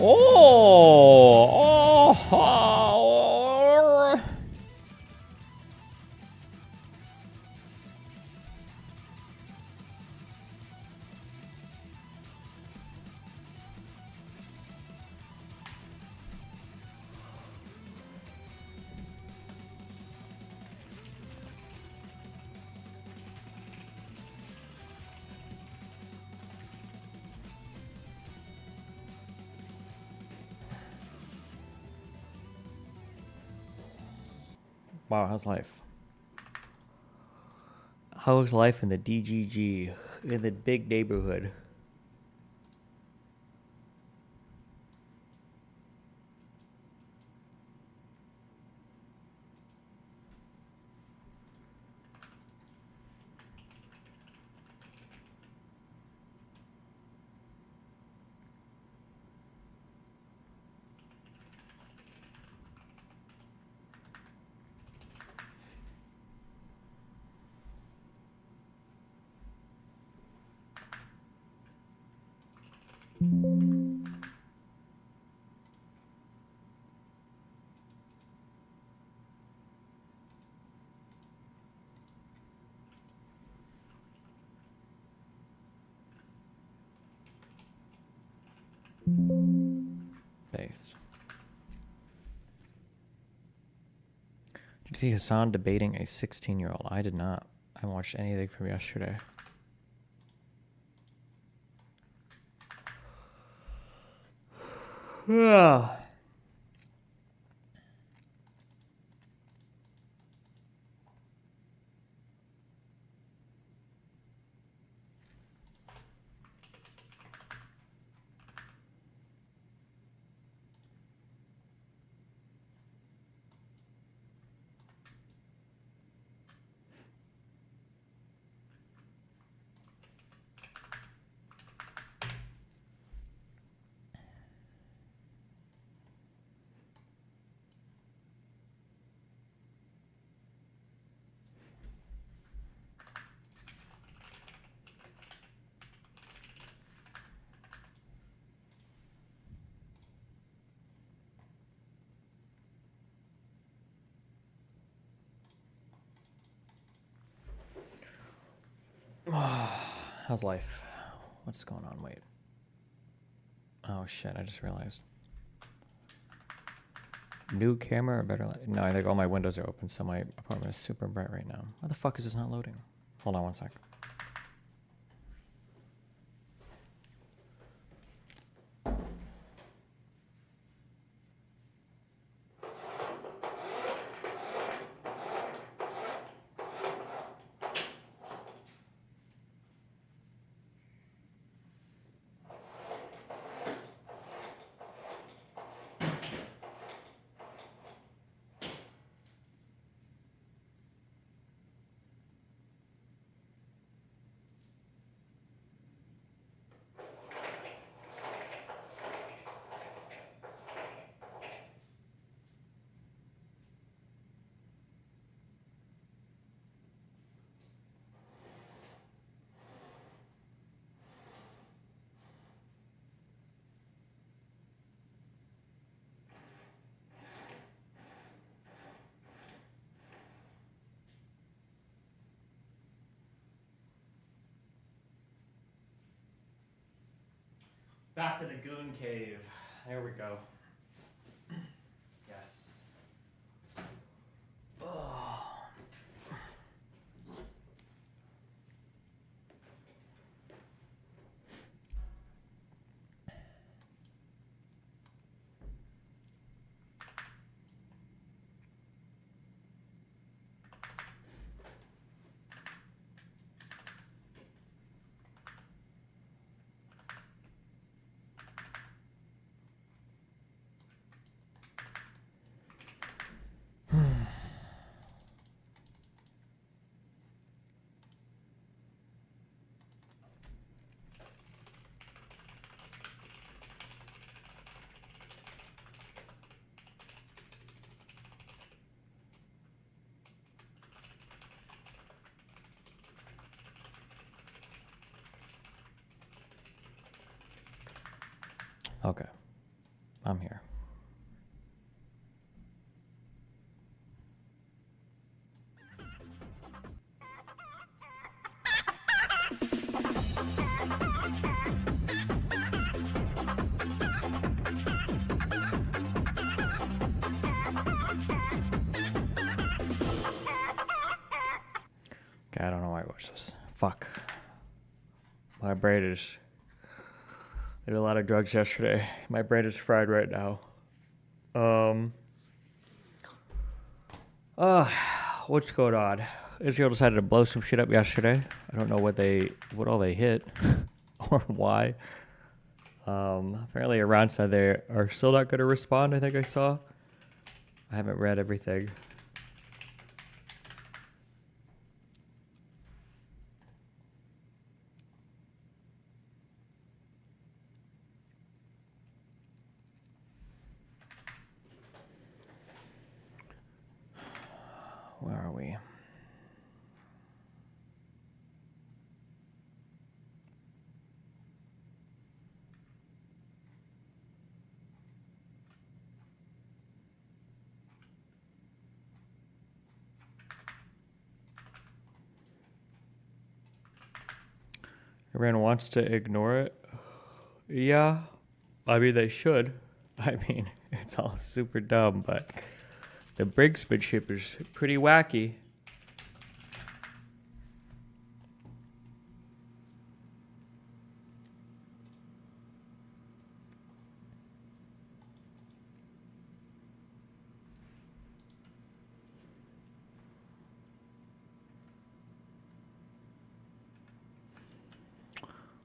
Oh! Oh! Wow, how's life? How's life in the DGG, in the big neighborhood? Based. Did you see Hassan debating a 16-year-old? I did not. I haven't watched anything from yesterday. Yeah. How's life? What's going on? Wait. Oh shit, I just realized. New camera or better light? No, I think all my windows are open, so my apartment is super bright right now. Why the fuck is this not loading? Hold on one sec. Back to the goon cave. There we go. Yes. Oh. Okay. I'm here. Okay, I don't know why I watched this. Fuck. My brain is... I did a lot of drugs yesterday. My brain is fried right now. What's going on? Israel decided to blow some shit up yesterday. I don't know what all they hit or why. Apparently Iran said they are still not going to respond, I think I saw. I haven't read everything. Where are we? Iran wants to ignore it. Yeah. I mean, they should. I mean, it's all super dumb, but the brinksmanship is pretty wacky.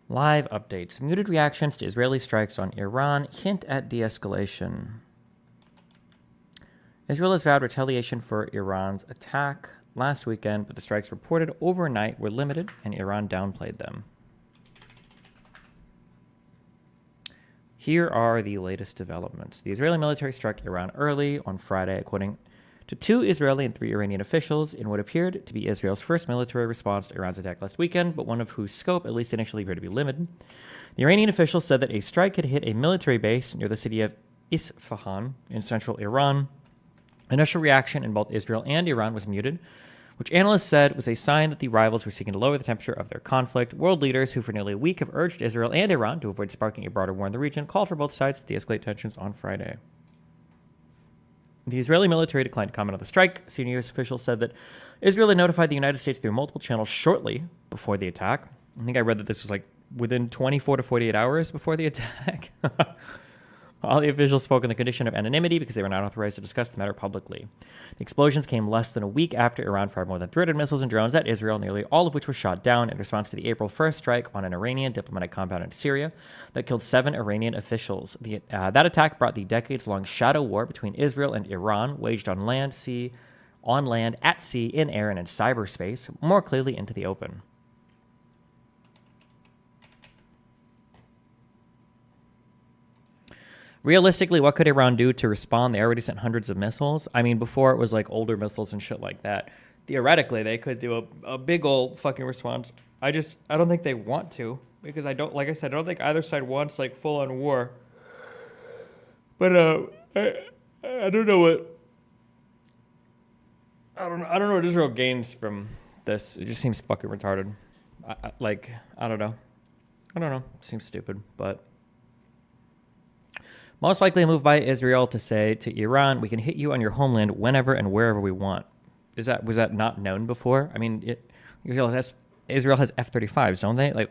Live updates. Muted reactions to Israeli strikes on Iran hint at de-escalation. Israel has vowed retaliation for Iran's attack last weekend, but the strikes reported overnight were limited and Iran downplayed them. Here are the latest developments. The Israeli military struck Iran early on Friday, according to 2 Israeli and 3 Iranian officials, in what appeared to be Israel's first military response to Iran's attack last weekend, but one of whose scope, at least initially, appeared to be limited. The Iranian officials said that a strike had hit a military base near the city of Isfahan in central Iran. Initial reaction in both Israel and Iran was muted, which analysts said was a sign that the rivals were seeking to lower the temperature of their conflict. World leaders, who for nearly a week have urged Israel and Iran to avoid sparking a broader war in the region, called for both sides to de-escalate tensions on Friday. The Israeli military declined to comment on the strike. Senior U.S. officials said that Israel had notified the United States through multiple channels shortly before the attack. I think I read that this was like within 24 to 48 hours before the attack. All the officials spoke in the condition of anonymity because they were not authorized to discuss the matter publicly. The explosions came less than a week after Iran fired more than 300 missiles and drones at Israel, nearly all of which were shot down in response to the April 1st strike on an Iranian diplomatic compound in Syria that killed 7 Iranian officials. That attack brought the decades-long shadow war between Israel and Iran, waged on land, at sea, in air, and in cyberspace, more clearly into the open. Realistically, what could Iran do to respond? They already sent hundreds of missiles. I mean, before it was like older missiles and shit like that. Theoretically, they could do a big old fucking response. I don't think they want to, because like I said, I don't think either side wants like full on war. But I don't know what I don't know what Israel gains from this. It just seems fucking retarded. I don't know. It seems stupid, but. Most likely a move by Israel to say to Iran, we can hit you on your homeland whenever and wherever we want. Was that not known before? I mean, Israel has F-35s, don't they? Like,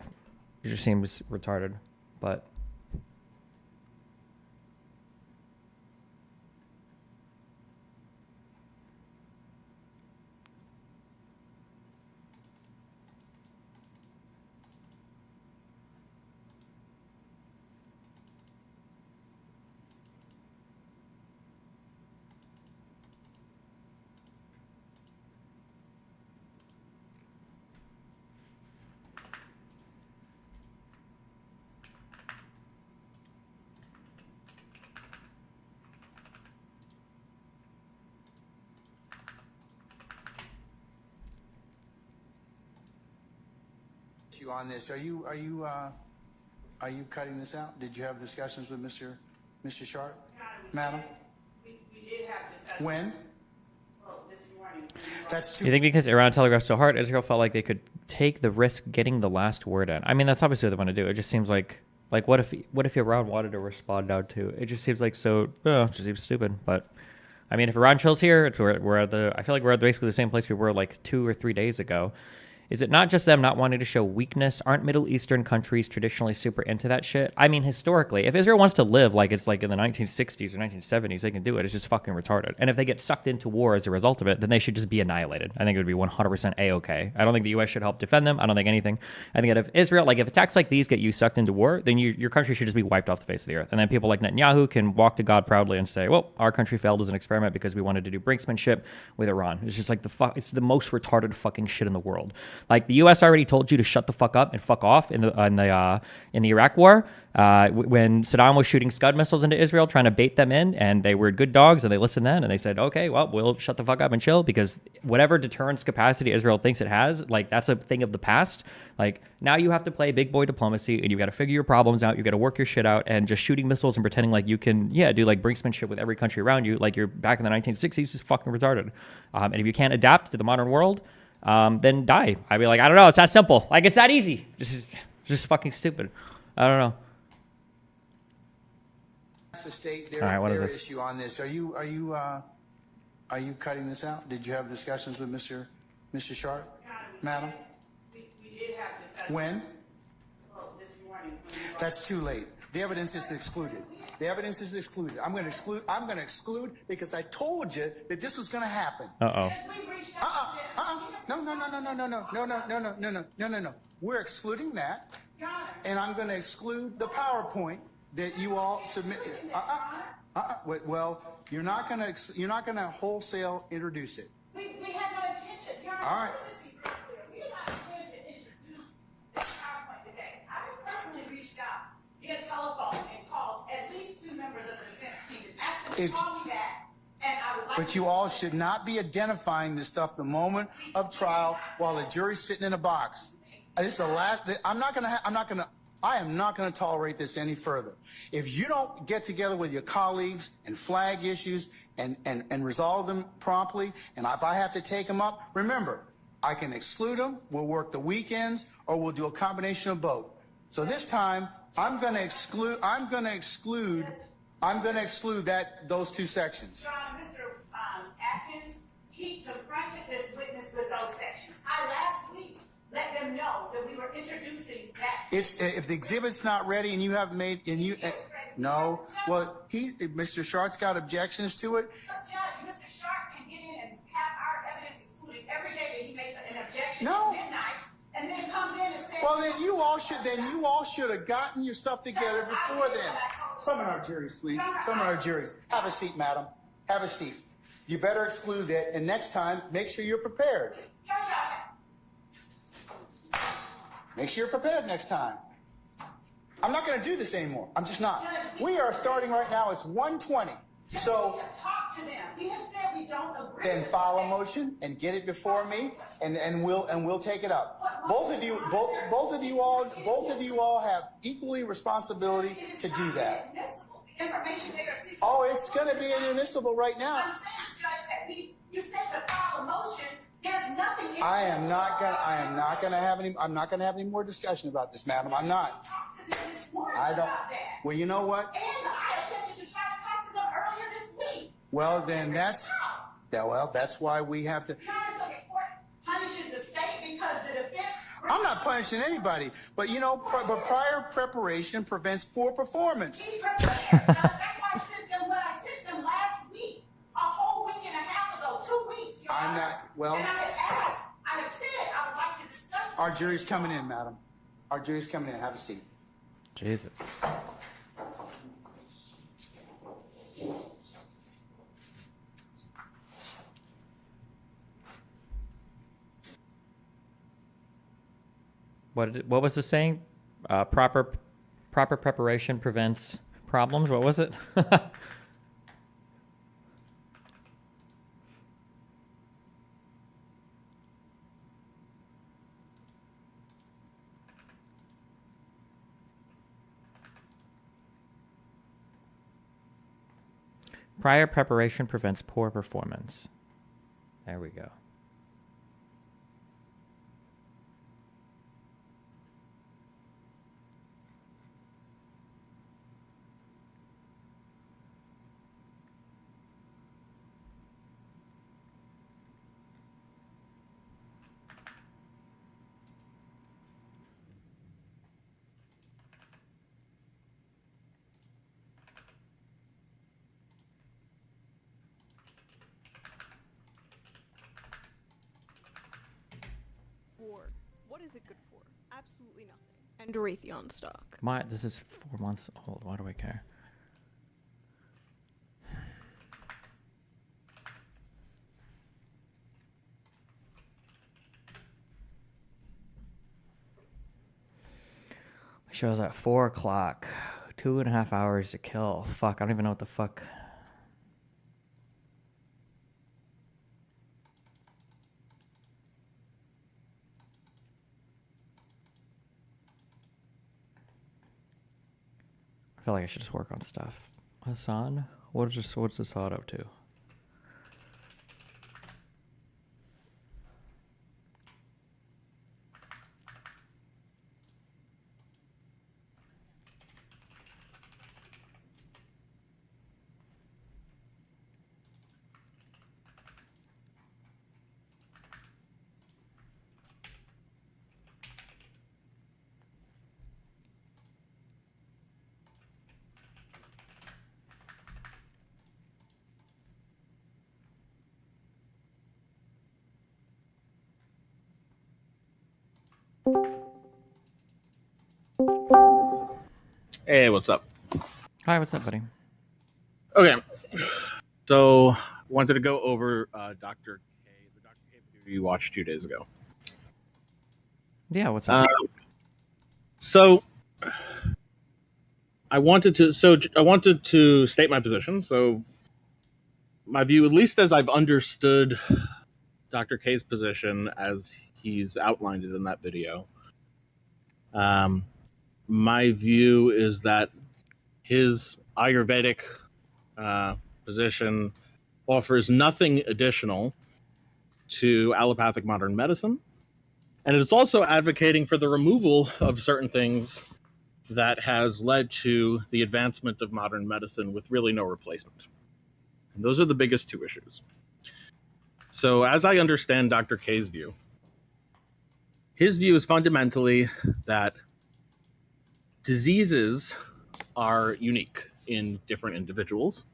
it just seems retarded, but... On this, are you cutting this out? Did you have discussions with Mr. Mr. Sharp? Madam? We did have discussion. When? Well, this morning. That's You too. think because Iran telegraphed so hard, Israel felt like they could take the risk getting the last word in? I mean, that's obviously what they want to do. It just seems like what if Iran wanted to respond now too? It just seems like so. It just seems stupid. But I mean, if Iran chills here, we're at the. I feel like we're at basically the same place we were like 2 or 3 days ago. Is it not just them not wanting to show weakness? Aren't Middle Eastern countries traditionally super into that shit? I mean, historically, if Israel wants to live like it's like in the 1960s or 1970s, they can do it. It's just fucking retarded. And if they get sucked into war as a result of it, then they should just be annihilated. I think it would be 100% A-okay. I don't think the U.S. should help defend them. I don't think anything. I think that if Israel, like if attacks like these get you sucked into war, then your country should just be wiped off the face of the earth. And then people like Netanyahu can walk to God proudly and say, well, our country failed as an experiment because we wanted to do brinksmanship with Iran. It's just like it's the most retarded fucking shit in the world. Like the U.S. already told you to shut the fuck up and fuck off in the Iraq War when Saddam was shooting Scud missiles into Israel, trying to bait them in, and they were good dogs and they listened then and they said, okay, well, we'll shut the fuck up and chill because whatever deterrence capacity Israel thinks it has, like that's a thing of the past. Like now you have to play big boy diplomacy and you've got to figure your problems out. You've got to work your shit out, and just shooting missiles and pretending like you can, do like brinksmanship with every country around you, like you're back in the 1960s, is fucking retarded. And if you can't adapt to the modern world, then die. I'd be like, I don't know. It's that simple. Like, it's that easy. This is just fucking stupid. I don't know. The state All right, what is their this? issue on this. Are you cutting this out? Did you have discussions with Mr. Sharp? Madam? We did have discussion. When? Well, this morning. That's too late. The evidence is excluded. The evidence is excluded. I'm going to exclude because I told you that this was going to happen. Uh-oh. We reached out to them. No. We're excluding that, Your Honor. and I'm going to exclude the PowerPoint that you all submitted. Well, you're not going to wholesale introduce it. We had no intention. Your Honor, All right. let me just be real clear. We did not intend to introduce this PowerPoint today. I personally reached out via telephone and called at least 2 members of the defense team and asked them to call me back. And I would like But you all should not be identifying this stuff the moment of trial while the jury's sitting in a box. This is the last. I am not going to tolerate this any further. If you don't get together with your colleagues and flag issues and resolve them promptly, and if I have to take them up, remember, I can exclude them. We'll work the weekends, or we'll do a combination of both. So this time, I'm going to exclude those 2 sections. Your Honor, Mr. Atkins, he confronted this witness with those sections. I last week let them know that we were introducing that. If the exhibit's not ready and you haven't made no, well, Mr. Sharp's got objections to it. But Judge, Mr. Sharp can get in and have our evidence excluded every day that he makes an objection No. at midnight, and then comes in and says. Well, then you all should have gotten your stuff together before then. Some of our juries, please. Some of our juries. Have a seat, madam. Have a seat. You better exclude that, and next time, make sure you're prepared. Judge, Make sure you're prepared next time. I'm not going to do this anymore. I'm just not. We are starting right now. It's 1:20. So we have talked to them. We have said we don't agree. then file a motion and get it before me, and we'll take it up. Both of you all have equally responsibility to do that. The information they are seeking. Oh, it's going to be inadmissible right now. I'm saying, Judge, that you said to file a motion. There's nothing. I'm not going to have any more discussion about this, madam. I'm not. Talked to them this morning I don't. about that. Well, you know what? And I attempted to try to talk to them earlier this week. Well, then that's why we have to. Your Honor, so the court punishes the state because the defense. I'm not punishing anybody, but but prior preparation prevents poor performance. Be prepared, Judge. That's why I sent them what I sent them last week, a whole week and a half ago, 2 weeks. Your I'm Honor. not. Well, And I have said I would like to discuss. our jury's coming in, madam. Our jury's coming in. Have a seat. Jesus. What was the saying? Proper preparation prevents problems. What was it? Prior preparation prevents poor performance. There we go. What is it good for? Absolutely nothing. And Raytheon stock. This is 4 months old. Why do I care? My show's at 4 o'clock. 2.5 hours to kill. Fuck, I don't even know what the fuck. I feel like I should just work on stuff. Hassan, what's Assad up to? Hey, what's up? Hi, what's up, buddy? Okay, so wanted to go over Dr. K, the Dr. K video you watched 2 days ago. Yeah, what's up? So I wanted to state my position. So my view, at least as I've understood Dr. K's position as he's outlined it in that video, my view is that his Ayurvedic position offers nothing additional to allopathic modern medicine. And it's also advocating for the removal of certain things that has led to the advancement of modern medicine with really no replacement. And those are the biggest two issues. So as I understand Dr. K's view, his view is fundamentally that diseases are unique in different individuals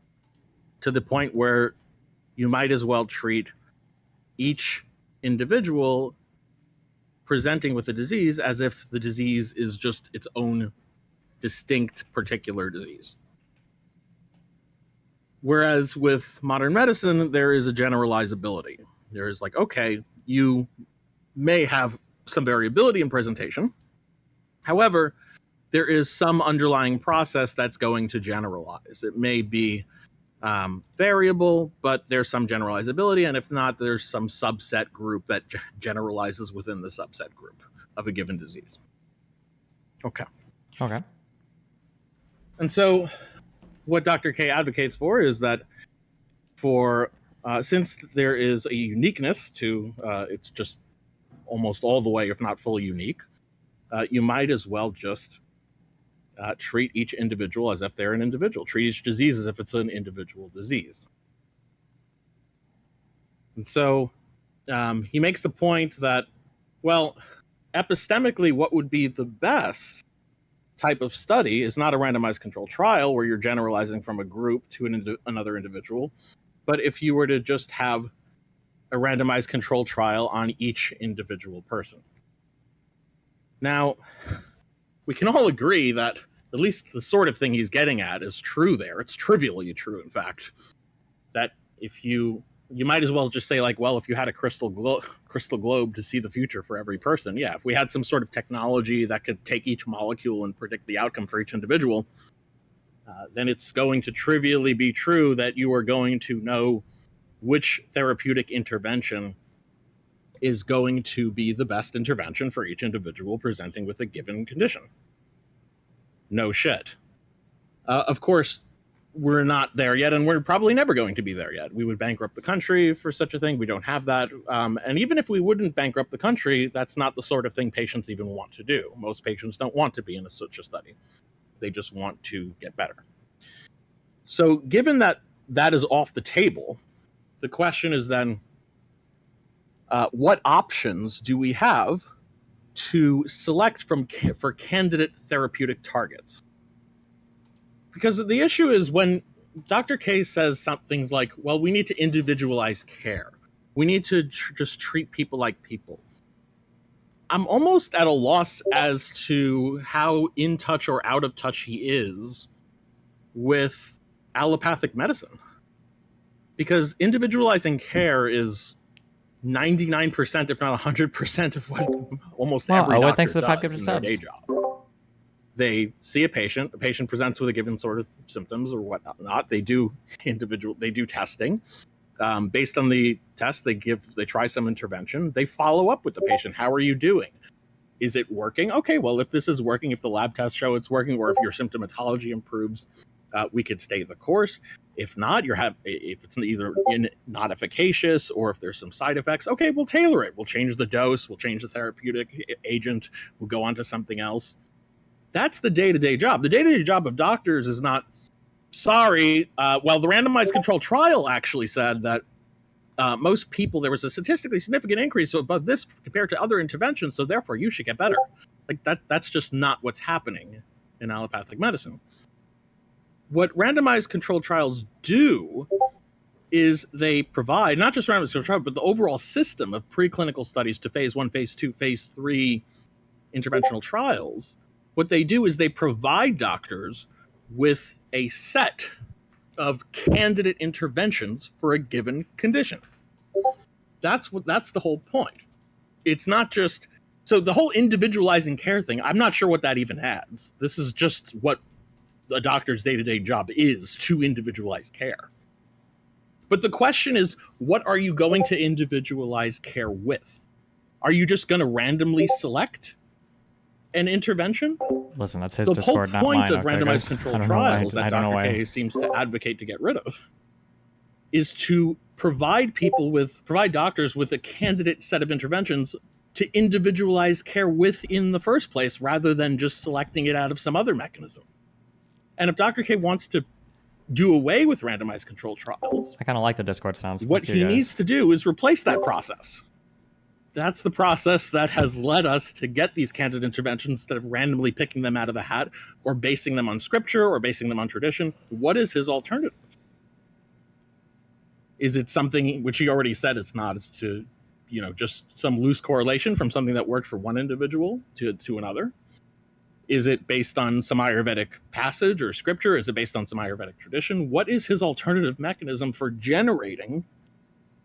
to the point where you might as well treat each individual presenting with a disease as if the disease is just its own distinct particular disease. Whereas with modern medicine, there is a generalizability. There is like, okay, you may have some variability in presentation. However, there is some underlying process that's going to generalize. It may be variable, but there's some generalizability, and if not, there's some subset group that generalizes within the subset group of a given disease. Okay. And so what Dr. K advocates for is that since there is a uniqueness to it's just almost all the way, if not fully unique, you might as well just treat each individual as if they're an individual. Treat each disease as if it's an individual disease. And so he makes the point that, well, epistemically, what would be the best type of study is not a randomized controlled trial where you're generalizing from a group to another individual, but if you were to just have a randomized controlled trial on each individual person. Now, we can all agree that at least the sort of thing he's getting at is true there. It's trivially true, in fact, that if you might as well just say, like, well, if you had a crystal globe to see the future for every person, yeah, if we had some sort of technology that could take each molecule and predict the outcome for each individual, then it's going to trivially be true that you are going to know which therapeutic intervention is going to be the best intervention for each individual presenting with a given condition. No shit. Of course, we're not there yet, and we're probably never going to be there yet. We would bankrupt the country for such a thing. We don't have that. And even if we wouldn't bankrupt the country, that's not the sort of thing patients even want to do. Most patients don't want to be in such a study. They just want to get better. So given that that is off the table, the question is then, what options do we have to select for candidate therapeutic targets? Because the issue is when Dr. K says some things like, well, we need to individualize care. We need to just treat people like people. I'm almost at a loss as to how in touch or out of touch he is with allopathic medicine. Because individualizing care is 99%, if not 100% of what almost every doctor thanks to the 5 does gifted in their subs. day job. They see a patient, the patient presents with a given sort of symptoms or whatnot. They do testing. Based on the test, they try some intervention. They follow up with the patient. How are you doing? Is it working? Okay, well, if this is working, if the lab tests show it's working, or if your symptomatology improves, we could stay the course. If not, if it's either not efficacious or if there's some side effects, okay, we'll tailor it. We'll change the dose. We'll change the therapeutic agent. We'll go on to something else. That's the day-to-day job. The day-to-day job of doctors is not, the randomized controlled trial actually said that most people, there was a statistically significant increase above this compared to other interventions, so therefore you should get better. Like that's just not what's happening in allopathic medicine. What randomized controlled trials do is they provide not just randomized controlled trials, but the overall system of preclinical studies to phase 1, phase 2, phase 3 interventional trials. What they do is they provide doctors with a set of candidate interventions for a given condition. That's the whole point. It's not just so the whole individualizing care thing, I'm not sure what that even adds. This is just what a doctor's day-to-day job is, to individualize care. But the question is, what are you going to individualize care with? Are you just going to randomly select an intervention? Listen, that's his The Discord, whole not point mine. of randomized controlled trials that Dr. why. K seems to advocate to get rid of is to provide doctors with a candidate set of interventions to individualize care with in the first place, rather than just selecting it out of some other mechanism. And if Dr. K wants to do away with randomized controlled trials, I kind of like the Discord sounds. what he needs to do is replace that process. That's the process that has led us to get these candidate interventions instead of randomly picking them out of the hat or basing them on scripture or basing them on tradition. What is his alternative? Is it something which he already said it's not? It's to, just some loose correlation from something that worked for one individual to another? Is it based on some Ayurvedic passage or scripture? Is it based on some Ayurvedic tradition? What is his alternative mechanism for generating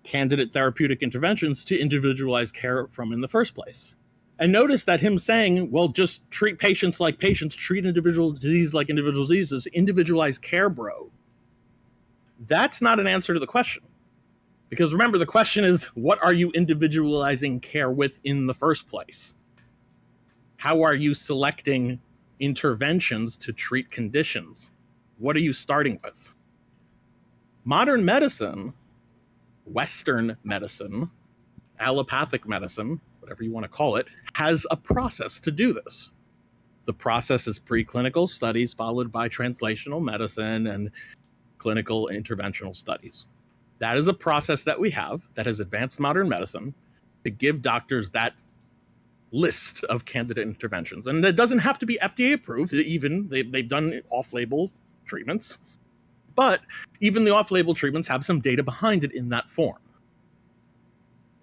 candidate therapeutic interventions to individualize care from in the first place? And notice that him saying, well, just treat patients like patients, treat individual disease like individual diseases, individualize care, bro. That's not an answer to the question. Because remember, the question is, what are you individualizing care with in the first place? How are you selecting interventions to treat conditions? What are you starting with? Modern medicine, Western medicine, allopathic medicine, whatever you want to call it, has a process to do this. The process is preclinical studies followed by translational medicine and clinical interventional studies. That is a process that we have that has advanced modern medicine to give doctors that list of candidate interventions. And it doesn't have to be FDA approved. Even they've done off-label treatments. But even the off-label treatments have some data behind it in that form.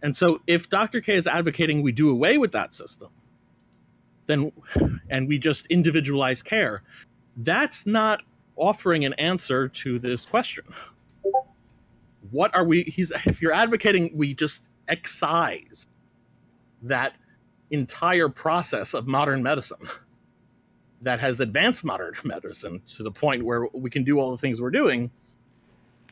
And so if Dr. K is advocating we do away with that system, and we just individualize care, that's not offering an answer to this question. What are we, if you're advocating we just excise that entire process of modern medicine that has advanced modern medicine to the point where we can do all the things we're doing,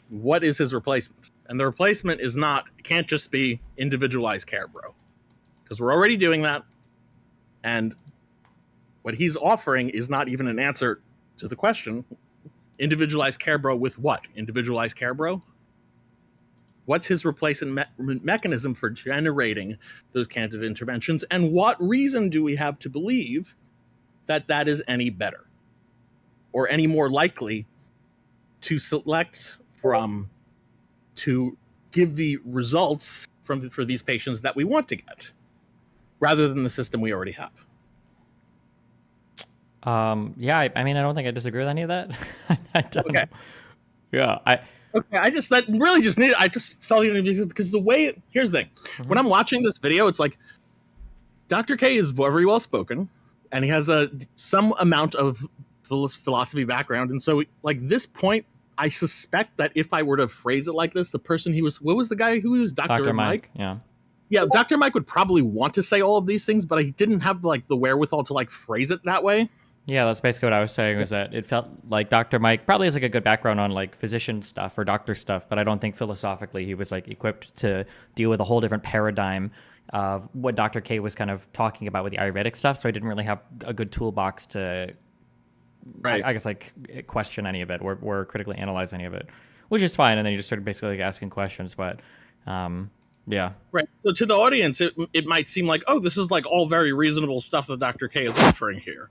what is his replacement? And the replacement is not, it can't just be individualized care, bro. Because we're already doing that. And what he's offering is not even an answer to the question, Individualized care, bro, with what? Individualized care, bro? What's his replacement mechanism for generating those candidate interventions? And what reason do we have to believe that that is any better or any more likely to select from, to give the results for these patients that we want to get, rather than the system we already have? Yeah, I mean, I don't think I disagree with any of that. I don't. Okay. Yeah, Okay, I just felt it because the way, here's the thing. When I'm watching this video, it's like Dr. K is very well spoken, and he has some amount of philosophy background, and so like this point, I suspect that if I were to phrase it like this, the person what was the guy who was Dr. Mike? Yeah, Dr. Mike would probably want to say all of these things, but I didn't have like the wherewithal to like phrase it that way. Yeah, that's basically what I was saying, was that it felt like Dr. Mike probably has like a good background on like physician stuff or doctor stuff, but I don't think philosophically he was like equipped to deal with a whole different paradigm of what Dr. K was kind of talking about with the Ayurvedic stuff. So I didn't really have a good toolbox to, Right. I guess, like question any of it or critically analyze any of it, which is fine. And then you just started basically like asking questions, but yeah. Right. So to the audience, it might seem like, oh, this is like all very reasonable stuff that Dr. K is offering here.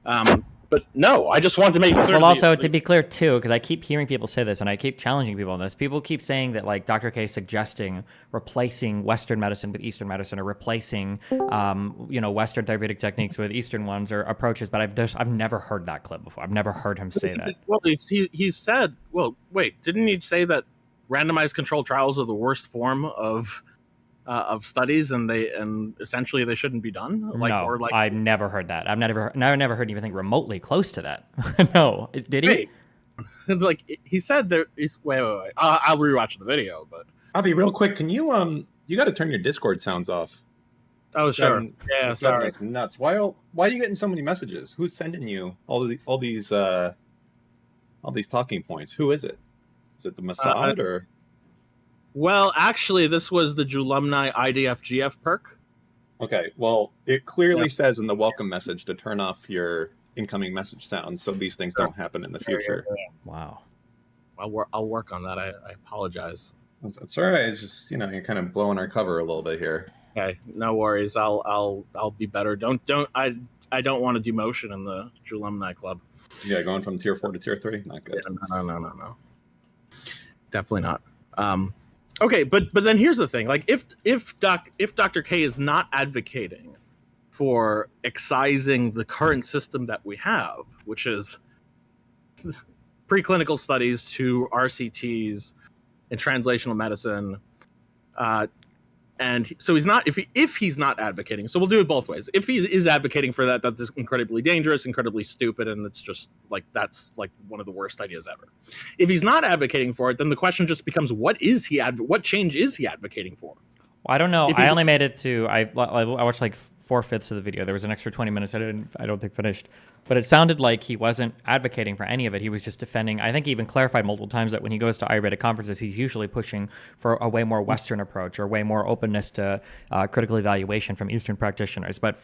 But no, I just want to make it clear. Well, also, to be clear, too, because I keep hearing people say this, and I keep challenging people on this. People keep saying that, like, Dr. K is suggesting replacing Western medicine with Eastern medicine, or replacing, Western therapeutic techniques with Eastern ones or approaches. But I've never heard that clip before. I've never heard him say that. Well, he said, well, wait, didn't he say that randomized controlled trials are the worst form of studies, and essentially they shouldn't be done? I've never heard that. I've never heard anything remotely close to that. No, did he? Wait. It's like he said there is. Wait. I'll rewatch the video, but Avi, real quick, can you you got to turn your Discord sounds off. Oh, It's sure. driving- Yeah, it's driving sorry. us nuts. Why are you getting so many messages? Who's sending you all these talking points? Who is it? Is it the Mossad or? Well, actually, this was the Julumni IDF-GF perk. Okay, well, it clearly says in the welcome message to turn off your incoming message sounds so these things don't happen in the future. Wow. I'll work on that. I apologize. That's all right. It's just, you're kind of blowing our cover a little bit here. Okay, no worries. I'll be better. I don't want to demotion in the Julumni club. Yeah, going from tier 4 to tier 3, not good. Yeah, no. Definitely not. Okay, but then here's the thing: like, if Dr. K is not advocating for excising the current system that we have, which is preclinical studies to RCTs in translational medicine, and so he's not. If he's not advocating, so we'll do it both ways. If he is advocating for that is incredibly dangerous, incredibly stupid, and it's just like that's like one of the worst ideas ever. If he's not advocating for it, then the question just becomes: what change is he advocating for? Well, I don't know. I only made it to I watched like 4/5 of the video. There was an extra 20 minutes I don't think finished. But it sounded like he wasn't advocating for any of it. He was just defending. I think he even clarified multiple times that when he goes to Ayurvedic conferences, he's usually pushing for a way more Western approach or way more openness to critical evaluation from Eastern practitioners. But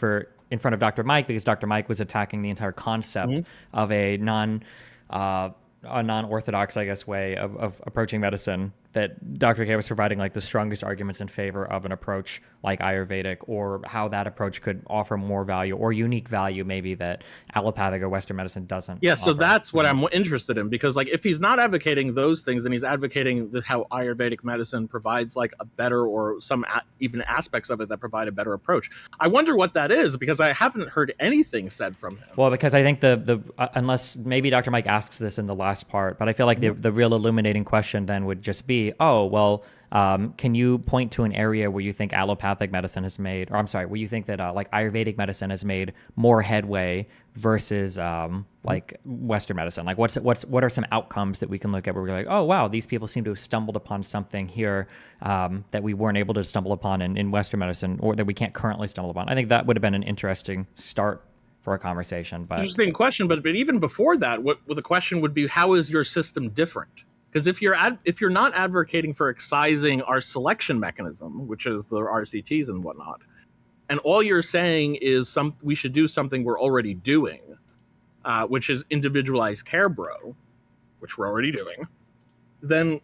in front of Dr. Mike, because Dr. Mike was attacking the entire concept of a non-orthodox, I guess, way of approaching medicine, that Dr. K was providing like the strongest arguments in favor of an approach like Ayurvedic, or how that approach could offer more value or unique value maybe that allopathic or Western medicine doesn't. Yeah, so offer. that's what I'm interested in, because like if he's not advocating those things, and he's advocating how Ayurvedic medicine provides like a better, or some even aspects of it that provide a better approach, I wonder what that is, because I haven't heard anything said from him. Well, because I think unless maybe Dr. Mike asks this in the last part, but I feel like the real illuminating question then would just be, can you point to an area where you think allopathic medicine has made, where you think that like Ayurvedic medicine has made more headway versus like Western medicine? Like what are some outcomes that we can look at where we're like, oh wow, these people seem to have stumbled upon something here that we weren't able to stumble upon in Western medicine, or that we can't currently stumble upon? I think that would have been an interesting start for a conversation. But interesting question, but even before that, what the question would be, how is your system different? Because if you're not advocating for excising our selection mechanism, which is the RCTs and whatnot, and all you're saying is we should do something we're already doing, which is individualized care, bro, which we're already doing, then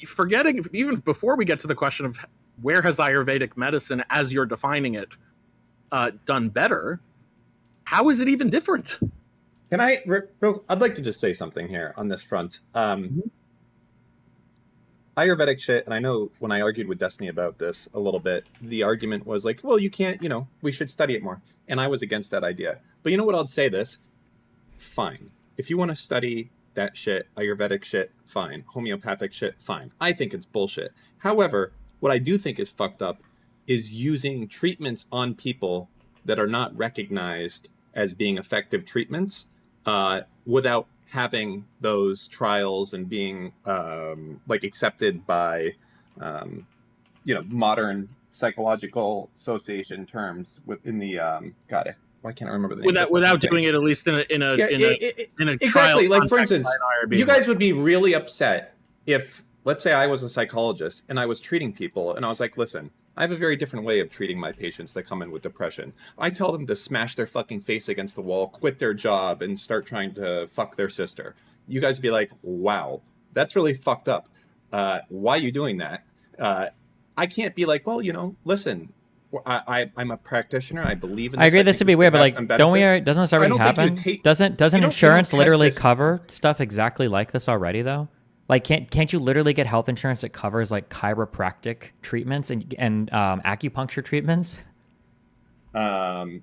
forgetting, even before we get to the question of where has Ayurvedic medicine, as you're defining it, done better, how is it even different? Can I? I'd like to just say something here on this front. Ayurvedic shit, and I know when I argued with Destiny about this a little bit, the argument was like, well, you can't, we should study it more. And I was against that idea. But you know what? I'll say this. Fine. If you want to study that shit, Ayurvedic shit, fine. Homeopathic shit, fine. I think it's bullshit. However, what I do think is fucked up is using treatments on people that are not recognized as being effective treatments without having those trials and being accepted by modern psychological association terms within the why can't I remember the name without doing it at least in a exactly trial, like for instance, you guys would be really upset if, let's say, I was a psychologist and I was treating people and I was like, listen, I have a very different way of treating my patients that come in with depression. I tell them to smash their fucking face against the wall, quit their job, and start trying to fuck their sister. You guys would be like, wow, that's really fucked up. Why are you doing that? I can't be like, well, listen, I'm a practitioner. I believe in this. I agree this would be weird, but like, doesn't this already happen? Doesn't insurance literally cover stuff exactly like this already, though? Like, can't you literally get health insurance that covers like chiropractic treatments and acupuncture treatments? Again,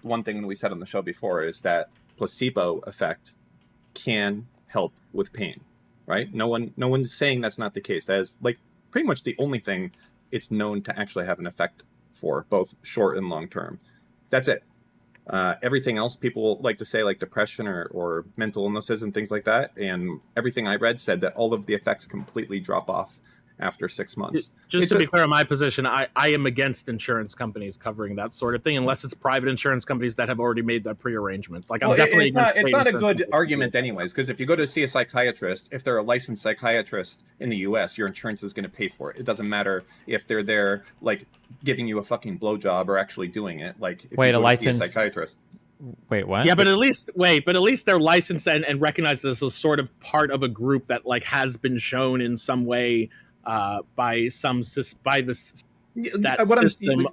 one thing that we said on the show before is that placebo effect can help with pain, right? No one's saying that's not the case. That is like pretty much the only thing it's known to actually have an effect for, both short and long term. That's it. Everything else people like to say, like depression or mental illnesses and things like that, and everything I read said that all of the effects completely drop off after 6 months. Just to be clear on my position, I am against insurance companies covering that sort of thing unless it's private insurance companies that have already made that pre-arrangement. Like, I'm definitely it's not a good argument anyways, because if you go to see a psychiatrist, if they're a licensed psychiatrist in the US, your insurance is going to pay for it. It doesn't matter if they're there like giving you a fucking blowjob or actually doing it. Like, if wait, you go a licensed psychiatrist. Wait, what? Yeah, but at least they're licensed and recognized as a sort of part of a group that like has been shown in some way by the system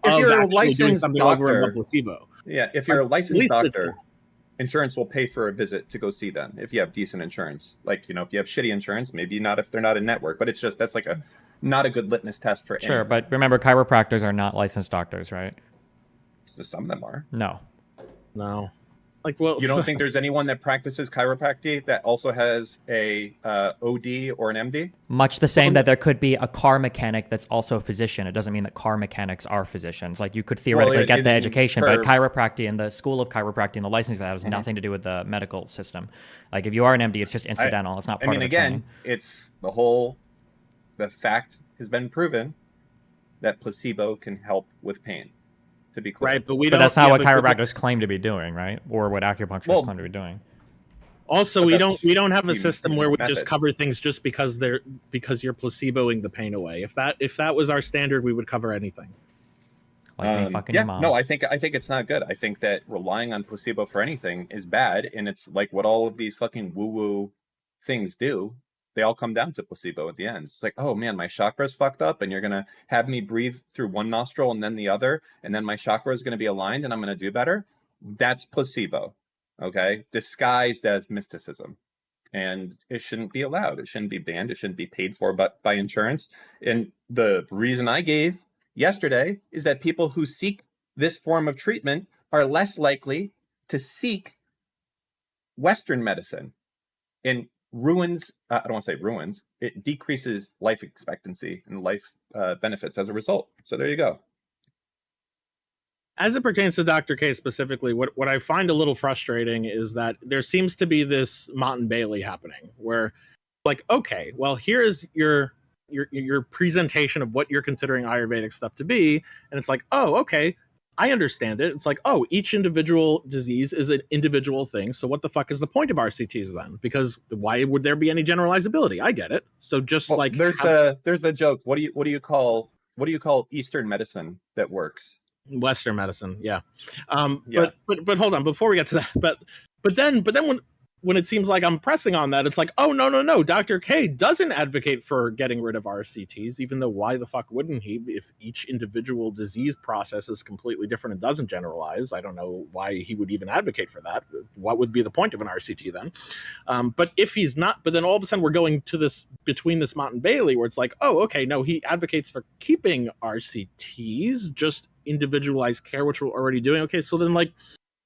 if you're a licensed doctor, placebo. Yeah, if you're a licensed doctor, insurance will pay for a visit to go see them if you have decent insurance. Like, if you have shitty insurance, maybe not if they're not in network, but it's just that's like not a good litmus test for anything. But remember, chiropractors are not licensed doctors, right? So some of them are. No. Like, well, you don't think there's anyone that practices chiropractic that also has a OD or an MD? Much the same that there could be a car mechanic that's also a physician. It doesn't mean that car mechanics are physicians. Like, you could theoretically get the education, but chiropractic and the school of chiropractic and the license for that has nothing to do with the medical system. Like, if you are an MD, it's just incidental. It's not part of the training. It's the fact has been proven that placebo can help with pain. To be clear. Right, but that's not what chiropractors claim to be doing, right? Or what acupuncturists claim to be doing. Also, we don't have a system where we just cover things just because you're placeboing the pain away. If that was our standard, we would cover anything. Like me fucking your mom. No, I think it's not good. I think that relying on placebo for anything is bad, and it's like what all of these fucking woo-woo things do. They all come down to placebo at the end. It's like, oh man, my chakra's fucked up, and you're gonna have me breathe through one nostril and then the other, and then my chakra is gonna be aligned, and I'm gonna do better. That's placebo, okay? Disguised as mysticism, and it shouldn't be allowed. It shouldn't be banned. It shouldn't be paid for, but by insurance. And the reason I gave yesterday is that people who seek this form of treatment are less likely to seek Western medicine. And I don't want to say ruins, it decreases life expectancy and life benefits as a result. So there you go. As it pertains to Dr. K specifically, what I find a little frustrating is that there seems to be this Mott and Bailey happening where, like, okay, well, here is your presentation of what you're considering Ayurvedic stuff to be, and it's like, oh, okay, I understand it. It's like, oh, each individual disease is an individual thing. So what the fuck is the point of RCTs then? Because why would there be any generalizability? I get it. So just there's the joke. What do you call Eastern medicine that works? Western medicine, yeah. But hold on, before we get to that, but then when it seems like I'm pressing on that, it's like, oh, no. Dr. K doesn't advocate for getting rid of RCTs, even though why the fuck wouldn't he? If each individual disease process is completely different and doesn't generalize, I don't know why he would even advocate for that. What would be the point of an RCT then? But if he's not, but then all of a sudden we're going to this between this Mott and Bailey where it's like, oh, okay, no, he advocates for keeping RCTs, just individualized care, which we're already doing. Okay, so then like,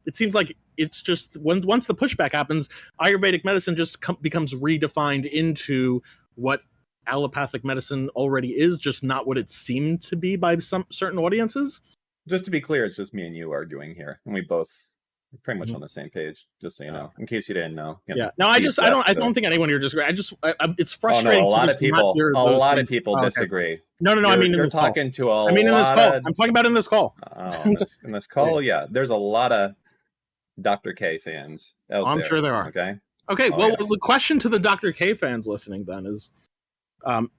it seems like it's just once the pushback happens, Ayurvedic medicine just becomes redefined into what allopathic medicine already is, just not what it seemed to be by some certain audiences. Just to be clear, it's just me and you arguing here, and we both are pretty much on the same page. Just so you know, in case you didn't know. You know, yeah. No, I don't think anyone here disagrees. It's frustrating. Oh, no, a lot of people disagree. Okay. No. I mean, you're talking to a. in this call. I'm talking about in this call. Oh, in this call, yeah. There's a lot of Dr. K fans out there. I'm sure there are. Okay. Well, the question to the Dr. K fans listening then is,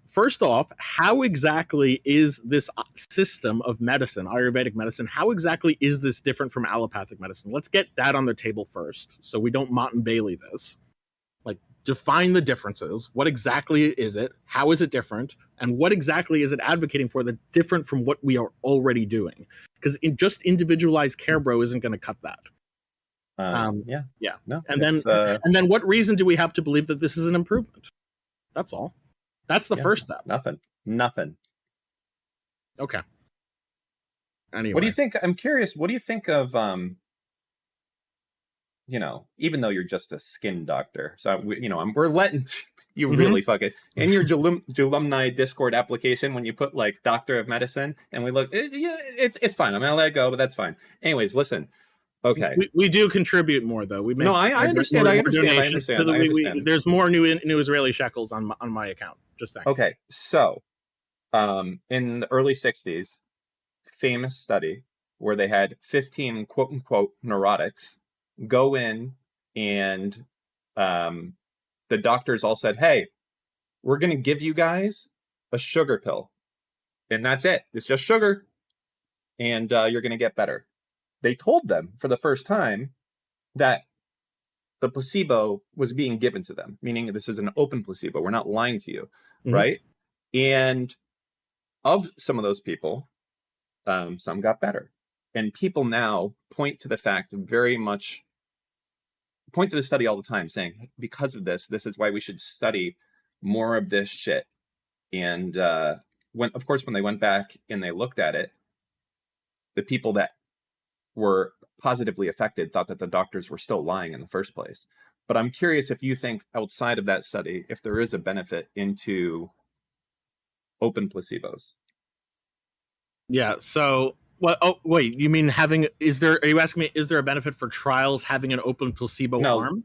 first off, how exactly is this system of medicine, Ayurvedic medicine, how exactly is this different from allopathic medicine? Let's get that on the table first, so we don't Mott and Bailey this. Like, define the differences. What exactly is it? How is it different? And what exactly is it advocating for that's different from what we are already doing? Because just individualized care, bro, isn't going to cut that. Yeah. No. And then what reason do we have to believe that this is an improvement? That's all. That's the first step. Nothing. Okay. Anyway. What do you think? I'm curious. What do you think of, even though you're just a skin doctor, so, we're letting you really fucking, in your Jalumni Discord application, when you put like Doctor of Medicine, and we look, it's fine. I'm going to let it go, but that's fine. Anyways, listen. Okay. We do contribute more though. I understand. I understand. There's more new Israeli shekels on my account. Just saying. Okay, so in the early 60s, famous study where they had 15 quote unquote neurotics go in, and the doctors all said, "Hey, we're going to give you guys a sugar pill, and that's it. It's just sugar, and you're going to get better." They told them for the first time that the placebo was being given to them, meaning this is an open placebo. We're not lying to you, right? And of some of those people, some got better. And people now point to the fact point to the study all the time saying, because of this is why we should study more of this shit. And when they went back and they looked at it, the people that were positively affected thought that the doctors were still lying in the first place. But I'm curious if you think outside of that study, if there is a benefit into open placebos. Yeah. So, wait, you mean are you asking me, is there a benefit for trials having an open placebo arm?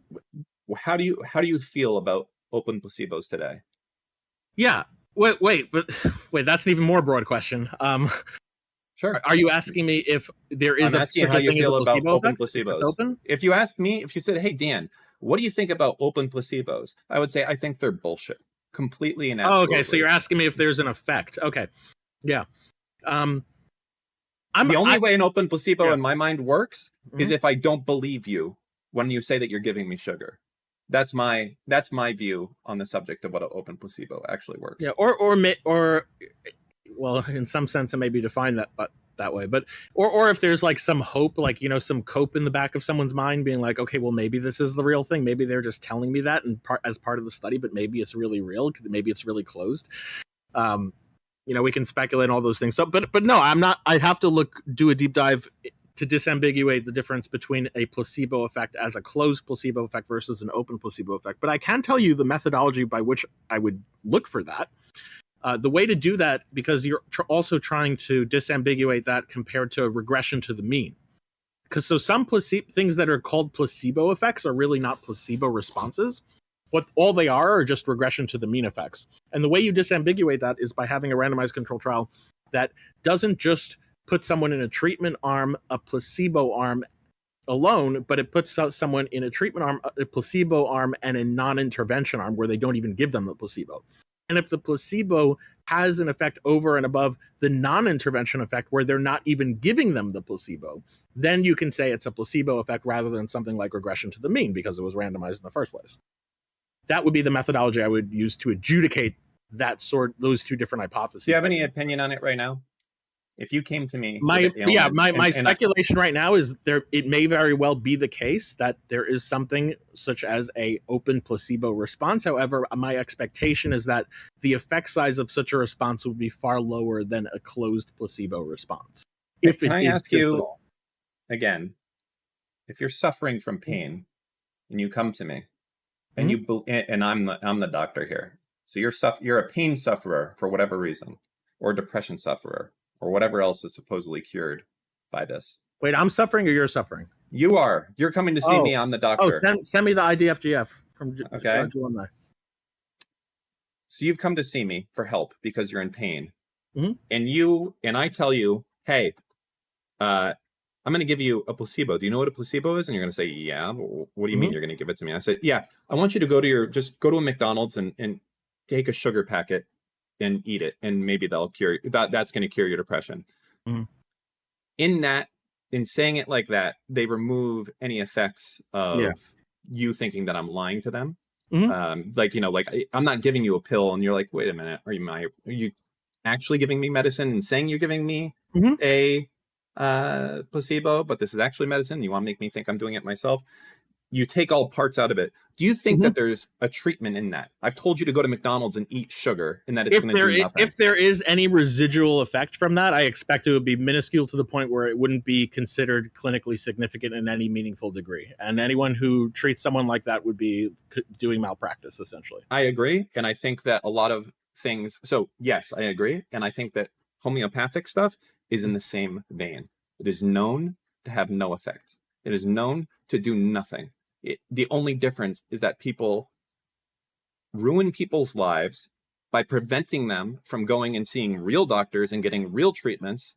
How do you feel about open placebos today? Yeah. Wait, that's an even more broad question. Sure. Are you asking me if there is? I'm asking how you feel about open placebos. Open? If you asked me, if you said, "Hey Dan, what do you think about open placebos?" I would say I think they're bullshit, completely and absolutely. Oh, okay. So you're asking me if there's an effect. Okay. Yeah. The only way an open placebo in my mind works is if I don't believe you when you say that you're giving me sugar. That's my view on the subject of what an open placebo actually works. Yeah. Or well, in some sense it may be defined that way, but or if there's like some hope, like, some cope in the back of someone's mind being like, okay, well, maybe this is the real thing, maybe they're just telling me that as part of the study, but maybe it's really real, maybe it's really closed. We can speculate on all those things. So but no, I'm not. I'd have to do a deep dive to disambiguate the difference between a placebo effect as a closed placebo effect versus an open placebo effect. But I can tell you the methodology by which I would look for that. The way to do that, because you're also trying to disambiguate that compared to a regression to the mean. Because some things that are called placebo effects are really not placebo responses. What all they are just regression to the mean effects. And the way you disambiguate that is by having a randomized control trial that doesn't just put someone in a treatment arm, a placebo arm alone, but it puts someone in a treatment arm, a placebo arm, and a non-intervention arm where they don't even give them the placebo. And if the placebo has an effect over and above the non-intervention effect where they're not even giving them the placebo, then you can say it's a placebo effect rather than something like regression to the mean because it was randomized in the first place. That would be the methodology I would use to adjudicate those two different hypotheses. Do you have any opinion on it right now? If you came to me, my with an ailment, my speculation right now is it may very well be the case that there is something such as a open placebo response. However, my expectation is that the effect size of such a response would be far lower than a closed placebo response. Can I ask you again, if you're suffering from pain and you come to me and and I'm the doctor here, so you're a pain sufferer for whatever reason, or a depression sufferer, or whatever else is supposedly cured by this. Wait, I'm suffering or you're suffering? You are. You're coming to see me. I'm the doctor. Oh, send me the IDFGF from okay. So you've come to see me for help because you're in pain. And I tell you, hey, I'm going to give you a placebo. Do you know what a placebo is? And you're going to say, yeah. What do you mean you're going to give it to me? I said, yeah, I want you to go to a McDonald's and take a sugar packet and eat it, and maybe that'll cure that's going to cure your depression. In saying it like that, they remove any effects of you thinking that I'm lying to them. Like I'm not giving you a pill and you're like, wait a minute, are you actually giving me medicine and saying you're giving me a placebo, but this is actually medicine? You want to make me think I'm doing it myself? You take all parts out of it. Do you think that there's a treatment in that? I've told you to go to McDonald's and eat sugar, and that it's going to do nothing. If there is any residual effect from that, I expect it would be minuscule to the point where it wouldn't be considered clinically significant in any meaningful degree. And anyone who treats someone like that would be doing malpractice, essentially. I agree. And I think that a lot of things... So, yes, I agree. And I think that homeopathic stuff is in the same vein. It is known to have no effect. It is known to do nothing. The only difference is that people ruin people's lives by preventing them from going and seeing real doctors and getting real treatments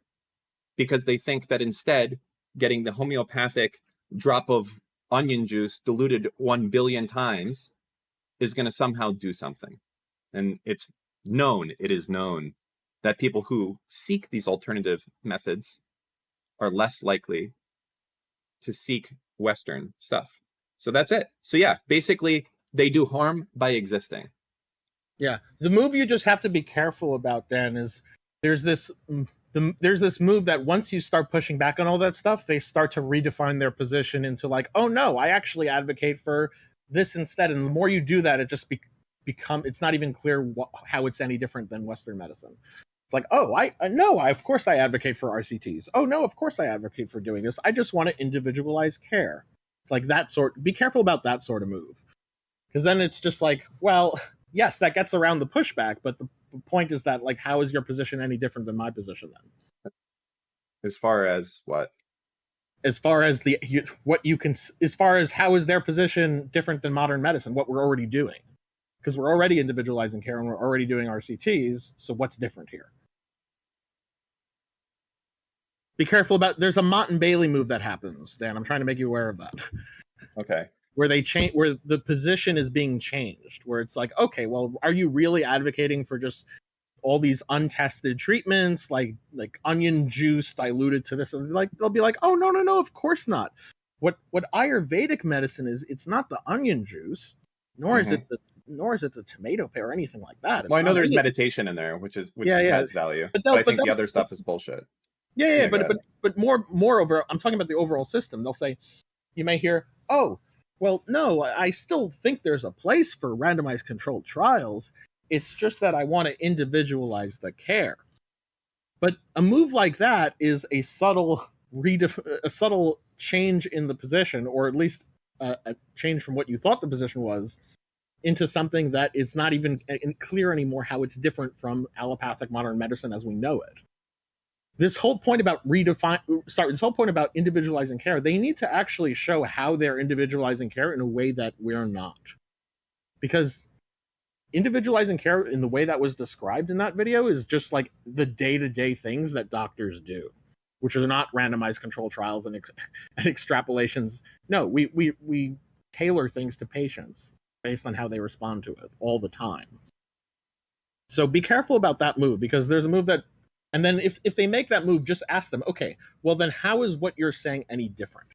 because they think that instead getting the homeopathic drop of onion juice diluted 1 billion times is going to somehow do something. And it is known that people who seek these alternative methods are less likely to seek Western stuff. So that's it. So yeah, basically they do harm by existing. Yeah. The move you just have to be careful about, Dan, is there's this move that once you start pushing back on all that stuff, they start to redefine their position into like, oh no, I actually advocate for this instead. And the more you do that, it just it's not even clear how it's any different than Western medicine. It's like, oh, of course I advocate for RCTs. Oh no, of course I advocate for doing this. I just want to individualize care. Like that sort. Be careful about that sort of move. Because then it's just like, well, yes, that gets around the pushback, but the point is that, like, how is your position any different than my position then? As far as what? As far as as far as how is their position different than modern medicine, what we're already doing. Because we're already individualizing care and we're already doing RCTs, so what's different here? Be careful about, there's a Mott and Bailey move that happens, Dan. I'm trying to make you aware of that. Okay. Where the position is being changed, where it's like, okay, well, are you really advocating for just all these untested treatments, like onion juice diluted to this? And like, they'll be like, oh, no, of course not. What Ayurvedic medicine is, it's not the onion juice, nor is it the tomato paste or anything like that. Well, I know there's meditation in there, which has value. But I think the other stuff is bullshit. Yeah, but moreover, I'm talking about the overall system. They'll say, you may hear, oh, well, no, I still think there's a place for randomized controlled trials. It's just that I want to individualize the care. But a move like that is a subtle change in the position, or at least a change from what you thought the position was, into something that it's not even clear anymore how it's different from allopathic modern medicine as we know it. This whole point about individualizing care, they need to actually show how they're individualizing care in a way that we're not. Because individualizing care in the way that was described in that video is just like the day-to-day things that doctors do, which are not randomized controlled trials and extrapolations. No, we tailor things to patients based on how they respond to it all the time. So be careful about that move, because there's a move that, and then if they make that move, just ask them, okay, well then how is what you're saying any different?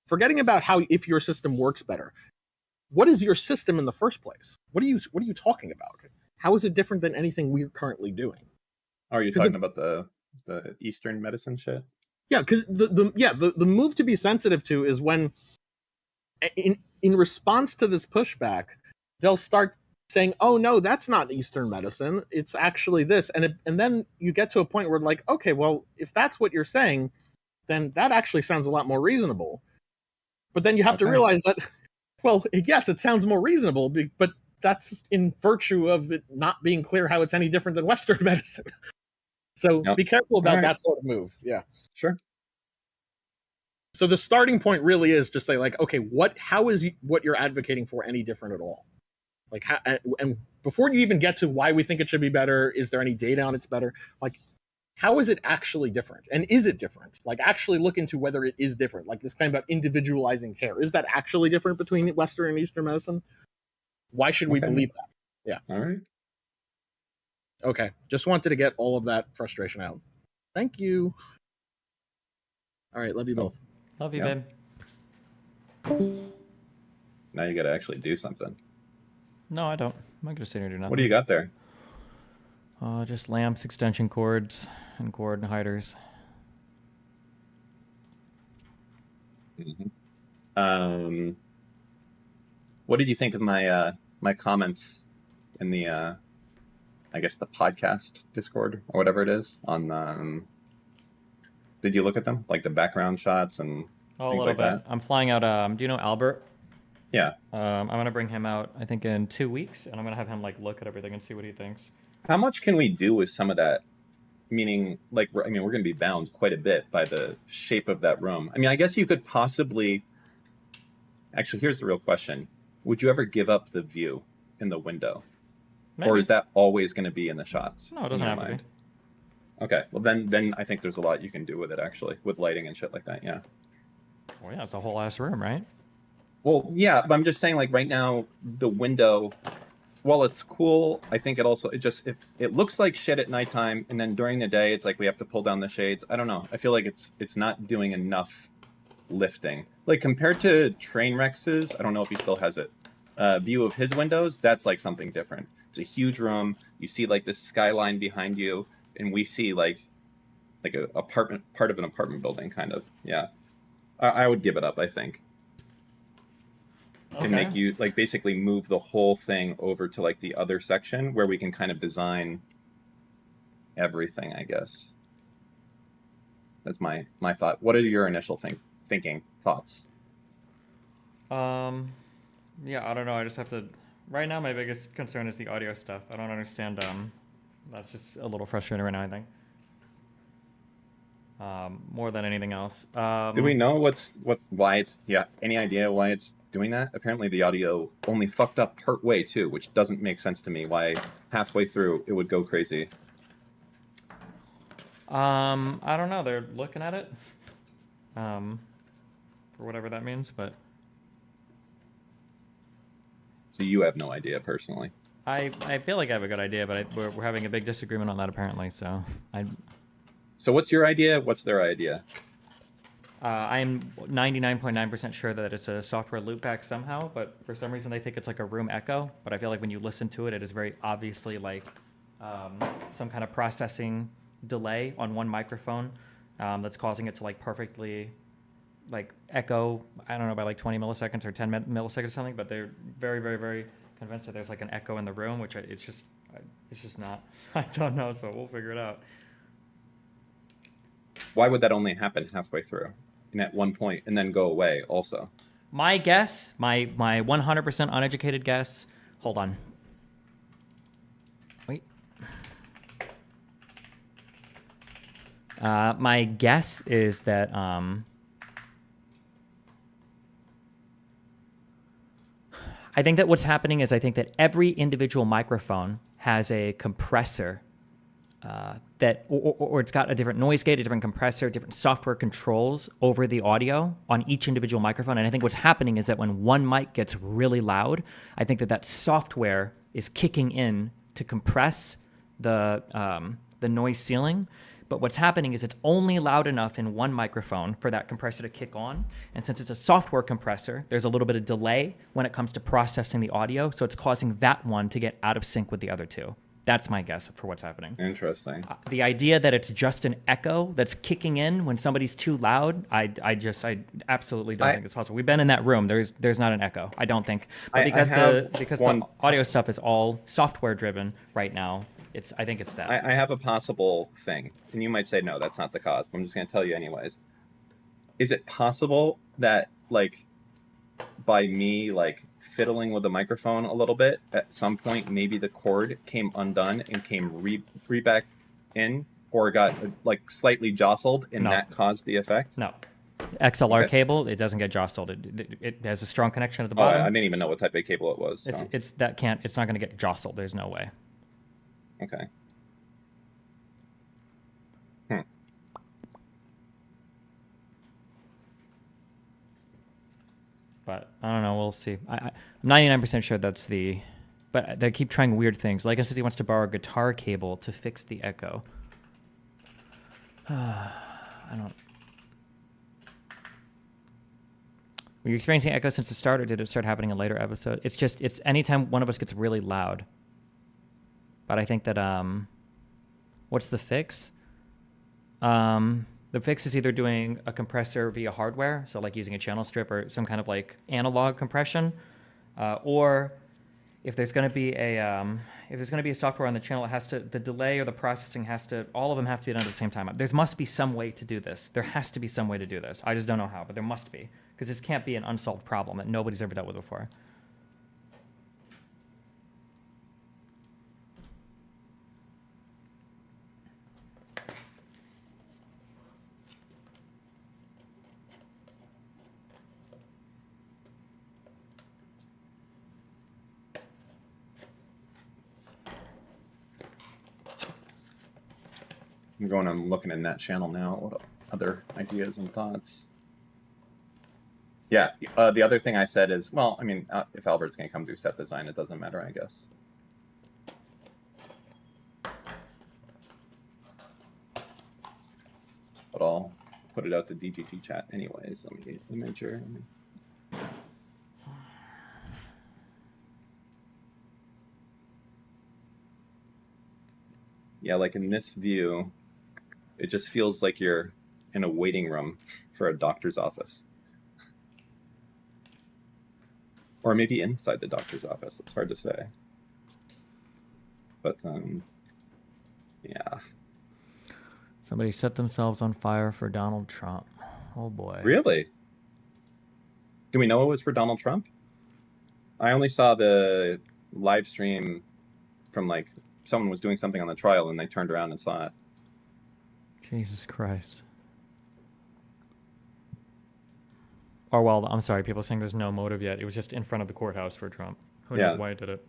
Forgetting about how, if your system works better, what is your system in the first place? What are you talking about? How is it different than anything we're currently doing? Are you talking about the Eastern medicine shit? Yeah, because the move to be sensitive to is when, in response to this pushback, they'll start saying, "Oh no, that's not Eastern medicine. It's actually this," and then you get to a point where, like, okay, well, if that's what you're saying, then that actually sounds a lot more reasonable. But then you have to realize that, well, yes, it sounds more reasonable, but that's in virtue of it not being clear how it's any different than Western medicine. So be careful about that sort of move. Yeah. Sure. So the starting point really is just say, like, okay, how is what you're advocating for any different at all? Like, how, and before you even get to why we think it should be better, is there any data on it's better? Like, how is it actually different? And is it different? Like, actually look into whether it is different. Like this kind about individualizing care. Is that actually different between Western and Eastern medicine? Why should we believe that? Yeah. All right. Okay. Just wanted to get all of that frustration out. Thank you. All right. Love you both. Love you, Yeah. babe. Now you got to actually do something. No, I don't. I'm not going to sit here and do nothing. What do you got there? Just lamps, extension cords, and cord hiders. Mm-hmm. What did you think of my my comments in the I guess the podcast Discord or whatever it is on did you look at them, like the background shots and Oh, things a little like bit. that? I'm flying out. Do you know Albert? Yeah. I'm gonna bring him out, I think, in 2 weeks, and I'm gonna have him like look at everything and see what he thinks. How much can we do with some of that? Meaning, like, I mean, we're going to be bound quite a bit by the shape of that room. I mean, I guess you could possibly. Actually, here's the real question: would you ever give up the view in the window, Maybe. or is that always going to be in the shots? No, it doesn't in your have to mind? be. Okay, well then I think there's a lot you can do with it, actually, with lighting and shit like that. Yeah. Well, yeah, it's a whole ass room, right? Well, yeah, but I'm just saying, like, right now the window, while it's cool, I think it looks like shit at nighttime, and then during the day it's like we have to pull down the shades. I don't know. I feel like it's not doing enough lifting. Like compared to Trainwrex's, I don't know if he still has it. View of his windows, that's like something different. It's a huge room. You see like this skyline behind you, and we see like a part of an apartment building, kind of. Yeah, I would give it up, I think. Okay. And make you like basically move the whole thing over to like the other section where we can kind of design everything, I guess. That's my thought. What are your initial thinking thoughts? Yeah, I don't know. I just have to. Right now, my biggest concern is the audio stuff. I don't understand. That's just a little frustrating right now, I think. More than anything else. Do we know why it's any idea why it's doing that? Apparently the audio only fucked up part way too, which doesn't make sense to me why halfway through it would go crazy. I don't know. They're looking at it. For whatever that means, but So you have no idea personally. I feel like I have a good idea, but we're having a big disagreement on that apparently. So So what's your idea? What's their idea? I'm 99.9% sure that it's a software loopback somehow, but for some reason they think it's like a room echo. But I feel like when you listen to it, it is very obviously like some kind of processing delay on one microphone that's causing it to like perfectly like echo, I don't know, by like 20 milliseconds or 10 milliseconds or something, but they're very, very, very convinced that there's like an echo in the room, which it's just not. I don't know, so we'll figure it out. Why would that only happen halfway through and at one point and then go away also? My guess, my 100% uneducated guess, hold on. Wait. My guess is that I think that what's happening is I think that every individual microphone has a compressor that, or it's got a different noise gate, a different compressor, different software controls over the audio on each individual microphone. And I think what's happening is that when one mic gets really loud, I think that software is kicking in to compress the noise ceiling. But what's happening is it's only loud enough in one microphone for that compressor to kick on. And since it's a software compressor, there's a little bit of delay when it comes to processing the audio. So it's causing that one to get out of sync with the other two. That's my guess for what's happening. Interesting. The idea that it's just an echo that's kicking in when somebody's too loud, I absolutely don't think it's possible. We've been in that room. There's not an echo. I don't think. But because the audio stuff is all software driven right now, I think it's that. I have a possible thing, and you might say no, that's not the cause, but I'm just going to tell you anyways. Is it possible that like by me like fiddling with the microphone a little bit, at some point maybe the cord came undone and came re back in, or got like slightly jostled, and that caused the effect? No. XLR cable, it doesn't get jostled. It has a strong connection at the bottom. I didn't even know what type of cable it was. So. It's not going to get jostled. There's no way. Okay. But I don't know. We'll see. I'm 99% sure that's the... But they keep trying weird things. Like, says he wants to borrow a guitar cable to fix the echo. I don't... Were you experiencing echo since the start, or did it start happening in a later episode? It's anytime one of us gets really loud. But I think that, what's the fix? The fix is either doing a compressor via hardware, so like using a channel strip or some kind of like analog compression, or if there's going to be a software on the channel, the delay or the processing all of them have to be done at the same time. There must be some way to do this. There has to be some way to do this. I just don't know how, but there must be, because this can't be an unsolved problem that nobody's ever dealt with before. I'm looking in that channel now. What other ideas and thoughts? Yeah, the other thing I said is, well, I mean, if Albert's going to come do set design, it doesn't matter, I guess. But I'll put it out to DGT chat anyways. Let me make sure. Yeah, like in this view, it just feels like you're in a waiting room for a doctor's office. Or maybe inside the doctor's office. It's hard to say. But, yeah. Somebody set themselves on fire for Donald Trump. Oh, boy. Really? Do we know it was for Donald Trump? I only saw the live stream from, like, someone was doing something on the trial and they turned around and saw it. Jesus Christ. Or, well, I'm sorry, people are saying there's no motive yet. It was just in front of the courthouse for Trump. Who knows why he did it?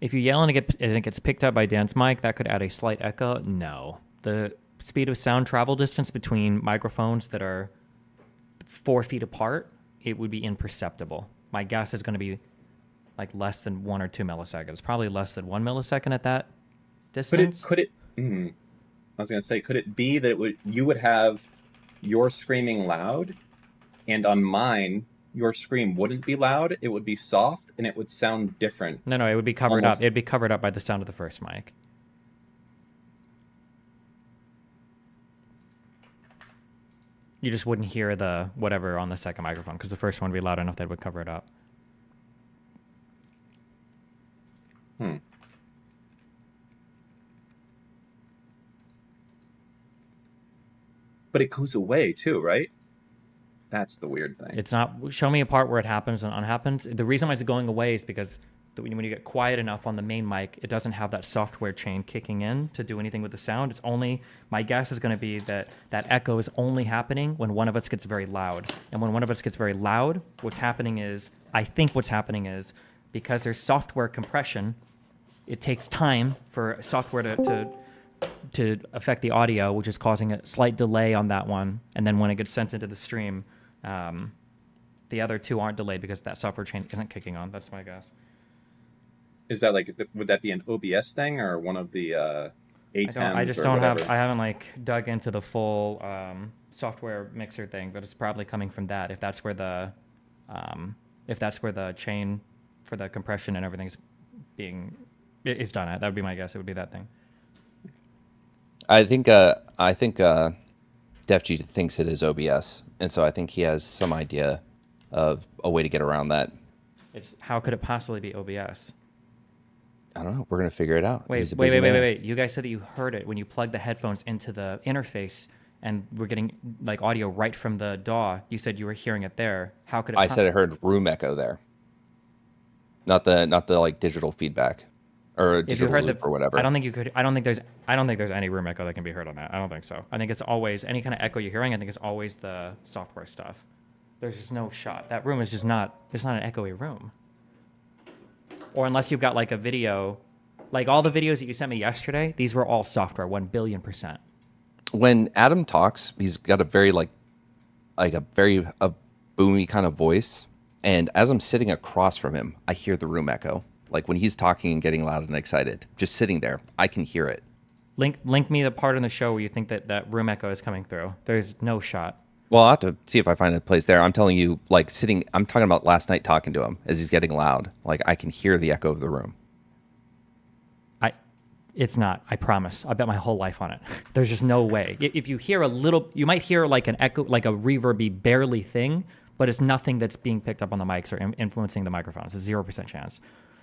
If you yell and it gets picked up by Dan's mic, that could add a slight echo. No. The speed of sound travel distance between microphones that are 4 feet apart, it would be imperceptible. My guess is going to be like less than 1 or 2 milliseconds. Probably less than 1 millisecond at that distance. I was going to say, could it be that you would have your screaming loud, and on mine, your scream wouldn't be loud, it would be soft, and it would sound different? No, it would be covered up. It'd be covered up by the sound of the first mic. You just wouldn't hear the whatever on the second microphone, because the first one would be loud enough that it would cover it up. But it goes away too, right? That's the weird thing. It's not... Show me a part where it happens and unhappens. The reason why it's going away is because when you get quiet enough on the main mic, it doesn't have that software chain kicking in to do anything with the sound. It's only... My guess is going to be that echo is only happening when one of us gets very loud. And when one of us gets very loud, I think what's happening is, because there's software compression, it takes time for software to to affect the audio, which is causing a slight delay on that one. And then when it gets sent into the stream, the other two aren't delayed because that software chain isn't kicking on. That's my guess. Is that like, would that be an OBS thing or one of the ATEMs? I just or don't whatever? have. I haven't like dug into the full software mixer thing, but it's probably coming from that. If that's where the chain for the compression and everything's is done at, that would be my guess. It would be that thing. I think Def G thinks it is OBS, and so I think he has some idea of a way to get around that. How could it possibly be OBS? I don't know. We're gonna figure it out. Wait. You guys said that you heard it when you plugged the headphones into the interface, and we're getting like audio right from the DAW. You said you were hearing it there. How could it? I said I heard room echo there, not the like digital feedback or If you digital heard loop or whatever. I don't think you could. I don't think there's any room echo that can be heard on that. I don't think so. I think it's always any kind of echo you're hearing. I think it's always the software stuff. There's just no shot. That room is just not. It's not an echoey room. Or unless you've got like a video, like all the videos that you sent me yesterday, these were all software, 1,000,000,000%. When Adam talks, he's got a very a boomy kind of voice, and as I'm sitting across from him, I hear the room echo. Like when he's talking and getting loud and excited, just sitting there, I can hear it. Link me the part in the show where you think that room echo is coming through. There's no shot. Well, I'll have to see if I find a place there. I'm telling you, like I'm talking about last night talking to him as he's getting loud. Like I can hear the echo of the room. It's not. I promise. I bet my whole life on it. There's just no way. If you hear a little, you might hear like an echo, like a reverby barely thing, but it's nothing that's being picked up on the mics or influencing the microphones. It's 0% chance.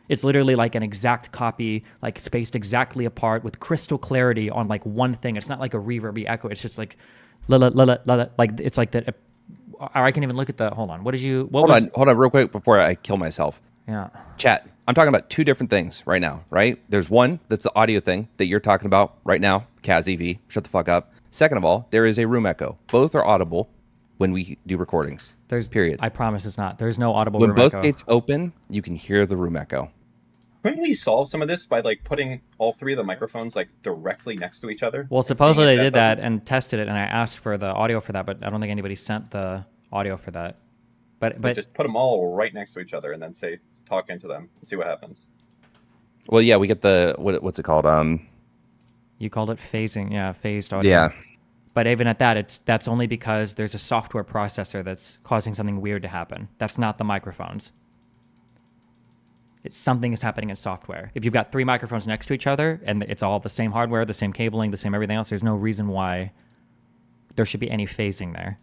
It's literally like an exact copy, like spaced exactly apart with crystal clarity on like one thing. It's not like a reverby echo. It's just like, like it's like that. Or I can even look at the. Hold on. Hold on, real quick before I kill myself. Yeah. Chat. I'm talking about two different things right now, right? There's one that's the audio thing that you're talking about right now. Kaz EV, shut the fuck up. Second of all, there is a room echo. Both are audible when we do recordings. Period. I promise it's not. There's no audible when room both echo. gates open, you can hear the room echo. Couldn't we solve some of this by like putting all three of the microphones like directly next to each other? Well, supposedly they did that and tested it, and I asked for the audio for that, but I don't think anybody sent the audio for that. But just put them all right next to each other and then talk into them and see what happens. Well, yeah, we get the what's it called? You called it phasing, yeah, phased audio. Yeah. But even at that, that's only because there's a software processor that's causing something weird to happen. That's not the microphones. Something is happening in software. If you've got three microphones next to each other and it's all the same hardware, the same cabling, the same everything else, there's no reason why there should be any phasing there.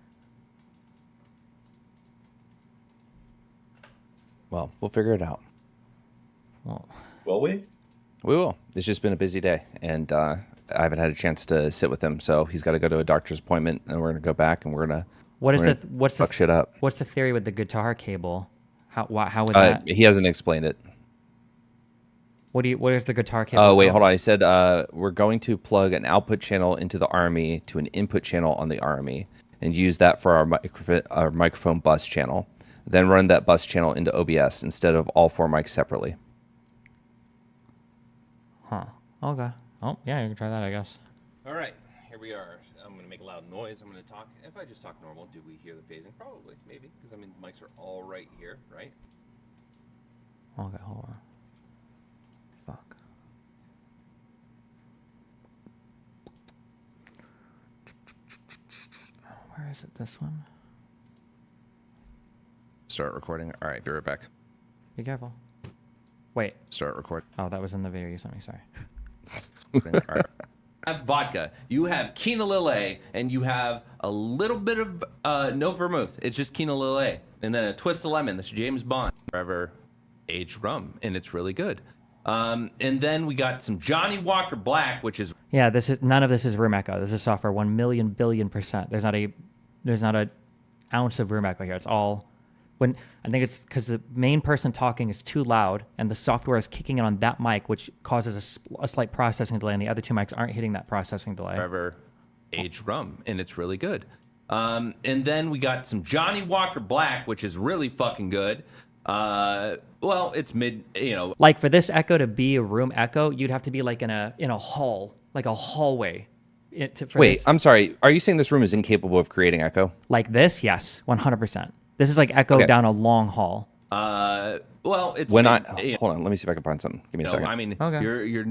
Well, we'll figure it out. Well, will we? We will. It's just been a busy day, and I haven't had a chance to sit with him. So he's got to go to a doctor's appointment, and we're gonna go back, and we're gonna fuck shit up. What's the theory with the guitar cable? How would that? He hasn't explained it. What is the guitar cable? Oh wait, hold on. He said we're going to plug an output channel into the RME to an input channel on the RME, and use that for our microphone bus channel. Then run that bus channel into OBS instead of all four mics separately. Huh. Okay. Oh, yeah, you can try that, I guess. All right, here we are. I'm going to make a loud noise. I'm going to talk. If I just talk normal, do we hear the phasing? Probably, maybe, because I mean the mics are all right here, right? Okay, hold on. Fuck. Where is it? This one? Start recording. All right, be right back. Be careful. Wait. Start recording. Oh, that was in the video you sent me. Sorry. All right. You have vodka, you have Kina Lillet, and you have a little bit of no vermouth. It's just Kina Lillet, and then a twist of lemon. That's James Bond forever aged rum, and it's really good. And then we got some Johnny Walker Black, which is none of this is room echo. This is software 1,000,000,000,000%. There's not a ounce of room echo here. It's all. When I think it's because the main person talking is too loud and the software is kicking in on that mic, which causes a slight processing delay, and the other two mics aren't hitting that processing delay. forever aged rum, and it's really good. And then we got some Johnny Walker Black, which is really fucking good. Well, it's mid, Like for this echo to be a room echo, you'd have to be like in a hall like a hallway. Wait, I'm sorry. Are you saying this room is incapable of creating echo? Like this? Yes, 100%. This is like echo Okay. down a long hall. Well, it's When made- hold on, let me see if I can find something. Give me a no, second. I mean, Okay.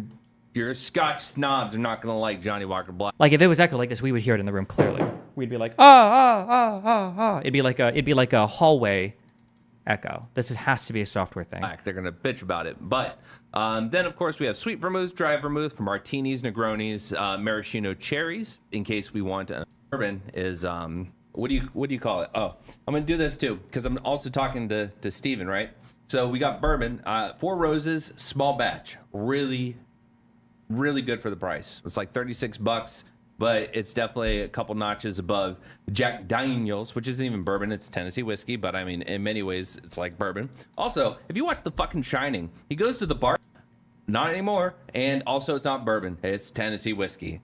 your Scotch snobs are not gonna like Johnny Walker Black. Like if it was echo like this, we would hear it in the room clearly. We'd be like, It'd be like a hallway echo. Has to be a software thing. They're gonna bitch about it. But then, of course, we have sweet vermouth, dry vermouth, for martinis, Negronis, maraschino cherries. In case we want bourbon is what do you call it? Oh, I'm gonna do this too because I'm also talking to Steven, right? So we got bourbon, 4 Roses, small batch, really good for the price. It's like $36, but it's definitely a couple notches above Jack Daniels, which isn't even bourbon. It's Tennessee whiskey, but I mean, in many ways, it's like bourbon. Also, if you watch The fucking Shining, he goes to the bar, not anymore, and also it's not bourbon. It's Tennessee whiskey.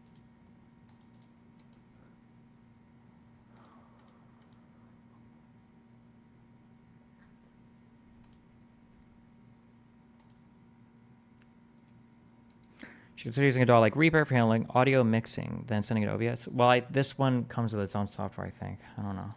She considers using a DAW like Reaper for handling audio mixing, then sending it to OBS. Well, this one comes with its own software, I think. I don't know.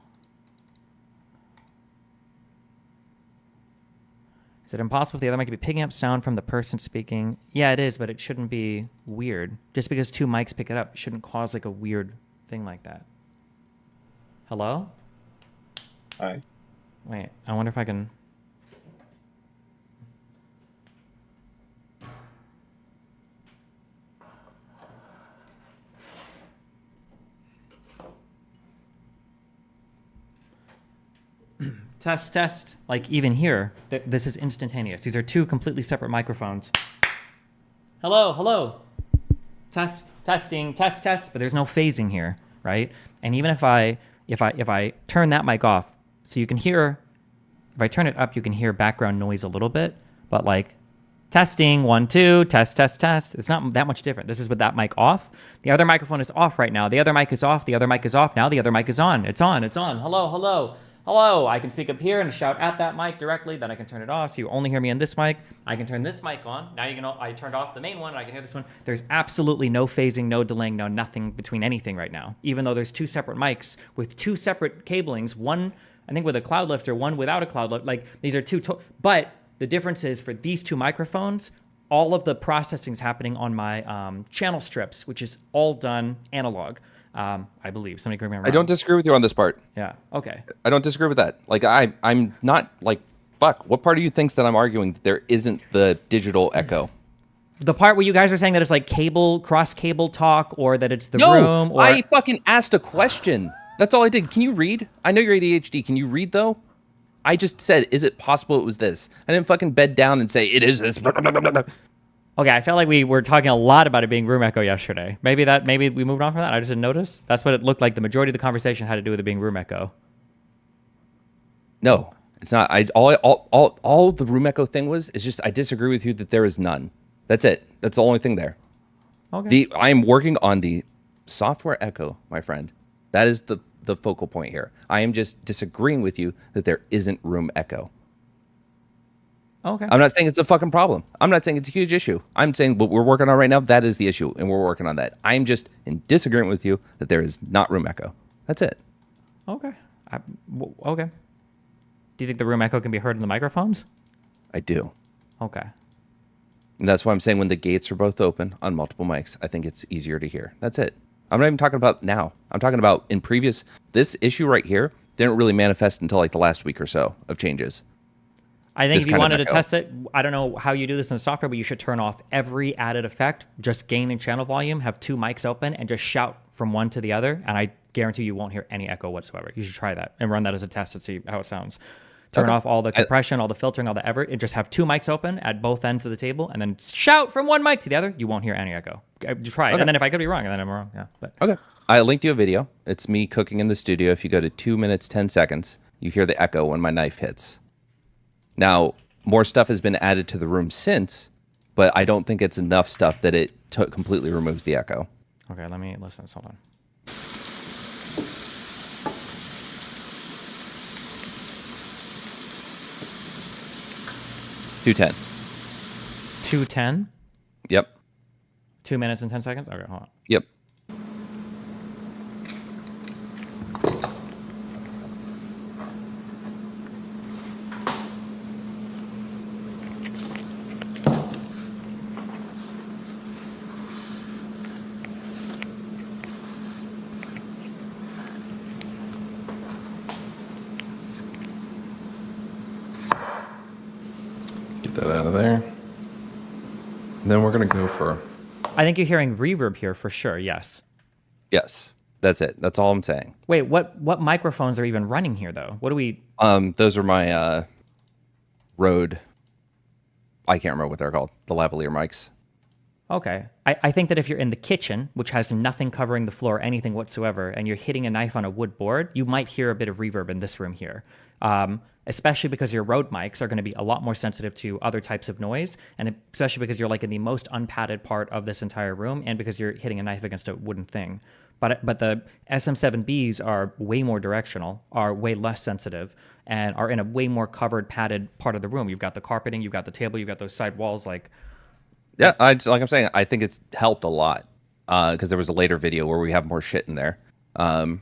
Is it impossible for the other mic to be picking up sound from the person speaking? Yeah, it is, but it shouldn't be weird. Just because 2 mics pick it up shouldn't cause like a weird thing like that. Hello? Hi. Wait, I wonder if I can... Test. Like even here, this is instantaneous. These are 2 completely separate microphones. Hello. Testing. But there's no phasing here, right? And even if I turn that mic off, so you can hear, if I turn it up, you can hear background noise a little bit, but like testing, 1, 2, test. It's not that much different. This is with that mic off. The other microphone is off right now. The other mic is off. The other mic is off. Now the other mic is on. It's on. Hello, I can speak up here and shout at that mic directly, then I can turn it off, so you only hear me in this mic. I can turn this mic on. Now I turned off the main one, and I can hear this one. There's absolutely no phasing, no delaying, no nothing between anything right now, even though there's 2 separate mics with 2 separate cablings, one, I think, with a cloud lifter, one without a cloud lifter. Like, these are 2, but the difference is for these 2 microphones, all of the processing is happening on my channel strips, which is all done analog. I believe. Somebody correct me if I'm wrong. I don't disagree with you on this part. Yeah. Okay. I don't disagree with that. Like I'm not like, fuck. What part of you thinks that I'm arguing that there isn't the digital echo? The part where you guys are saying that it's like cross cable talk, or that it's the No, room, or I fucking asked a question. That's all I did. Can you read? I know you're ADHD. Can you read though? I just said, is it possible it was this? I didn't fucking bed down and say it is this. Okay, I felt like we were talking a lot about it being room echo yesterday. Maybe we moved on from that. I just didn't notice. That's what it looked like. The majority of the conversation had to do with it being room echo. No, it's not. All the room echo thing is just I disagree with you that there is none. That's it. That's the only thing there. Okay. I am working on the software echo, my friend. That is the focal point here. I am just disagreeing with you that there isn't room echo. Okay. I'm not saying it's a fucking problem. I'm not saying it's a huge issue. I'm saying what we're working on right now, that is the issue, and we're working on that. I'm just in disagreement with you that there is not room echo. That's it. Okay. Okay. Do you think the room echo can be heard in the microphones? I do. Okay. And that's why I'm saying when the gates are both open on multiple mics, I think it's easier to hear. That's it. I'm not even talking about now. I'm talking about in previous, this issue right here didn't really manifest until like the last week or so of changes. I think This if you kind of wanted to echo. test it, I don't know how you do this in the software, but you should turn off every added effect, just gain and channel volume, have 2 mics open, and just shout from one to the other, and I guarantee you won't hear any echo whatsoever. You should try that and run that as a test and see how it sounds. Turn off all the compression, all the filtering, all the and just have 2 mics open at both ends of the table, and then shout from one mic to the other. You won't hear any echo. Try it, Okay. and then if I could be wrong, then I'm wrong. Yeah, but Okay. I linked you a video. It's me cooking in the studio. If you go to 2 minutes, 10 seconds, you hear the echo when my knife hits. Now, more stuff has been added to the room since, but I don't think it's enough stuff that it completely removes the echo. okay, let me listen. Hold on. $210. 210. Yep. 2 minutes and 10 seconds? Okay, hold on. Yep. Get that out of there. And then we're going to go for... I think you're hearing reverb here for sure, yes. Yes, that's it. That's all I'm saying. Wait, what microphones are even running here, though? What do we... Those are my Rode... I can't remember what they're called. The lavalier mics. Okay. I think that if you're in the kitchen, which has nothing covering the floor, anything whatsoever, and you're hitting a knife on a wood board, you might hear a bit of reverb in this room here. Especially because your Rode mics are going to be a lot more sensitive to other types of noise, and especially because you're like in the most unpadded part of this entire room, and because you're hitting a knife against a wooden thing. But the SM7Bs are way more directional, are way less sensitive, and are in a way more covered, padded part of the room. You've got the carpeting, you've got the table, you've got those side walls, like... Yeah, like I'm saying, I think it's helped a lot because there was a later video where we have more shit in there, and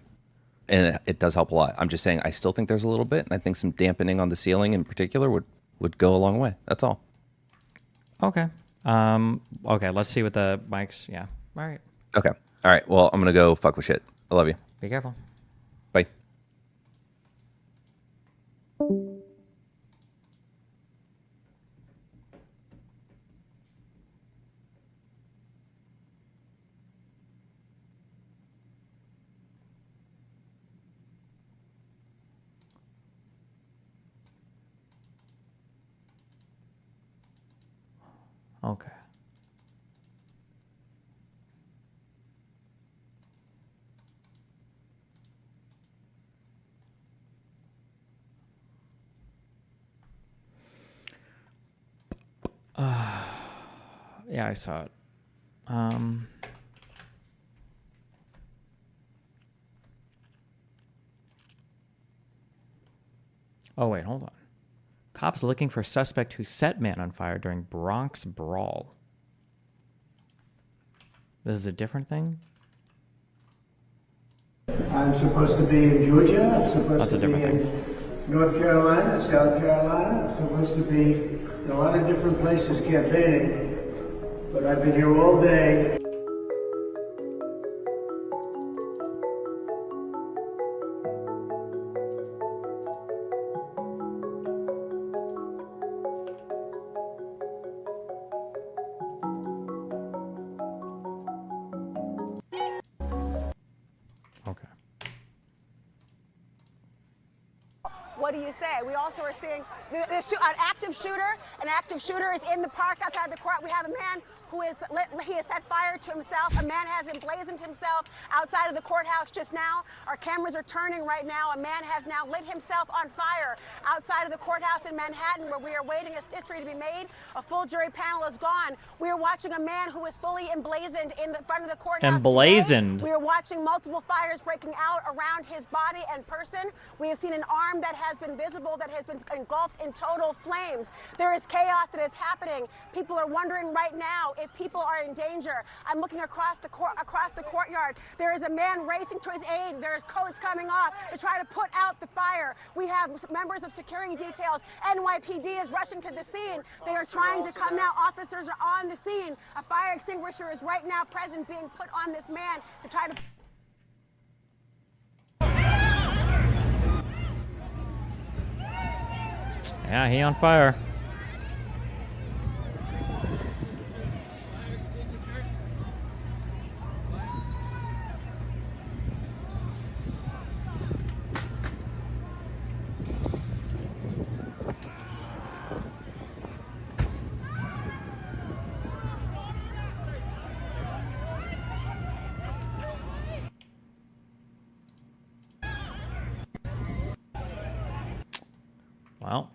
it does help a lot. I'm just saying, I still think there's a little bit, and I think some dampening on the ceiling in particular would go a long way. That's all. Okay. Okay, let's see what the mics... Yeah. All right. Okay. All right. Well, I'm going to go fuck with shit. I love you. Be careful. Bye. Okay. Yeah, I saw it. Oh, wait, hold on. Cops looking for suspect who set man on fire during Bronx brawl. This is a different thing? I'm supposed to be in Georgia. I'm supposed That's a to be different in North Carolina, South Carolina. I'm supposed to be in a lot of different places campaigning. But I've been here all day. Okay. What do you say? We also are seeing an active shooter. An active shooter is in the park outside the court. We have a man who has set fire to himself. A man has emblazoned himself outside of the courthouse just now. Our cameras are turning right now. A man has now lit himself on fire outside of the courthouse in Manhattan, where we are waiting for history to be made. A full jury panel is gone. We are watching a man who is fully emblazoned in the front of the courthouse. Emblazoned. Today. We are watching multiple fires breaking out around his body and person. We have seen an arm that has been visible, that has been engulfed in total flames. There is chaos that is happening. People are wondering right now if people are in danger. I'm looking across the courtyard. There is a man racing to his aid. There is codes coming off to try to put out the fire. We have members of security details. NYPD is rushing to the scene. They are trying to come now. Officers are on the scene. A fire extinguisher is right now present, being put on this man to try to... Yeah, he on fire. Well.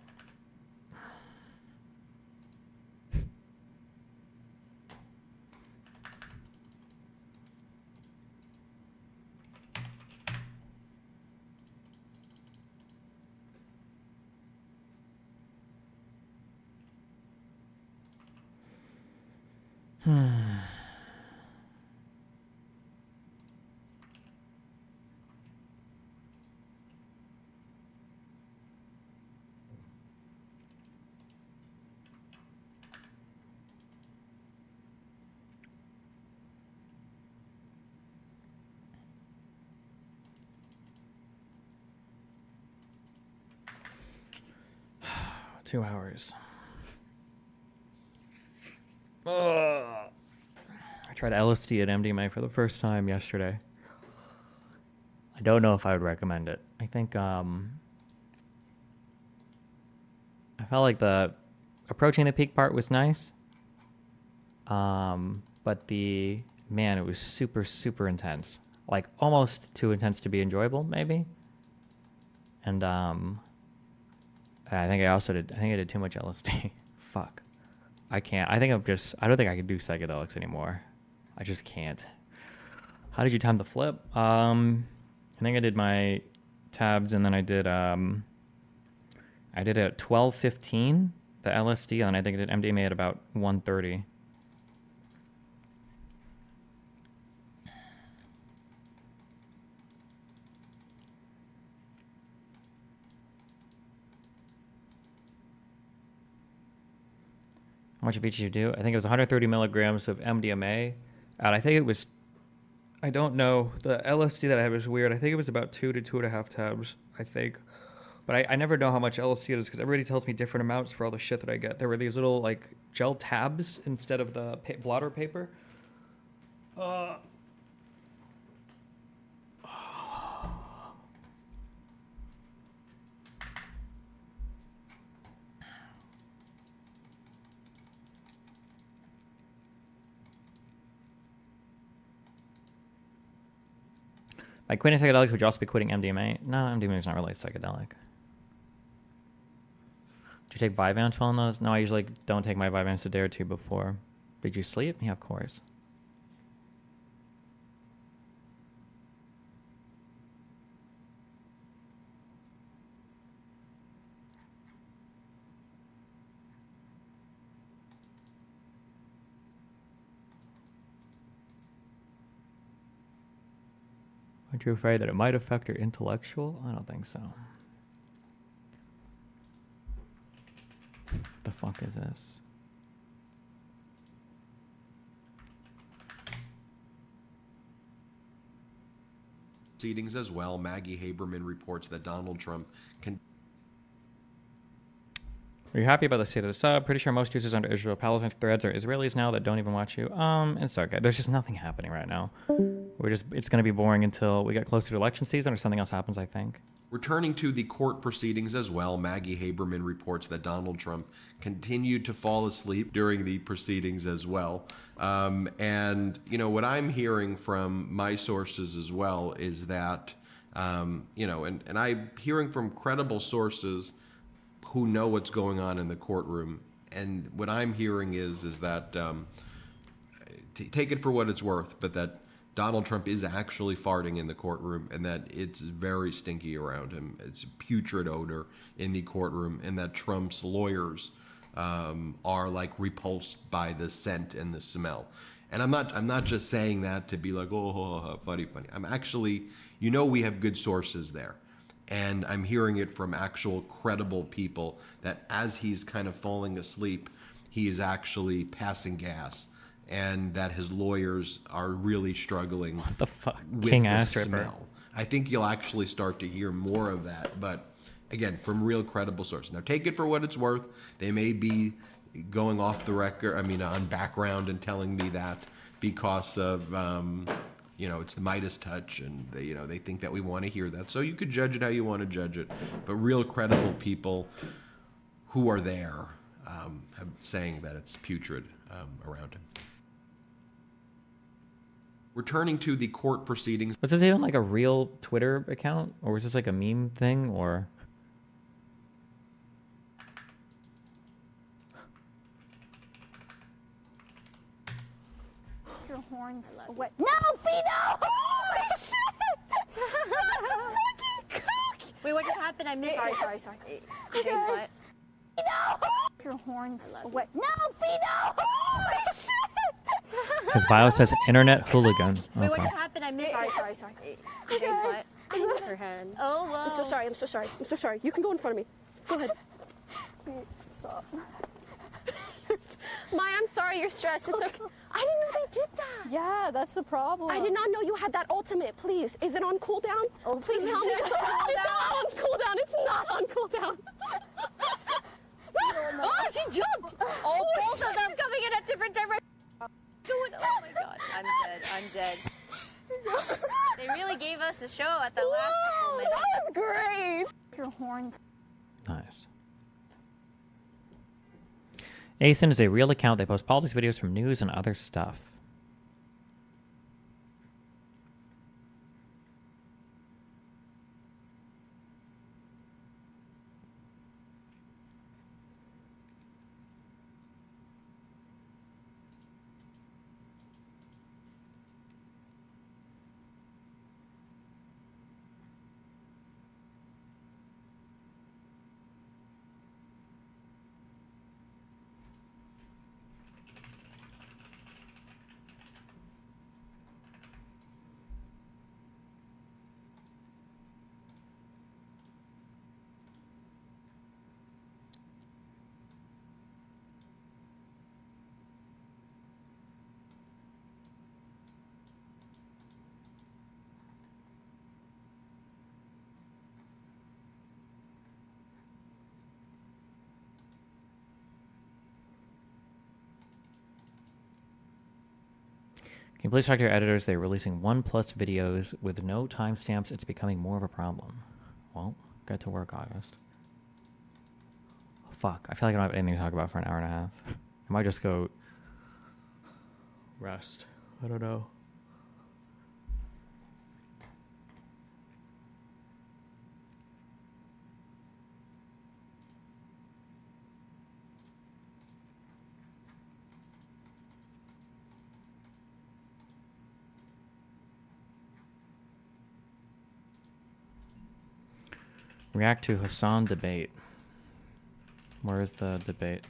2 hours. Ugh. I tried LSD and MDMA for the first time yesterday. I don't know if I would recommend it. I think I felt like the approaching the peak part was nice. But it was super, super intense. Like almost too intense to be enjoyable, maybe. And I think I did too much LSD. Fuck. I can't. I don't think I can do psychedelics anymore. I just can't. How did you time the flip? I think I did my tabs and then I did it at 12:15, the LSD, and I think I did MDMA at about 1:30. How much of each did you do? I think it was 130 milligrams of MDMA. And I think it was, I don't know, the LSD that I had was weird. I think it was about 2 to 2.5 tabs, I think. But I never know how much LSD it is because everybody tells me different amounts for all the shit that I get. There were these little like gel tabs instead of the blotter paper. By quitting psychedelics, would you also be quitting MDMA? No, MDMA is not really psychedelic. Did you take Vyvanse while on those? No, I usually don't take my Vyvanse a day or two before. Did you sleep? Yeah, of course. Aren't you afraid that it might affect your intellectual? I don't think so. What the fuck is this? Proceedings as well. Maggie Haberman reports that Donald Trump can. Are you happy about the state of the sub? Pretty sure most users under Israel-Palestine threads are Israelis now that don't even watch you. It's okay. There's just nothing happening right now. It's going to be boring until we get closer to election season or something else happens, I think. Returning to the court proceedings as well, Maggie Haberman reports that Donald Trump continued to fall asleep during the proceedings as well. And, you know, what I'm hearing from my sources as well is that, you know, and I'm hearing from credible sources who know what's going on in the courtroom. And what I'm hearing is that, take it for what it's worth, but that Donald Trump is actually farting in the courtroom and that it's very stinky around him. It's a putrid odor in the courtroom and that Trump's lawyers are like repulsed by the scent and the smell. And I'm not just saying that to be like, oh, funny. I'm actually, you know, we have good sources there. And I'm hearing it from actual credible people that as he's kind of falling asleep, he is actually passing gas. And that his lawyers are really struggling what the fuck? With King the ass smell. ripper. I think you'll actually start to hear more of that, but again, from real credible sources. Now, take it for what it's worth. They may be going off the record, on background and telling me that because of, you know, it's the Midas touch, and they, you know, they think that we want to hear that. So you could judge it how you want to judge it, but real credible people who are there have saying that it's putrid around him. Returning to the court proceedings. Was this even like a real Twitter account? Or was this like a meme thing? Or your horns away. No, Pino! Holy shit! That's fucking coke! Wait, what just happened? I missed it. Sorry. Big butt. Pino! Your horns away. No, Pino! Holy shit! his bio says internet hooligan. Wait, what Okay. just happened? I missed it. Sorry. Big butt. Her head. Oh, whoa. I'm so sorry. You can go in front of me. Go ahead. Stop. Maya, I'm sorry you're stressed. It's okay. I didn't know they did that. Yeah, that's the problem. I did not know you had that ultimate. Please, is it on cooldown? Please tell me it's on cooldown. It's on cooldown. It's not on cooldown. Oh, she jumped! Oh, both of them coming in at different directions. Oh my god, I'm dead. I'm dead. They really gave us a show at the last couple minutes. That was great. Your horns. Nice. ASIN is a real account. They post politics videos from news and other stuff. Can you please talk to your editors? They're releasing 1+ videos with no timestamps. It's becoming more of a problem. Well, get to work, August. Fuck, I feel like I don't have anything to talk about for an hour and a half. I might just go rest. I don't know. React to Hassan debate. Where is the debate?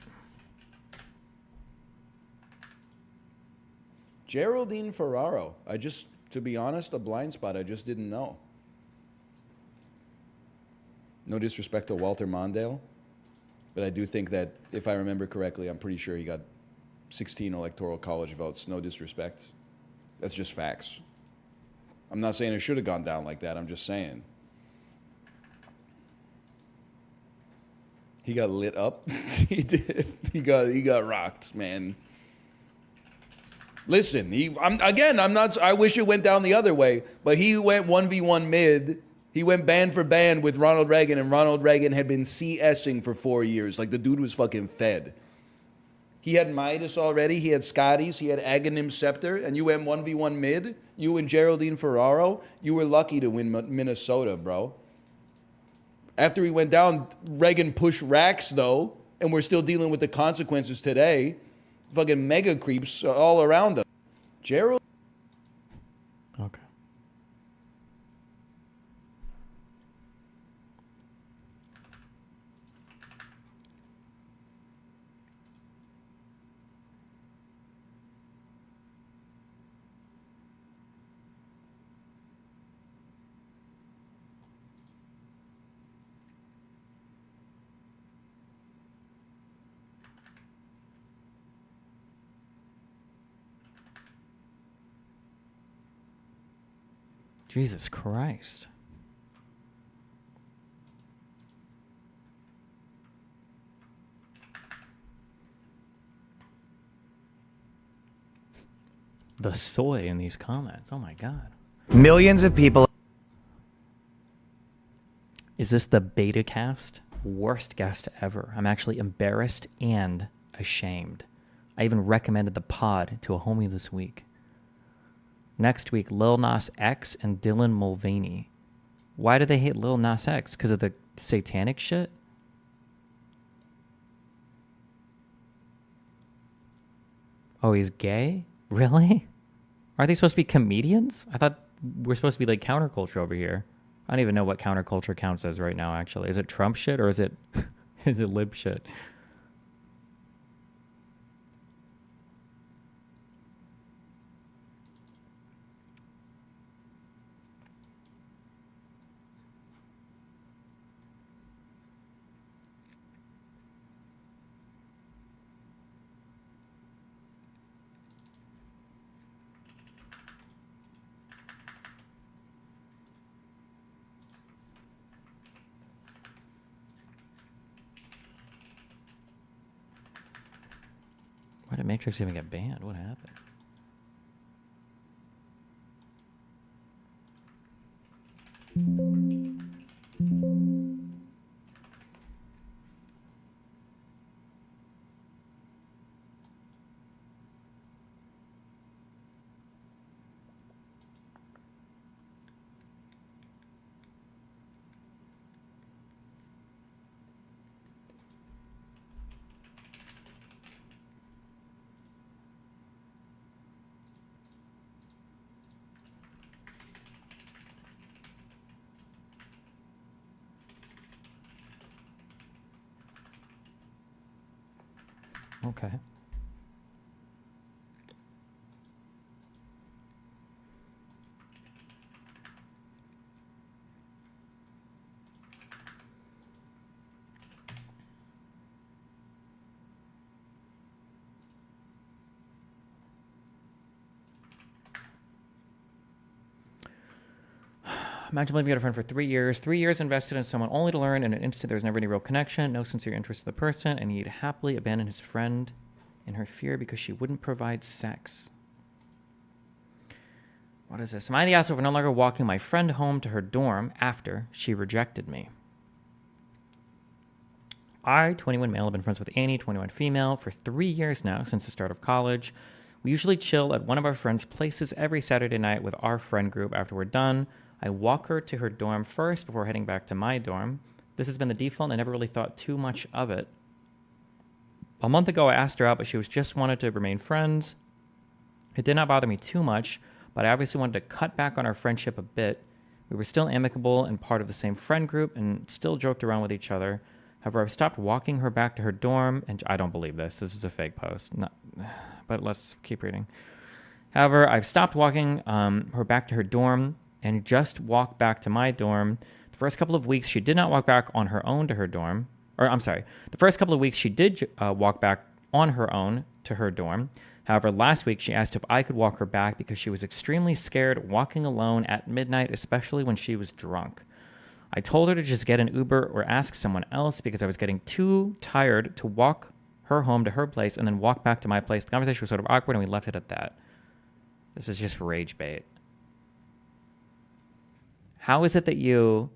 Geraldine Ferraro. To be honest, a blind spot. I just didn't know. No disrespect to Walter Mondale, but I do think that, if I remember correctly, I'm pretty sure he got 16 electoral college votes. No disrespect. That's just facts. I'm not saying it should have gone down like that. I'm just saying. He got lit up. He did. He got rocked, man. Listen, I wish it went down the other way, but he went 1v1 mid. He went band for band with Ronald Reagan, and Ronald Reagan had been CSing for 4 years. Like, the dude was fucking fed. He had Midas already. He had Scotty's. He had Aghanim Scepter, and you went 1v1 mid. You and Geraldine Ferraro. You were lucky to win Minnesota, bro. After he went down, Reagan pushed Rax, though, and we're still dealing with the consequences today. Fucking mega creeps all around us. Gerald. Okay. Jesus Christ. The soy in these comments. Oh my God. Millions of people. Is this the beta cast? Worst guest ever. I'm actually embarrassed and ashamed. I even recommended the pod to a homie this week. Next week, Lil Nas X and Dylan Mulvaney. Why do they hate Lil Nas X? Because of the satanic shit? Oh, he's gay? Really? Aren't they supposed to be comedians? I thought we're supposed to be like counterculture over here. I don't even know what counterculture counts as right now, actually. Is it Trump shit or is it is it lib shit? did Matrix even get banned? What happened? Okay. Imagine living with a friend for 3 years. 3 years invested in someone only to learn in an instant there was never any real connection, no sincere interest in the person, and he'd happily abandon his friend in her fear because she wouldn't provide sex. What is this? Am I the asshole for no longer walking my friend home to her dorm after she rejected me? I, 21 male, have been friends with Annie, 21 female, for 3 years now since the start of college. We usually chill at one of our friends' places every Saturday night with our friend group. After we're done, I walk her to her dorm first before heading back to my dorm. This has been the default, and I never really thought too much of it. A month ago, I asked her out, but she was just wanted to remain friends. It did not bother me too much, but I obviously wanted to cut back on our friendship a bit. We were still amicable and part of the same friend group and still joked around with each other. However, I've stopped walking her back to her dorm, and I don't believe this. This is a fake post. No, but let's keep reading. However, I've stopped walking her back to her dorm and just walked back to my dorm. The first couple of weeks, she did not walk back on her own to her dorm. Or, I'm sorry. The first couple of weeks, she did walk back on her own to her dorm. However, last week, she asked if I could walk her back because she was extremely scared walking alone at midnight, especially when she was drunk. I told her to just get an Uber or ask someone else because I was getting too tired to walk her home to her place and then walk back to my place. The conversation was sort of awkward, and we left it at that. This is just rage bait. How is it that you...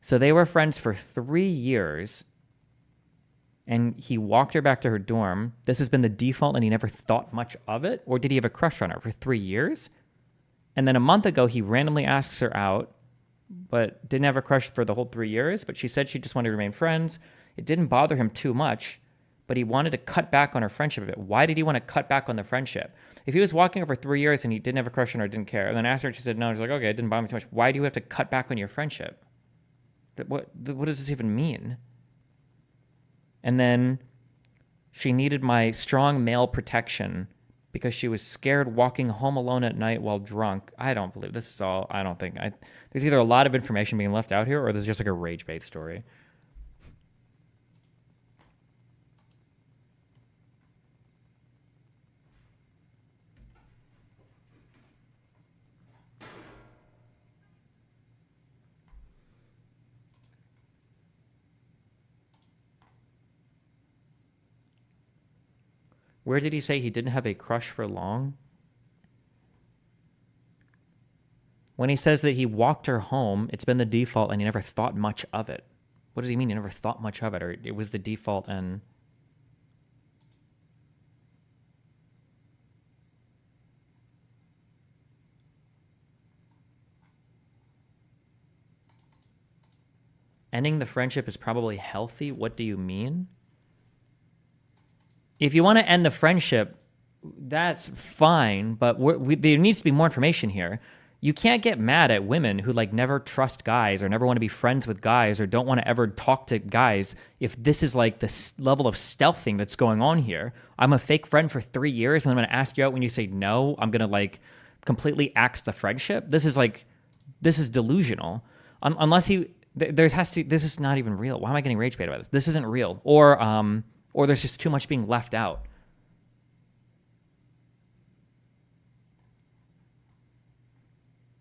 So they were friends for 3 years, and he walked her back to her dorm. This has been the default, and he never thought much of it? Or did he have a crush on her for 3 years? And then a month ago, he randomly asks her out, but didn't have a crush for the whole 3 years, but she said she just wanted to remain friends. It didn't bother him too much, but he wanted to cut back on her friendship a bit. Why did he want to cut back on the friendship? If he was walking her for 3 years and he didn't have a crush on her, didn't care, and then asked her and she said no, she's like, okay, it didn't bother me too much. Why do you have to cut back on your friendship? What does this even mean? And then she needed my strong male protection because she was scared walking home alone at night while drunk. I don't believe this is all. I don't think. There's either a lot of information being left out here or there's just like a rage bait story. Where did he say he didn't have a crush for long? When he says that he walked her home, it's been the default and he never thought much of it. What does he mean he never thought much of it? Or it was the default and... Ending the friendship is probably healthy? What do you mean? If you want to end the friendship, that's fine, but there needs to be more information here. You can't get mad at women who like never trust guys or never want to be friends with guys or don't want to ever talk to guys if this is like the level of stealthing that's going on here. I'm a fake friend for 3 years and I'm going to ask you out when you say no. I'm going to like completely axe the friendship. This is delusional. Unless this is not even real. Why am I getting rage bait about this? This isn't real. Or there's just too much being left out.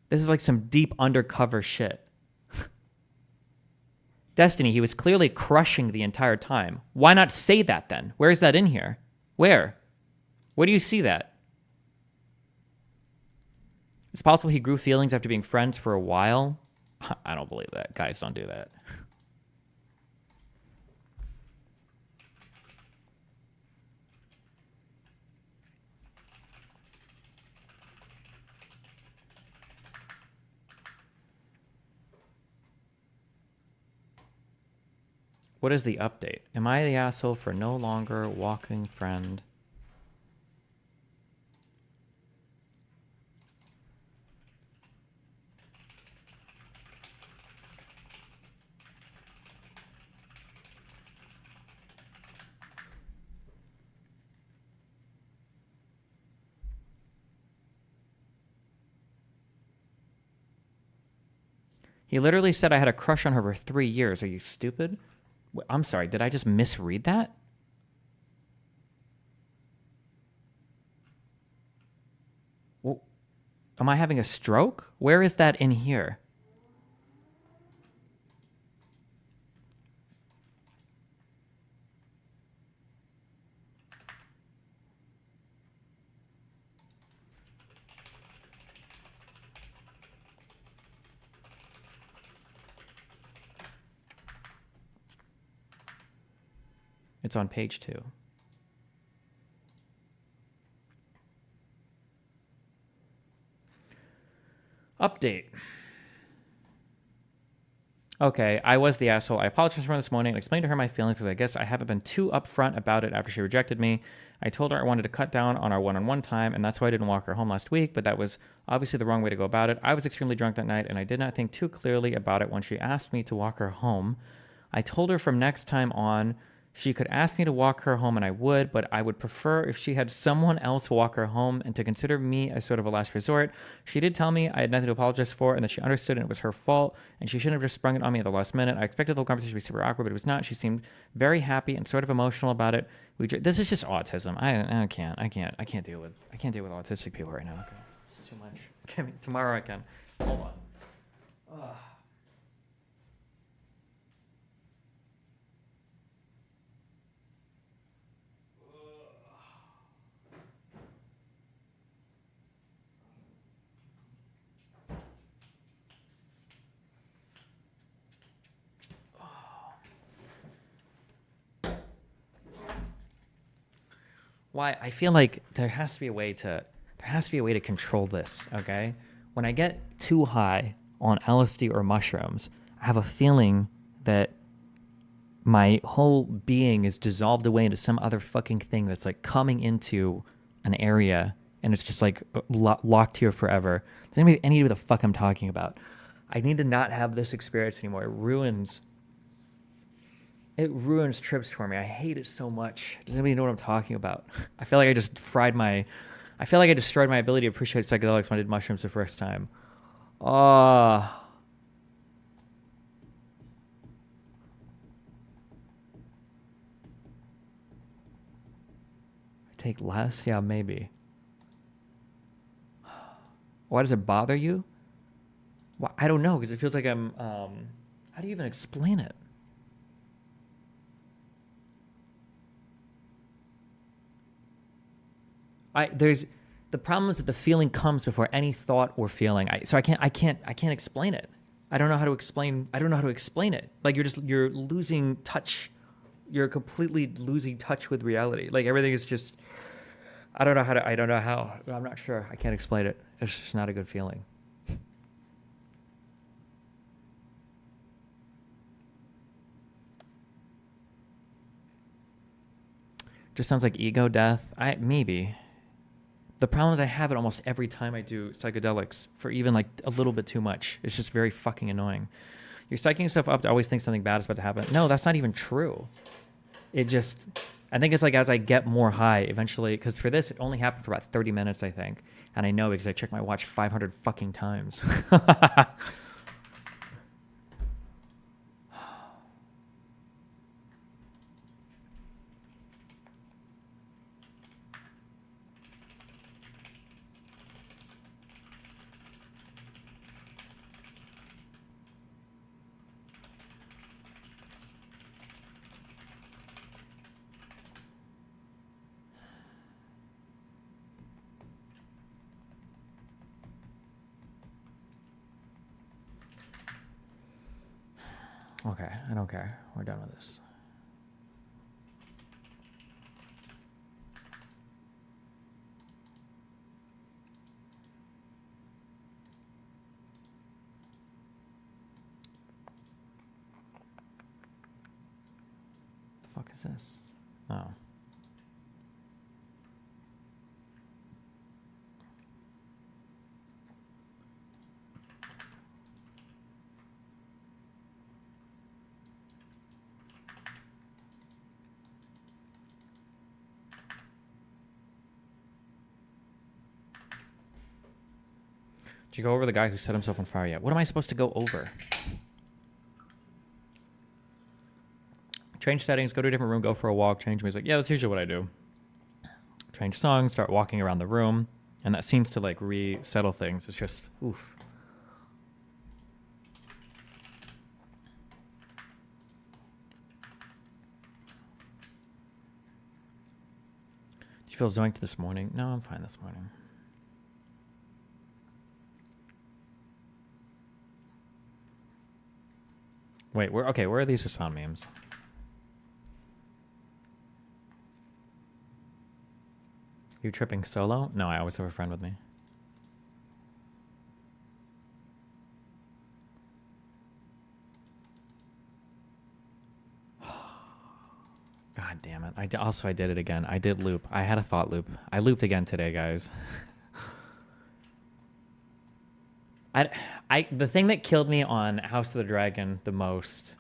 This is like some deep undercover shit. Destiny, he was clearly crushing the entire time. Why not say that then? Where is that in here? Where? Where do you see that? It's possible he grew feelings after being friends for a while. I don't believe that. Guys don't do that. What is the update? Am I the asshole for no longer walking friend? He literally said I had a crush on her for 3 years. Are you stupid? I'm sorry, did I just misread that? Well, am I having a stroke? Where is that in here? It's on page 2. Update. Okay, I was the asshole. I apologized for her this morning and explained to her my feelings because I guess I haven't been too upfront about it after she rejected me. I told her I wanted to cut down on our one-on-one time, and that's why I didn't walk her home last week, but that was obviously the wrong way to go about it. I was extremely drunk that night, and I did not think too clearly about it when she asked me to walk her home. I told her from next time on, she could ask me to walk her home and I would, but I would prefer if she had someone else walk her home and to consider me as sort of a last resort. She did tell me I had nothing to apologize for and that she understood and it was her fault and she shouldn't have just sprung it on me at the last minute. I expected the whole conversation to be super awkward, but it was not. She seemed very happy and sort of emotional about it. This is just autism. I can't deal with autistic people right now. Okay. It's too much. Tomorrow I can. Hold on. Ugh. Why I feel like there has to be a way to control this, okay? When I get too high on LSD or mushrooms, I have a feeling that my whole being is dissolved away into some other fucking thing that's like coming into an area and it's just like locked here forever. Does anybody any idea what the fuck I'm talking about? I need to not have this experience anymore. It ruins trips for me. I hate it so much. Does anybody know what I'm talking about? I feel like I destroyed my ability to appreciate psychedelics when I did mushrooms the first time. I take less? Yeah, maybe. Why does it bother you? Well, I don't know, because it feels like I'm how do you even explain it? The problem is that the feeling comes before any thought or feeling. So I can't explain it. I don't know how to explain it. Like you're losing touch. You're completely losing touch with reality. Like everything is just, I don't know how. I'm not sure. I can't explain it. It's just not a good feeling. Just sounds like ego death. Maybe. The problem is I have it almost every time I do psychedelics for even like a little bit too much. It's just very fucking annoying. You're psyching yourself up to always think something bad is about to happen. No, that's not even true. I think it's like as I get more high eventually, because for this, it only happened for about 30 minutes, I think. And I know because I checked my watch 500 fucking times. Okay, I don't care. We're done with this. The fuck is this? Oh. Did you go over the guy who set himself on fire yet? What am I supposed to go over? Change settings, go to a different room, go for a walk, change music. Yeah, that's usually what I do. Change songs, start walking around the room, and that seems to like resettle things. It's just, oof. Do you feel zoinked this morning? No, I'm fine this morning. Wait, where are these Hassan memes? You tripping solo? No, I always have a friend with me. God damn it. I did it again. I did loop. I had a thought loop. I looped again today, guys. The thing that killed me on House of the Dragon the most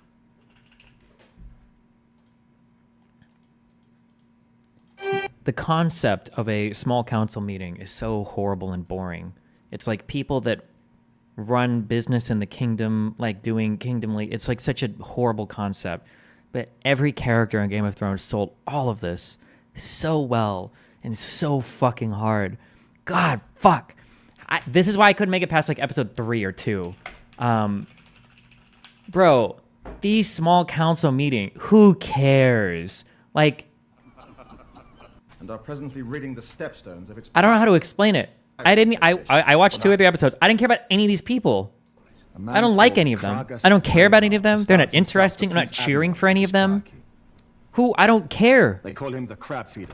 the concept of a small council meeting is so horrible and boring. It's like people that run business in the kingdom, like doing kingdomly. It's like such a horrible concept. But every character in Game of Thrones sold all of this so well and so fucking hard. God, fuck. This is why I couldn't make it past like episode 3 or 2. Bro, these small council meeting, who cares? Like, and are presently reading the stepstones of I don't know how to explain it. I watched 2 or 3 episodes. I didn't care about any of these people. I don't like any of them. I don't care about any of them. They're not interesting. I'm not cheering for any of them. Who? I don't care. They call him the crab feeder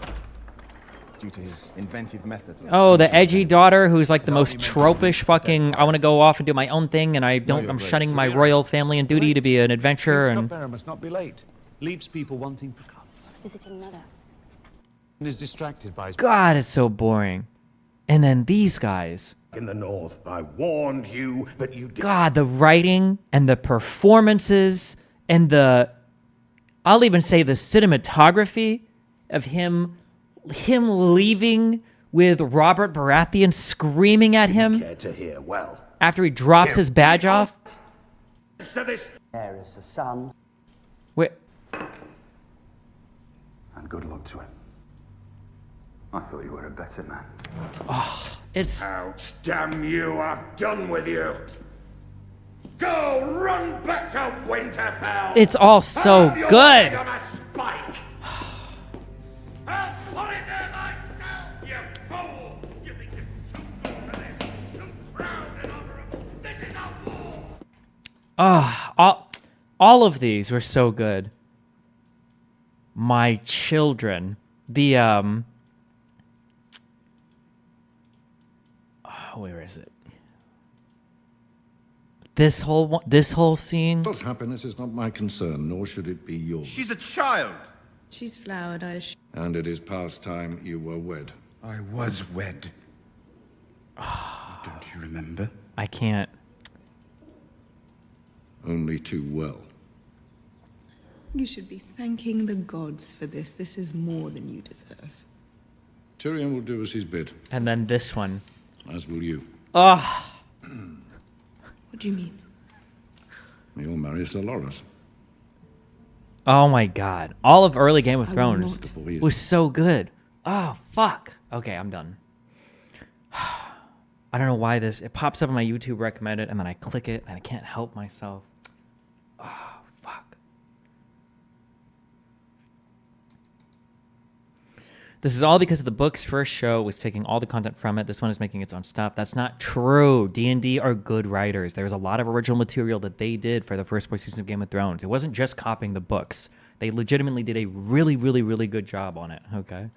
due to his inventive methods. Oh, the edgy daughter who's like the most tropish fucking, I want to go off and do my own thing and I'm shunning my royal family and duty to be an adventurer and... Cupbearer must not be late. Leaves people wanting for cups. I was visiting mother. And is distracted by his... God, it's so boring. And then these guys. In the north, I warned you, but you did. God, the writing and the performances and I'll even say the cinematography of him leaving with Robert Baratheon screaming at him Care to hear well. after he drops his badge off. There is a son. Wait. And good luck to him. I thought you were a better man. Oh, it's... Out, damn you, I've done with you. Go, run back to Winterfell. It's all so Have your good. head on a spike. I'll put it there myself, you fool. You think you're too good for this, too proud and honorable. This is a war. All of these were so good. My children. Where is it? This whole scene. God's happiness is not my concern, nor should it be yours. She's a child. She's flowered, I assure. And it is past time you were wed. I was wed. Don't you remember? I can't. Only too well. You should be thanking the gods for this. This is more than you deserve. Tyrion will do as he's bid. And then this one. As will you. Oh. What do you mean? You'll marry Sir Loras. Oh my god. All of early Game of I Thrones will was so good. Oh, fuck. Okay, I'm done. I don't know why it pops up on my YouTube recommended and then I click it and I can't help myself. Oh, fuck. This is all because of the book's first show was taking all the content from it. This one is making its own stuff. That's not true. D&D are good writers. There's a lot of original material that they did for the first 4 seasons of Game of Thrones. It wasn't just copying the books. They legitimately did a really, really, really good job on it. Okay.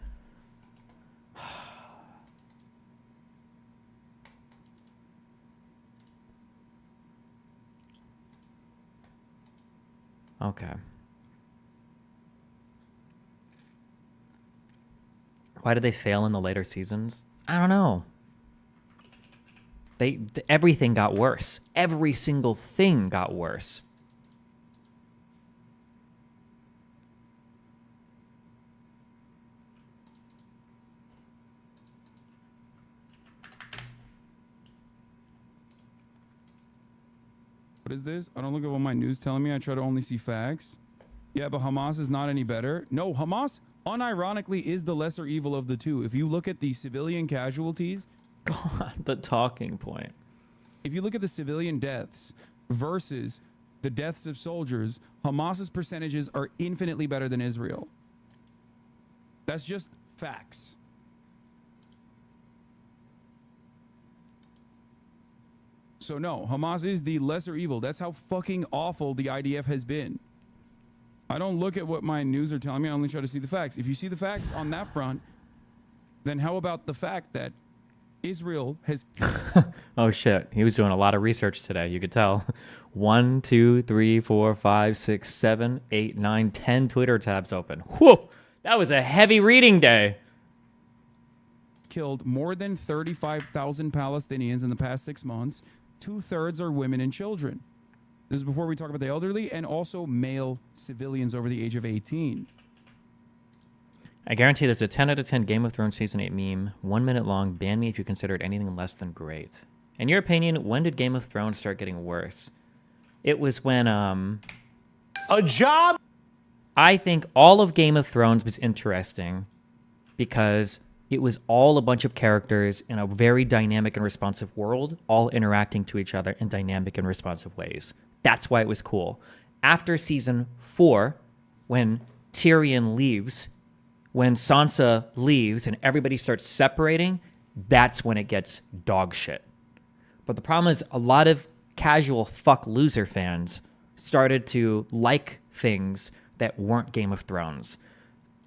Okay. Why did they fail in the later seasons? I don't know. Everything got worse. Every single thing got worse. What is this? I don't look at what my news telling me. I try to only see facts. Yeah, but Hamas is not any better. No, Hamas unironically is the lesser evil of the two. If you look at the civilian casualties, God, the talking point. If you look at the civilian deaths versus the deaths of soldiers, Hamas's percentages are infinitely better than Israel. That's just facts. So no, Hamas is the lesser evil. That's how fucking awful the IDF has been. I don't look at what my news are telling me. I only try to see the facts. If you see the facts on that front, then how about the fact that Israel has... Oh shit, he was doing a lot of research today. You could tell. 1, 2, 3, 4, 5, 6, 7, 8, 9, 10 Twitter tabs open. Whew, that was a heavy reading day. Killed more than 35,000 Palestinians in the past 6 months. 2/3 are women and children. This is before we talk about the elderly and also male civilians over the age of 18. I guarantee there's a 10 out of 10 Game of Thrones Season 8 meme, 1 minute long, ban me if you consider it anything less than great. In your opinion, when did Game of Thrones start getting worse? It was when, a job? I think all of Game of Thrones was interesting because it was all a bunch of characters in a very dynamic and responsive world, all interacting to each other in dynamic and responsive ways. That's why it was cool. After season 4, when Tyrion leaves, when Sansa leaves and everybody starts separating, that's when it gets dog shit. But the problem is a lot of casual fuck loser fans started to like things that weren't Game of Thrones.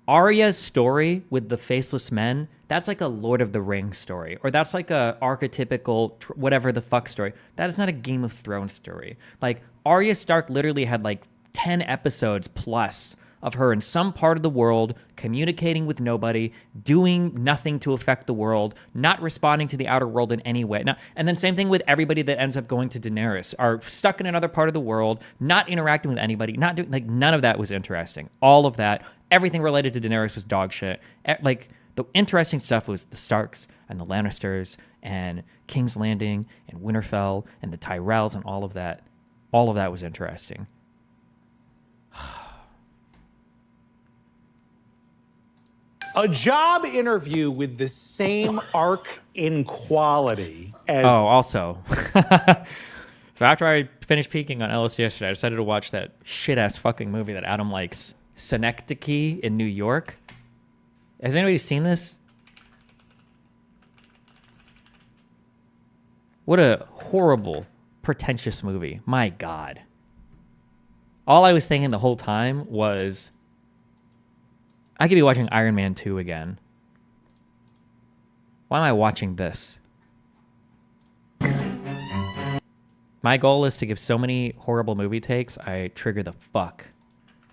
Arya's story with the faceless men, that's like a Lord of the Rings story, or that's like a archetypical whatever the fuck story. That is not a Game of Thrones story. Like, Arya Stark literally had like 10 episodes plus of her in some part of the world, communicating with nobody, doing nothing to affect the world, not responding to the outer world in any way. Now, and then same thing with everybody that ends up going to Daenerys, are stuck in another part of the world, not interacting with anybody, not doing, like, none of that was interesting. All of that, everything related to Daenerys was dog shit. Like, the interesting stuff was the Starks and the Lannisters and King's Landing and Winterfell and the Tyrells and all of that. All of that was interesting. A job interview with the same arc in quality as... Oh, also. So after I finished peeking on LSD yesterday, I decided to watch that shit-ass fucking movie that Adam likes, Synecdoche in New York. Has anybody seen this? What a horrible, pretentious movie. My God. All I was thinking the whole time was, I could be watching Iron Man 2 again. Why am I watching this? My goal is to give so many horrible movie takes, I trigger the fuck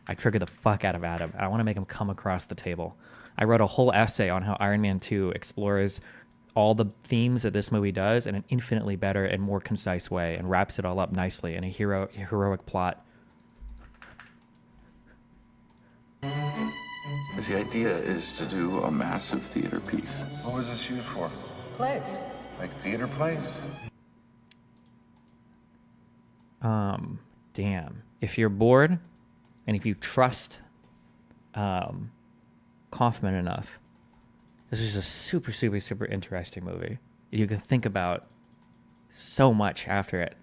out of Adam. I want to make him come across the table. I wrote a whole essay on how Iron Man 2 explores all the themes that this movie does in an infinitely better and more concise way and wraps it all up nicely in a heroic plot. The idea is to do a massive theater piece. What was this used for? Plays. Like theater plays? Damn. If you're bored and if you trust Kaufman enough, this is a super, super, super interesting movie. You can think about so much after it.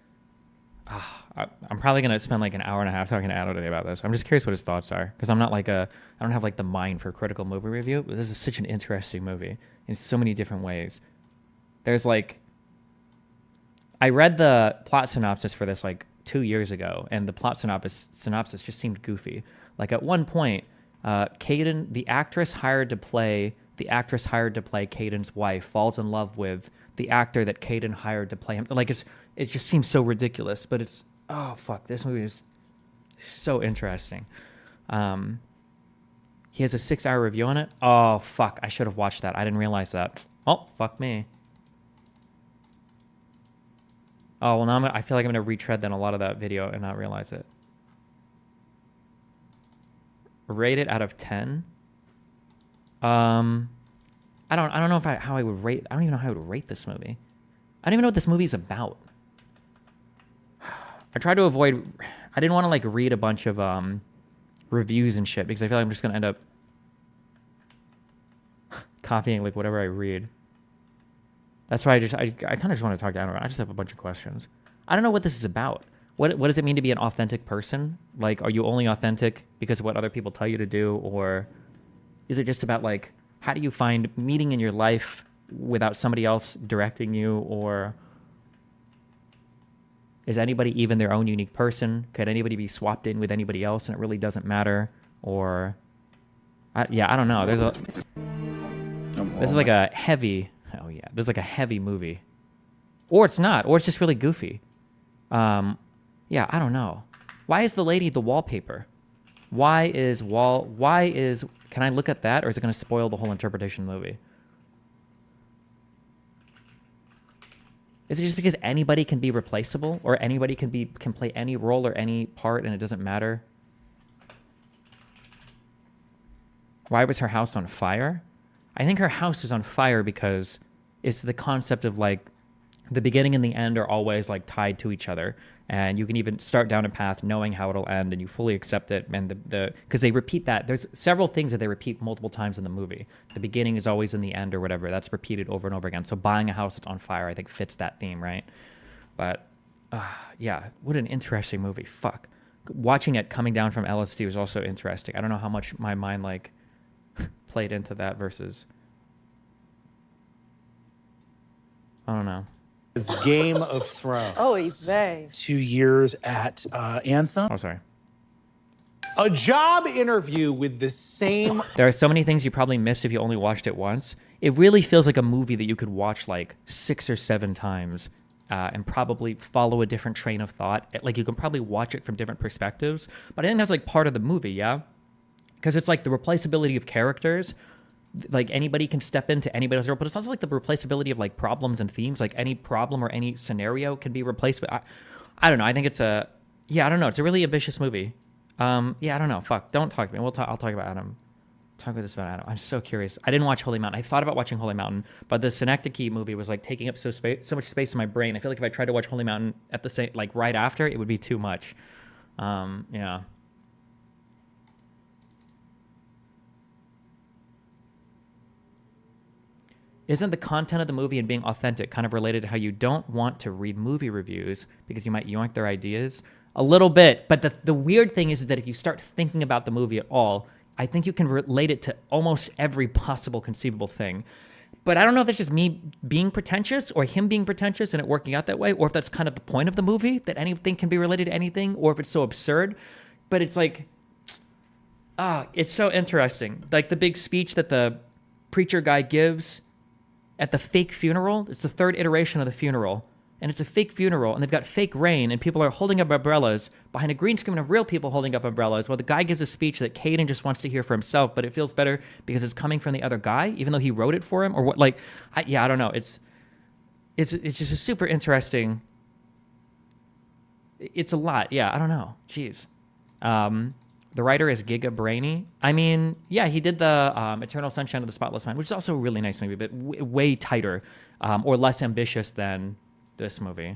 I'm probably gonna spend like an hour and a half talking to Adam today about this. I'm just curious what his thoughts are, because I don't have like the mind for critical movie review. But this is such an interesting movie in so many different ways. There's like, I read the plot synopsis for this like 2 years ago, and the plot synopsis just seemed goofy. Like at one point, Caden, the actress hired to play Caden's wife, falls in love with the actor that Caden hired to play him. Like it just seems so ridiculous, but it's, oh fuck, this movie is so interesting. He has a 6-hour review on it. Oh fuck, I should have watched that. I didn't realize that. Oh fuck me. Oh well, now I feel like I'm gonna retread then a lot of that video and not realize it. Rate it out of 10. I don't know how I would rate. I don't even know how I would rate this movie. I don't even know what this movie's about. I tried to avoid. I didn't want to like read a bunch of reviews and shit because I feel like I'm just gonna end up copying like whatever I read. That's why I kind of just want to talk to Adam. I just have a bunch of questions. I don't know what this is about. What does it mean to be an authentic person? Like, are you only authentic because of what other people tell you to do, or is it just about like how do you find meaning in your life without somebody else directing you, or is anybody even their own unique person? Could anybody be swapped in with anybody else and it really doesn't matter? Or, I don't know. This is like a heavy, this is like a heavy movie. Or it's not, or it's just really goofy. I don't know. Why is the lady the wallpaper? Can I look at that, or is it going to spoil the whole interpretation of the movie? Is it just because anybody can be replaceable, or anybody can play any role or any part and it doesn't matter? Why was her house on fire? I think her house was on fire because it's the concept of like the beginning and the end are always like tied to each other, and you can even start down a path knowing how it'll end and you fully accept it. And because they repeat that, there's several things that they repeat multiple times in the movie. The beginning is always in the end or whatever. That's repeated over and over again. So buying a house that's on fire, I think, fits that theme, right? But what an interesting movie. Fuck. Watching it coming down from LSD was also interesting. I don't know how much my mind like played into that versus, I don't know. Game of Thrones. Oh, vey. 2 years at Anthem. Oh, sorry. A job interview with the same. There are so many things you probably missed if you only watched it once. It really feels like a movie that you could watch like 6 or 7 times and probably follow a different train of thought. Like you can probably watch it from different perspectives. But I think that's like part of the movie, yeah? Because it's like the replaceability of characters. Like anybody can step into anybody else's role, but it's also like the replaceability of like problems and themes. Like any problem or any scenario can be replaced. But I don't know. I think it's I don't know. It's a really ambitious movie. I don't know. Fuck. Don't talk to me. I'll talk about Adam. Talk about this about Adam. I'm so curious. I didn't watch Holy Mountain. I thought about watching Holy Mountain, but the Synecdoche movie was like taking up so much space in my brain. I feel like if I tried to watch Holy Mountain at the same, like right after, it would be too much. Yeah. Isn't the content of the movie and being authentic kind of related to how you don't want to read movie reviews because you might yoink their ideas? A little bit, but the weird thing is that if you start thinking about the movie at all, I think you can relate it to almost every possible conceivable thing. But I don't know if that's just me being pretentious or him being pretentious and it working out that way, or if that's kind of the point of the movie, that anything can be related to anything, or if it's so absurd. But it's like, it's so interesting. Like the big speech that the preacher guy gives at the fake funeral. It's the 3rd iteration of the funeral, and it's a fake funeral, and they've got fake rain, and people are holding up umbrellas behind a green screen of real people holding up umbrellas, while the guy gives a speech that Caden just wants to hear for himself, but it feels better because it's coming from the other guy, even though he wrote it for him, or what? Like, I don't know. It's just a super interesting. It's a lot. Yeah, I don't know. Jeez. The writer is Giga Brainy. I mean, yeah, he did the Eternal Sunshine of the Spotless Mind, which is also a really nice movie, but way tighter or less ambitious than this movie.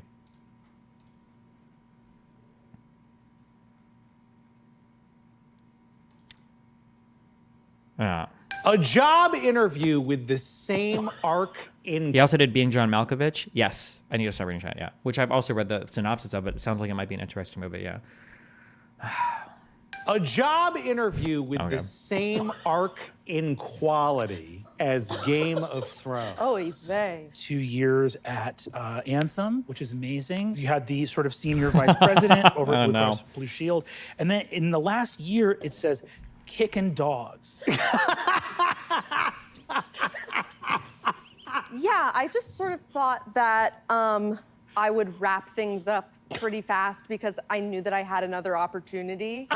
A job interview with the same arc in. He also did Being John Malkovich. Yes, I need to start reading chat. Yeah, which I've also read the synopsis of. But it sounds like it might be an interesting movie. Yeah. A job interview with Okay. the same arc in quality as Game of Thrones. Oh, they. 2 years at Anthem, which is amazing. You had the sort of senior vice president over at Oh, Blue no. Cross Blue Shield. And then in the last year, it says kicking dogs. Yeah, I just sort of thought that I would wrap things up pretty fast because I knew that I had another opportunity.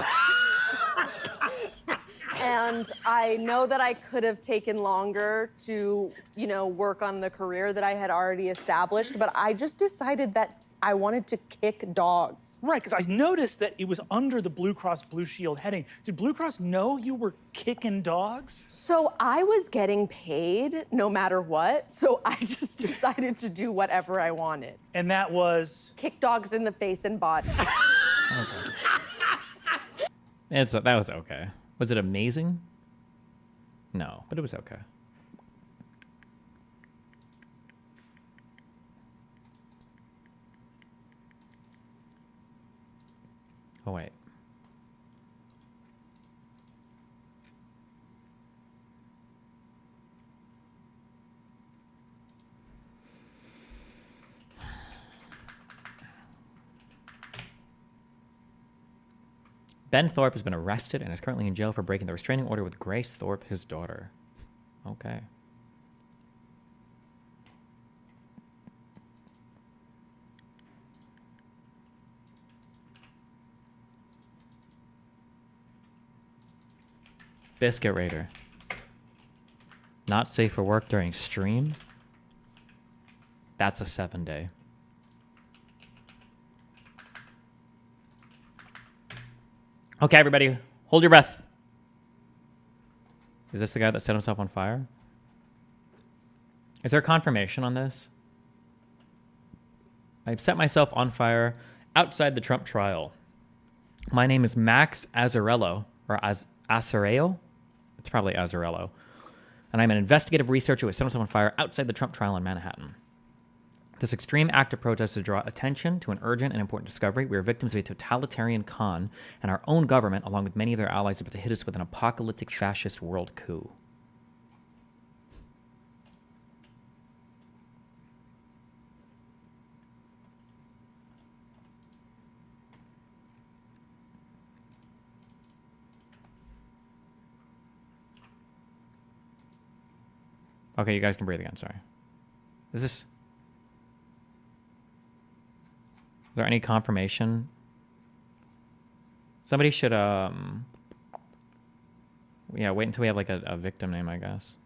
And I know that I could have taken longer to, you know, work on the career that I had already established, but I just decided that I wanted to kick dogs. Right, because I noticed that it was under the Blue Cross Blue Shield heading. Did Blue Cross know you were kicking dogs? So I was getting paid no matter what, so I just decided to do whatever I wanted. And that was? Kick dogs in the face and body. That was okay. Was it amazing? No, but it was okay. Oh, wait. Ben Thorpe has been arrested and is currently in jail for breaking the restraining order with Grace Thorpe, his daughter. Okay. Biscuit Raider. Not safe for work during stream? That's a 7-day. Okay, everybody, hold your breath. Is this the guy that set himself on fire? Is there confirmation on this? I've set myself on fire outside the Trump trial. My name is Max Azzarello, or Azzarello? It's probably Azzarello. And I'm an investigative researcher who set himself on fire outside the Trump trial in Manhattan. This extreme act of protest to draw attention to an urgent and important discovery. We are victims of a totalitarian con, and our own government, along with many of their allies, are about to hit us with an apocalyptic fascist world coup. Okay, you guys can breathe again, sorry. Is there any confirmation? Somebody should, yeah, wait until we have like a victim name, I guess.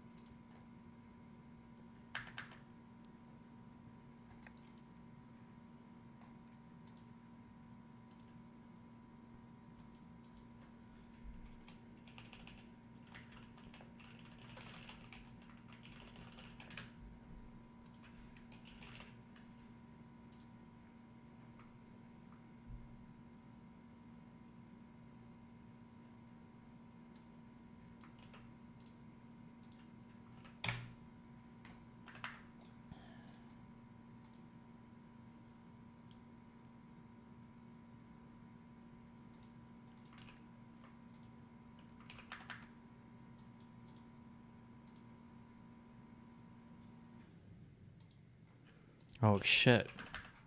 Oh, shit.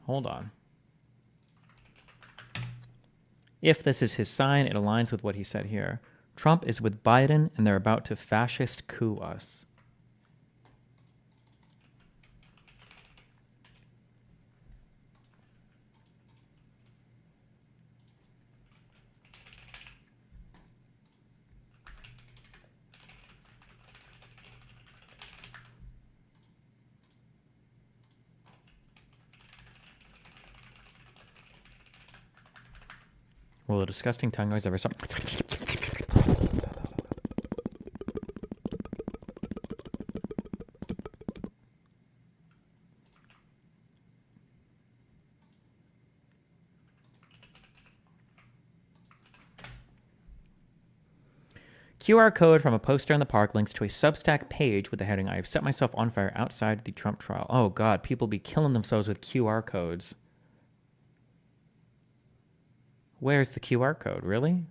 Hold on. If this is his sign, it aligns with what he said here. Trump is with Biden, and they're about to fascist coup us. Will a disgusting tongue noise ever stop? QR code from a poster in the park links to a Substack page with the heading, "I have set myself on fire outside the Trump trial." Oh, God. People be killing themselves with QR codes. Where's the QR code? Really?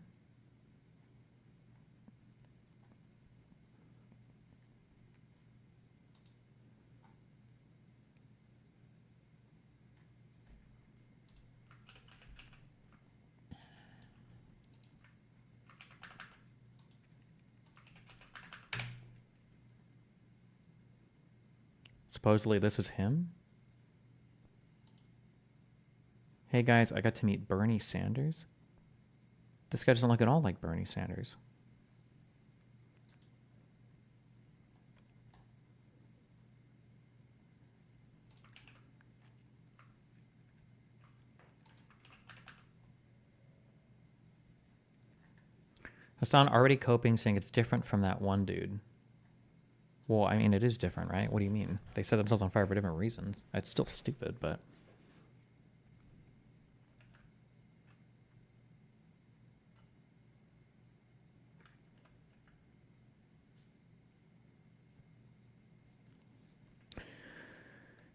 Supposedly this is him? Hey guys, I got to meet Bernie Sanders. This guy doesn't look at all like Bernie Sanders. Hassan already coping, saying it's different from that one dude. Well, I mean, it is different, right? What do you mean? They set themselves on fire for different reasons. It's still stupid, but...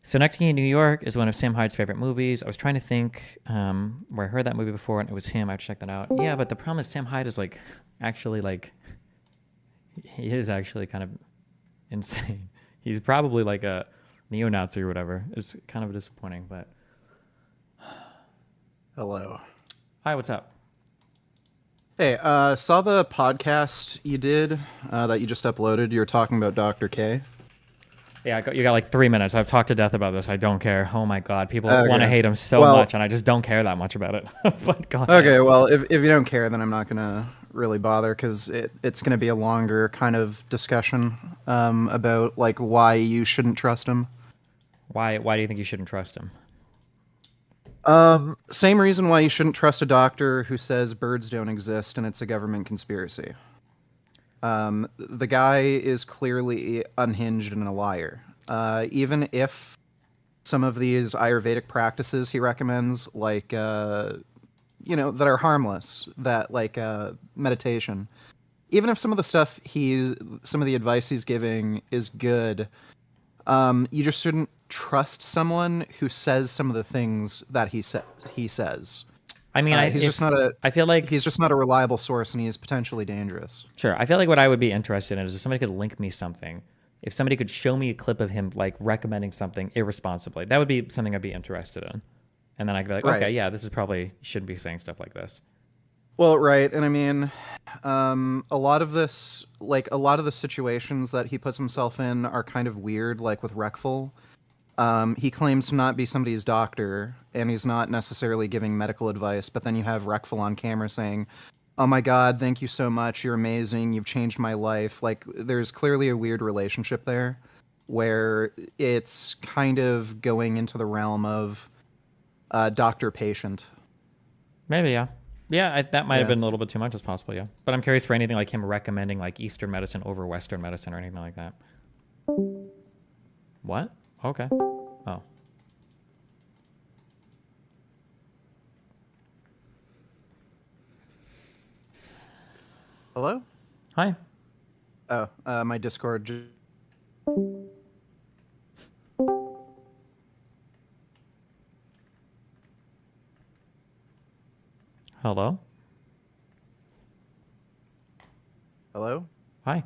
Synecdoche in New York is one of Sam Hyde's favorite movies. I was trying to think where I heard that movie before, and it was him. I checked that out. Yeah, but the problem is Sam Hyde is like actually like he is actually kind of insane. He's probably like a neo-Nazi or whatever. It's kind of disappointing, but Hello. Hi, what's up? Hey, saw the podcast you did that you just uploaded. You were talking about Dr. K. Yeah, you got like 3 minutes. I've talked to death about this. I don't care. Oh my God, people Okay. want to hate him so much, and I just don't care that much about it. But go ahead. Okay, well, if you don't care, then I'm not gonna really bother because it's gonna be a longer kind of discussion about like why you shouldn't trust him. Why do you think you shouldn't trust him? Same reason why you shouldn't trust a doctor who says birds don't exist and it's a government conspiracy. The guy is clearly unhinged and a liar. Even if some of these Ayurvedic practices he recommends, like, that are harmless, that like meditation, even if some of the advice he's giving is good, you just shouldn't trust someone who says some of the things that he says. I mean, I feel like he's just not a reliable source, and he is potentially dangerous. Sure. I feel like what I would be interested in is if somebody could link me something, if somebody could show me a clip of him like recommending something irresponsibly, that would be something I'd be interested in. And then I could be like, Right. okay, yeah, this is probably, you shouldn't be saying stuff like this. Well, right, and I mean, a lot of the situations that he puts himself in are kind of weird, like with Reckful. He claims to not be somebody's doctor, and he's not necessarily giving medical advice, but then you have Reckful on camera saying, "Oh my God, thank you so much, you're amazing, you've changed my life." Like, there's clearly a weird relationship there, where it's kind of going into the realm of doctor-patient. Maybe, yeah. Yeah, that might have Yeah. been a little bit too much, as possible, yeah. But I'm curious for anything like him recommending like Eastern medicine over Western medicine or anything like that. What? Okay. Oh. Hello? Hi. Oh, my Discord. Hello? Hello? Hi.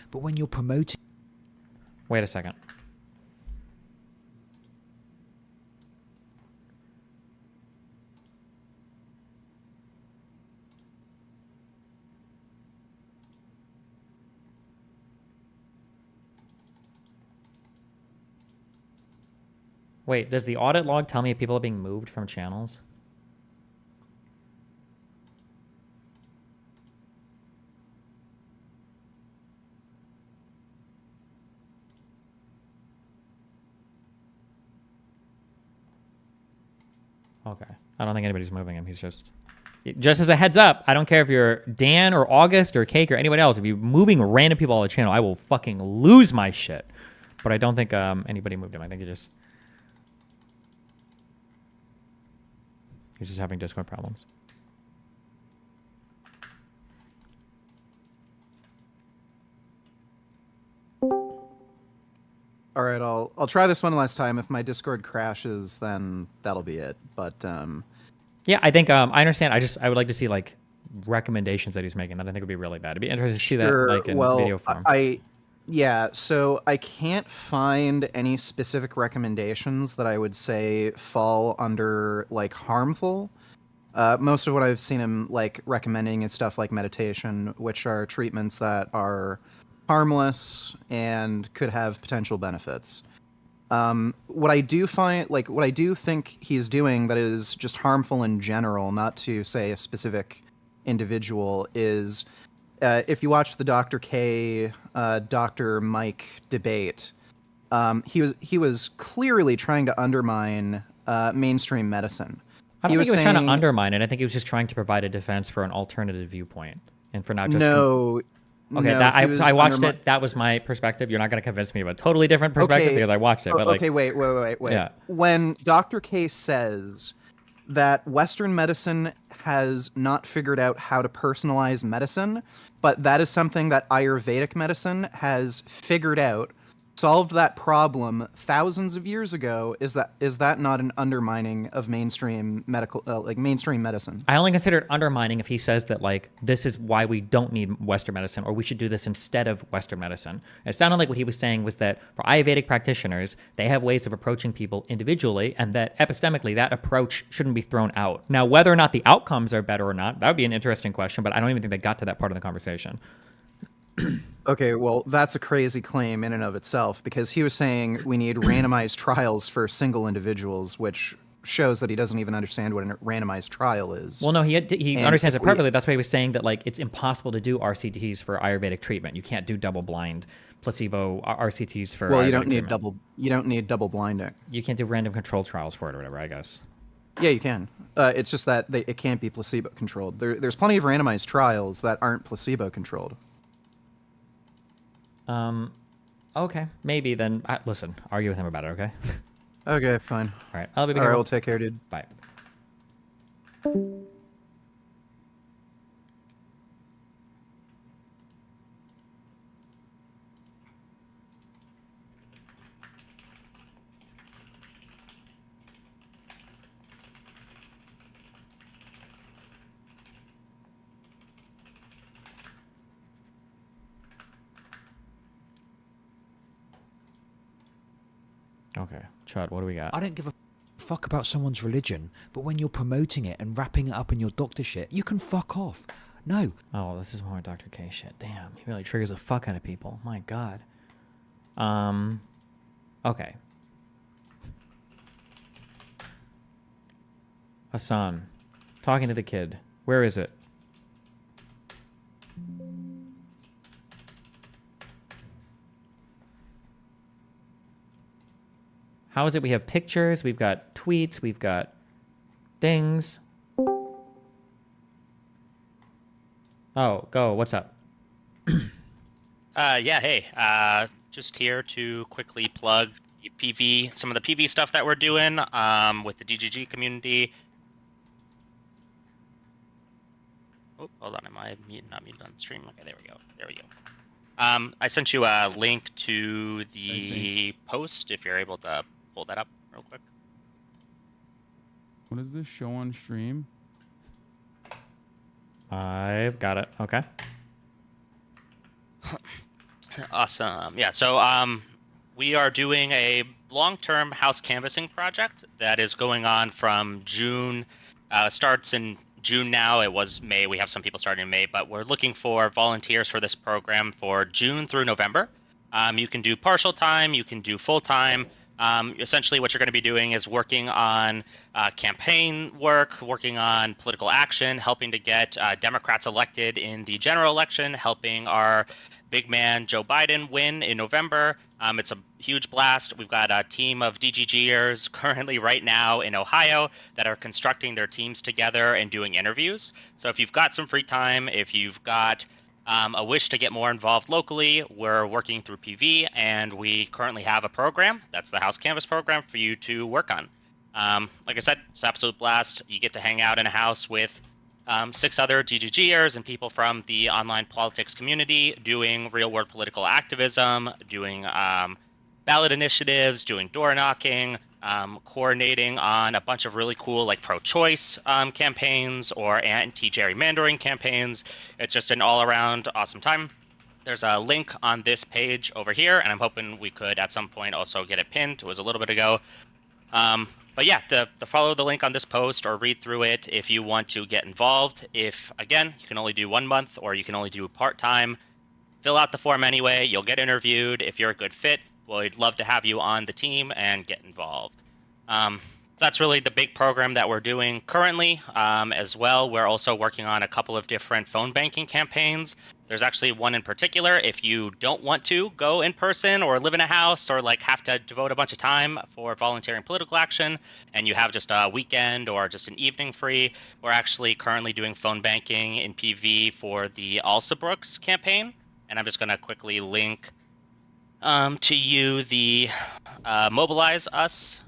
But when you're promoting... Wait a second. Wait, does the audit log tell me if people are being moved from channels? Okay. I don't think anybody's moving him. He's just as a heads up, I don't care if you're Dan or August or Cake or anybody else. If you're moving random people on the channel, I will fucking lose my shit. But I don't think anybody moved him. I think he just He's just having Discord problems. All right, I'll try this one last time. If my Discord crashes, then that'll be it. But yeah, I think I understand. I would like to see like recommendations that he's making that I think would be really bad. It'd be interesting to see that like in video form. Yeah, so I can't find any specific recommendations that I would say fall under like harmful. Most of what I've seen him like recommending is stuff like meditation, which are treatments that are harmless and could have potential benefits. What I do think he's doing that is just harmful in general, not to say a specific individual, is if you watch the Dr. K, Dr. Mike debate, he was clearly trying to undermine mainstream medicine. I don't think he was trying to undermine it. I think he was just trying to provide a defense for an alternative viewpoint and for not just Okay, I watched it. That was my perspective. You're not going to convince me of a totally different perspective because I watched it. But okay, wait. Yeah. When Dr. K says that Western medicine has not figured out how to personalize medicine, but that is something that Ayurvedic medicine has figured out, solved that problem thousands of years ago, is that not an undermining of mainstream medical mainstream medicine? I only consider it undermining if he says that like this is why we don't need Western medicine, or we should do this instead of Western medicine. It sounded like what he was saying was that for Ayurvedic practitioners, they have ways of approaching people individually, and that epistemically that approach shouldn't be thrown out. Now, whether or not the outcomes are better or not, that would be an interesting question, but I don't even think they got to that part of the conversation. Okay, well, that's a crazy claim in and of itself, because he was saying we need randomized trials for single individuals, which shows that he doesn't even understand what a randomized trial is. Well, no, he understands it perfectly. That's why he was saying that like it's impossible to do RCTs for Ayurvedic treatment. You can't do double-blind placebo RCTs for. Well, Ayurvedic you don't need double blinding. You can't do random control trials for it or whatever, I guess. Yeah, you can. It's just that it can't be placebo controlled. There's plenty of randomized trials that aren't placebo controlled. Okay, maybe then. Listen, argue with him about it, okay? Okay, fine. All right, I'll be All right, we'll take care, dude. Bye. Okay, Chud, what do we got? I don't give a fuck about someone's religion, but when you're promoting it and wrapping it up in your doctor shit, you can fuck off. No. Oh, this is more Dr. K shit. Damn, he really triggers the fuck out of people. My God. Okay. Hassan, talking to the kid. Where is it? How is it we have pictures, we've got tweets, we've got things. Oh, go, what's up? Yeah, hey, just here to quickly plug PV, some of the PV stuff that we're doing with the DGG community. Oh, hold on, am I not muted on the stream? Okay, there we go. There we go. I sent you a link to the post if you're able to pull that up real quick. What is this show on stream? I've got it. Okay. Awesome. Yeah, so we are doing a long-term house canvassing project that is going on from June. Starts in June now. It was May. We have some people starting in May, but we're looking for volunteers for this program for June through November. You can do partial time. You can do full time. Essentially, what you're going to be doing is working on campaign work, working on political action, helping to get Democrats elected in the general election, helping our big man Joe Biden win in November. It's a huge blast. We've got a team of DGGers currently right now in Ohio that are constructing their teams together and doing interviews. So if you've got some free time, if you've got a wish to get more involved locally, we're working through PV, and we currently have a program. That's the House Canvas program for you to work on. Like I said, it's an absolute blast. You get to hang out in a house with 6 other DGGers and people from the online politics community doing real-world political activism, doing ballot initiatives, doing door knocking, coordinating on a bunch of really cool like pro-choice campaigns or anti-gerrymandering campaigns. It's just an all-around awesome time. There's a link on this page over here, and I'm hoping we could at some point also get it pinned. It was a little bit ago. But yeah, the follow the link on this post or read through it if you want to get involved. If, again, you can only do 1 month or you can only do part-time, fill out the form anyway. You'll get interviewed. If you're a good fit, we'd love to have you on the team and get involved. That's really the big program that we're doing currently. As well, we're also working on a couple of different phone banking campaigns. There's actually one in particular. If you don't want to go in person or live in a house or like have to devote a bunch of time for volunteering political action and you have just a weekend or just an evening free, we're actually currently doing phone banking in PV for the Alsabrooks campaign. And I'm just going to quickly link to you the Mobilize Us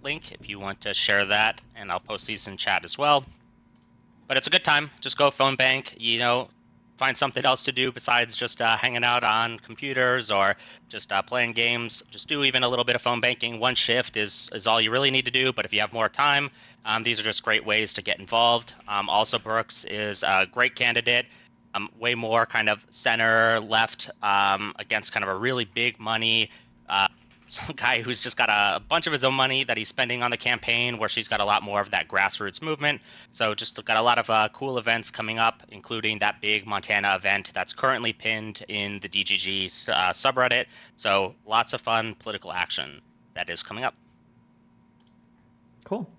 link if you want to share that, and I'll post these in chat as well. But it's a good time. Just go phone bank, you know, find something else to do besides just hanging out on computers or just playing games. Just do even a little bit of phone banking. 1 shift is all you really need to do, but if you have more time, these are just great ways to get involved. Also, Brooks is a great candidate. Way more kind of center left against kind of a really big money guy who's just got a bunch of his own money that he's spending on the campaign, where she's got a lot more of that grassroots movement. So just got a lot of cool events coming up, including that big Montana event that's currently pinned in the DGG subreddit. So lots of fun political action that is coming up. Cool.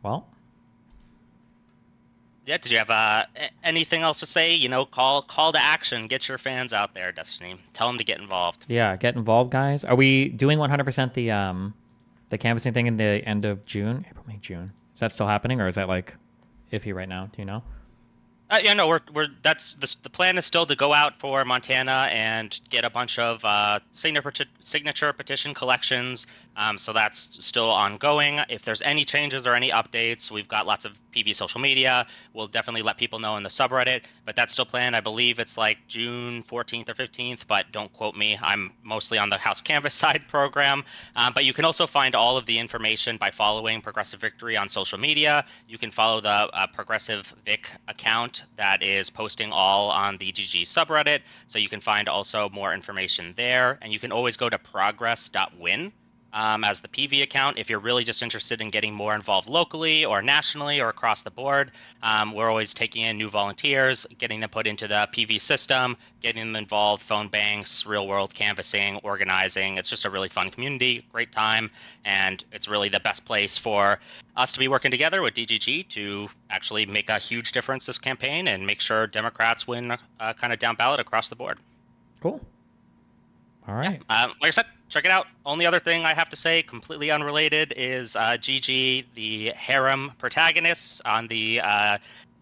Well, yeah, did you have anything else to say? You know, call to action. Get your fans out there, Destiny. Tell them to get involved. yeah, get involved, guys. Are we doing 100% the canvassing thing in the end of June? April, May, June. Is that still happening, or is that like iffy right now? Do you know? Yeah, no, that's the plan is still to go out for Montana and get a bunch of signature petition collections. So that's still ongoing. If there's any changes or any updates, we've got lots of PV social media. We'll definitely let people know in the subreddit, but that's still planned. I believe it's like June 14th or 15th, but don't quote me. I'm mostly on the House Canvas side program. But you can also find all of the information by following Progressive Victory on social media. You can follow the Progressive Vic account that is posting all on the GG subreddit. So you can find also more information there. And you can always go to progress.win. As the PV account, if you're really just interested in getting more involved locally or nationally or across the board. We're always taking in new volunteers, getting them put into the PV system, getting them involved, phone banks, real world canvassing, organizing. It's just a really fun community, great time, and it's really the best place for us to be working together with DGG to actually make a huge difference this campaign and make sure Democrats win kind of down ballot across the board. Cool. All right. Yeah. Like I said, check it out. Only other thing I have to say, completely unrelated, is GG, the harem protagonists on the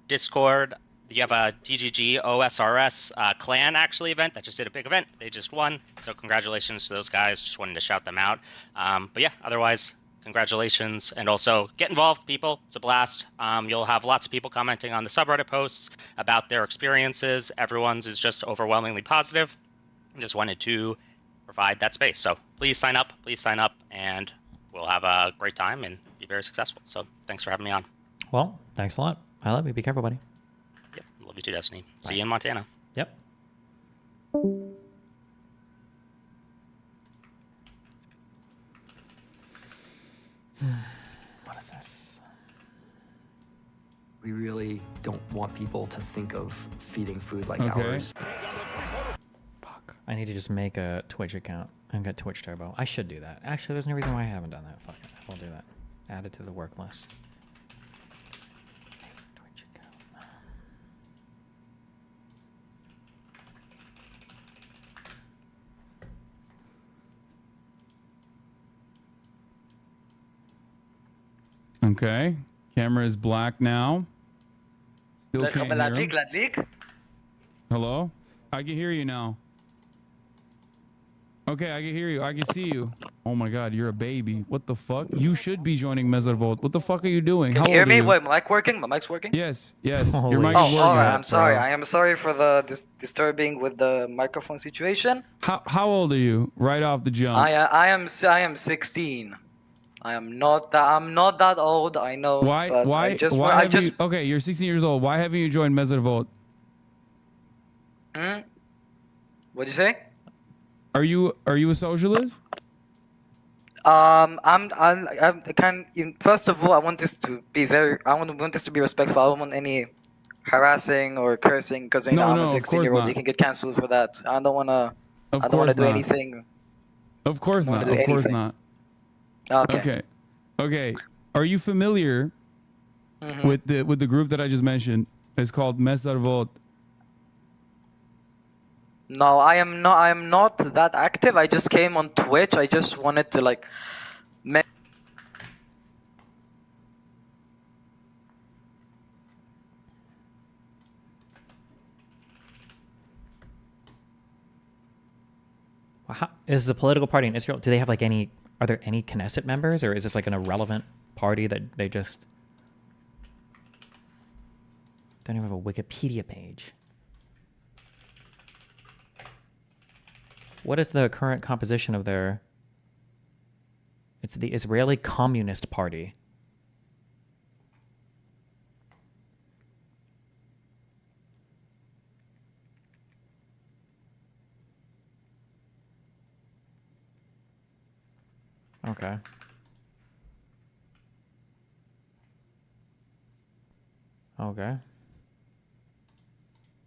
Discord. You have a DGG OSRS clan actually event that just did a big event. They just won. So congratulations to those guys. Just wanted to shout them out. But yeah, otherwise, congratulations. And also get involved, people. It's a blast. You'll have lots of people commenting on the subreddit posts about their experiences. Everyone's is just overwhelmingly positive. Just wanted to provide that space. So please sign up, and we'll have a great time and be very successful. So thanks for having me on. Well, thanks a lot. I love you. Be careful, buddy. Yep. Love you too, Destiny. See you in Montana. Yep. What is this? We really don't want people to think of feeding food like Okay. ours. Fuck. I need to just make a Twitch account and get Twitch Turbo. I should do that. Actually, there's no reason why I haven't done that. Fuck it. I'll do that. Add it to the work list. Twitch account. Okay. Camera is black now. Still can't hear him. Hello? I can hear you now. Okay, I can hear you. I can see you. Oh my God, you're a baby. What the fuck? You should be joining Mezarvolt. What the fuck are you doing? Can How you hear old are me? you? Wait, my mic working? My mic's working? Yes, yes. Your Holy mic is working. Oh, alright, I'm sorry. bro. I am sorry for the disturbing with the microphone situation. How old are you? Right off the jump. I am 16. I'm not that old, I know. Why? But Why? I just, why I have just, you? Okay, you're 16 years old. Why haven't you joined Mezarvolt? What'd you say? Are you a socialist? I'm first of all, I want this to be want this to be respectful. I don't want any harassing or cursing because you know I'm a 16-year-old. You can get cancelled for that. I don't wanna. I don't wanna do anything. Of course not. Of course not. Okay. Okay. Are you familiar with the group that I just mentioned? It's called Mezarvolt. No, I am not that active. I just came on Twitch. I just wanted to like. Is the political party in Israel? Do they have like any? Are there any Knesset members, or is this like an irrelevant party that they just don't even have a Wikipedia page? What is the current composition of their? It's the Israeli Communist Party. Okay. Okay.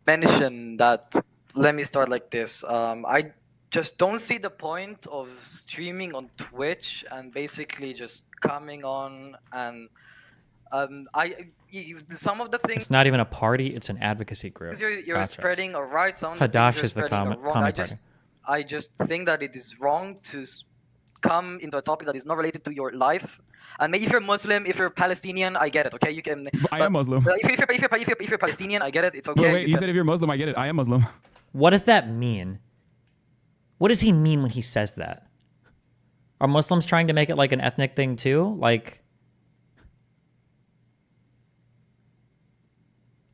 Mention that. Let me start like this. I just don't see the point of streaming on Twitch and basically just coming on and some of the things. It's not even a party; it's an advocacy group. You're Gotcha. spreading a right. Some of the Hadash things is the you're spreading are wrong. common party. I just think that it is wrong to come into a topic that is not related to your life. And maybe if you're Muslim, if you're Palestinian, I get it. Okay, you can. I am Muslim. If you're Palestinian, I get it. It's okay. Wait, you said if you're Muslim, I get it. I am Muslim. What does that mean? What does he mean when he says that? Are Muslims trying to make it like an ethnic thing too? Like,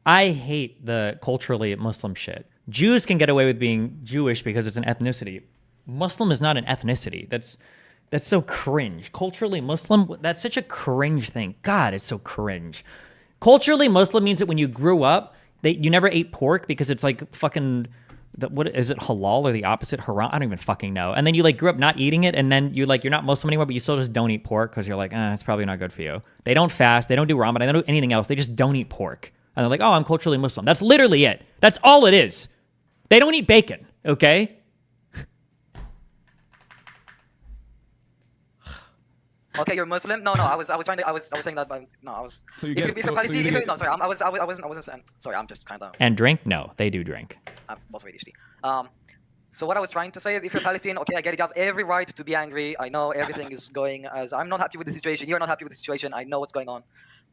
I hate the culturally Muslim shit. Jews can get away with being Jewish because it's an ethnicity. Muslim is not an ethnicity. That's so cringe. Culturally Muslim, that's such a cringe thing. God, it's so cringe. Culturally Muslim means that when you grew up, you never ate pork because it's like fucking, what is it, halal or the opposite, haram? I don't even fucking know. And then you like grew up not eating it, and then you like, you're not Muslim anymore, but you still just don't eat pork because you're like, it's probably not good for you. They don't fast, they don't do Ramadan, they don't do anything else. They just don't eat pork. And they're like, oh, I'm culturally Muslim. That's literally it. That's all it is. They don't eat bacon, okay? Okay, you're Muslim? No, I was saying that, but no, I was. So you get if you're Palestinian, no, sorry, I wasn't saying. Sorry, I'm just kind of. And drink? No, they do drink. I'm also ADHD. So what I was trying to say is, if you're Palestinian, okay, I get it. You have every right to be angry. I know everything is going as I'm not happy with the situation. You're not happy with the situation. I know what's going on.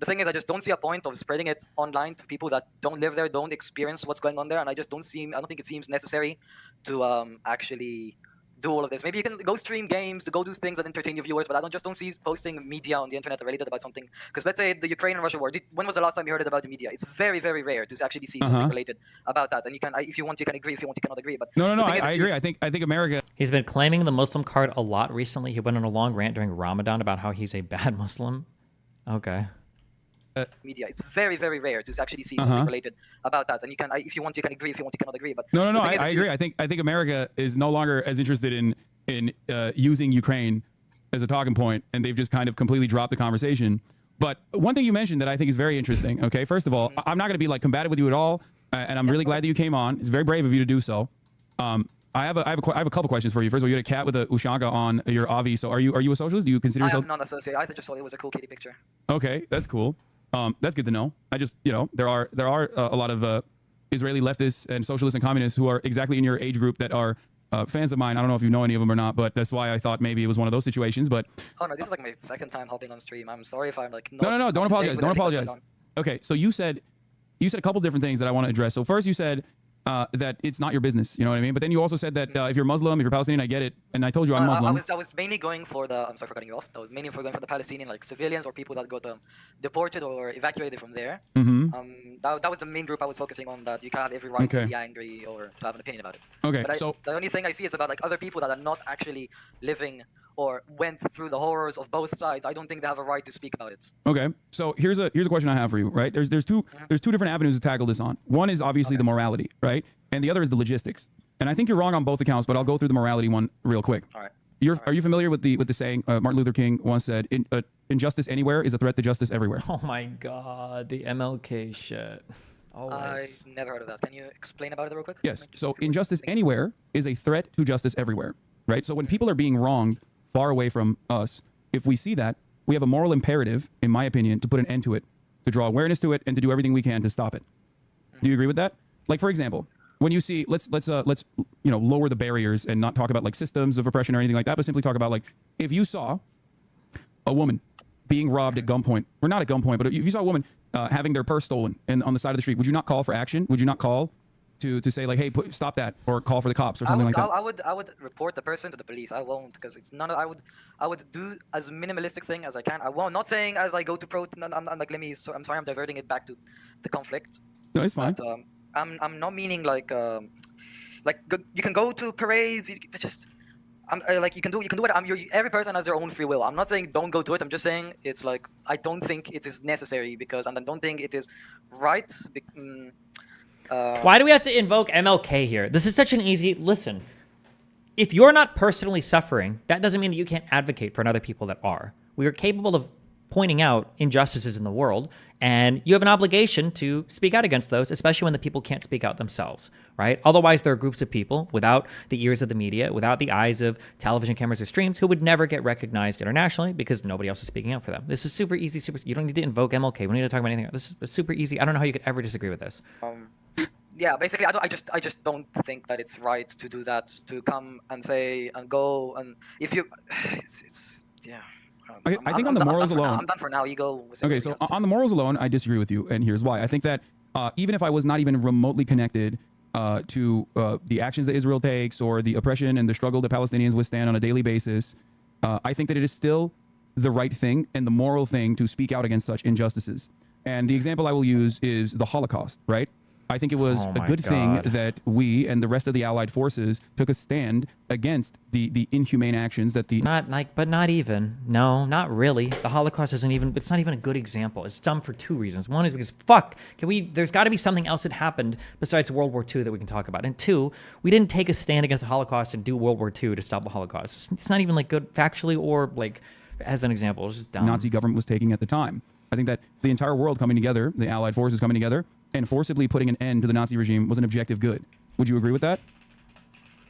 The thing is, I just don't see a point of spreading it online to people that don't live there, don't experience what's going on there, and I don't think it seems necessary to actually do all of this. Maybe you can go stream games, to go do things that entertain your viewers, but I don't see posting media on the internet related about something. Because let's say the Ukraine and Russia war. When was the last time you heard about the media? It's very, very rare to actually see something related about that. And you can, if you want, you can agree. If you want, you cannot agree. But No, I agree. I think America. He's been claiming the Muslim card a lot recently. He went on a long rant during Ramadan about how he's a bad Muslim. Okay. Media. It's very, very rare to actually see something related about that. And you can, if you want, you can agree. If you want, you cannot agree. But No, I agree. I think America is no longer as interested in using Ukraine as a talking point, and they've just kind of completely dropped the conversation. But one thing you mentioned that I think is very interesting. Okay, first of all, I'm not going to be like combative with you at all, and I'm really glad that you came on. It's very brave of you to do so. I have a couple questions for you. First of all, you had a cat with a Ushanka on your Avi. So are you a socialist? Do you consider yourself? I am not associated. I just thought it was a cool kitty picture. Okay, that's cool. That's good to know. I just, there are a lot of Israeli leftists and socialists and communists who are exactly in your age group that are fans of mine. I don't know if you know any of them or not, but that's why I thought maybe it was one of those situations. But oh no, this is like my second time hopping on stream. I'm sorry if I'm like no, don't apologize. Okay, so you said a couple different things that I want to address. So first, you said that it's not your business. You know what I mean? But then you also said that if you're Muslim, if you're Palestinian, I get it. And I told you I'm Muslim. I was mainly going for the. I'm sorry for cutting you off. I was mainly going for the Palestinian, like civilians or people that got deported or evacuated from there. That was the main group I was focusing on. That you can have every right to be angry or to have an opinion about it. Okay, But so the only thing I see is about like other people that are not actually living or went through the horrors of both sides. I don't think they have a right to speak about it. okay, so here's a question I have for you. Right? There's two different avenues to tackle this on. One is obviously the morality, right? And the other is the logistics. And I think you're wrong on both accounts, but I'll go through the morality one real quick. All right. Are you familiar with the saying Martin Luther King once said, injustice anywhere is a threat to justice everywhere? Oh my God, the MLK shit. Always. I never heard of that. Can you explain about it real quick? Yes. So injustice anywhere is a threat to justice everywhere, right? So when people are being wronged far away from us, if we see that, we have a moral imperative, in my opinion, to put an end to it, to draw awareness to it, and to do everything we can to stop it. Do you agree with that? Like, for example, when you see, let's lower the barriers and not talk about like systems of oppression or anything like that, but simply talk about like, if you saw a woman being robbed at gunpoint, or not at gunpoint, but if you saw a woman having their purse stolen and on the side of the street, would you not call for action? Would you not call to say like, hey, stop that, or call for the cops or something like that? I would report the person to the police. I won't, because it's none. I would do as minimalistic thing as I can. I won't. Not saying as I go to I'm like I'm sorry, I'm diverting it back to the conflict. No, it's fine. But, I'm not meaning like you can go to parades. It's just like you can do it. Every person has their own free will. I'm not saying don't go to it. I'm just saying it's like I don't think it is necessary and I don't think it is right. Why do we have to invoke MLK here? This is such an easy listen. If you're not personally suffering, that doesn't mean that you can't advocate for other people that are. We are capable of pointing out injustices in the world, and you have an obligation to speak out against those, especially when the people can't speak out themselves, right? Otherwise, there are groups of people without the ears of the media, without the eyes of television cameras or streams, who would never get recognized internationally because nobody else is speaking out for them. This is super easy. You don't need to invoke MLK. We don't need to talk about anything else. This is super easy. I don't know how you could ever disagree with this. Yeah, basically, I just don't think that it's right to do that. To come and say and go and if you, it's yeah. I think on the morals alone, I'm done for now. You go. Okay, so on the morals alone, I disagree with you, and here's why. I think that even if I was not even remotely connected to the actions that Israel takes or the oppression and the struggle that Palestinians withstand on a daily basis, I think that it is still the right thing and the moral thing to speak out against such injustices. And the example I will use is the Holocaust, right? I think it was a good thing that we and the rest of the Allied forces took a stand against the inhumane actions that the... Not even. No, not really. The Holocaust it's not even a good example. It's dumb for two reasons. One is because, there's got to be something else that happened besides World War II that we can talk about. And two, we didn't take a stand against the Holocaust and do World War II to stop the Holocaust. It's not even like good factually or like as an example. It's just dumb. Nazi government was taking at the time. I think that the entire world coming together, the Allied forces coming together, and forcibly putting an end to the Nazi regime was an objective good. Would you agree with that?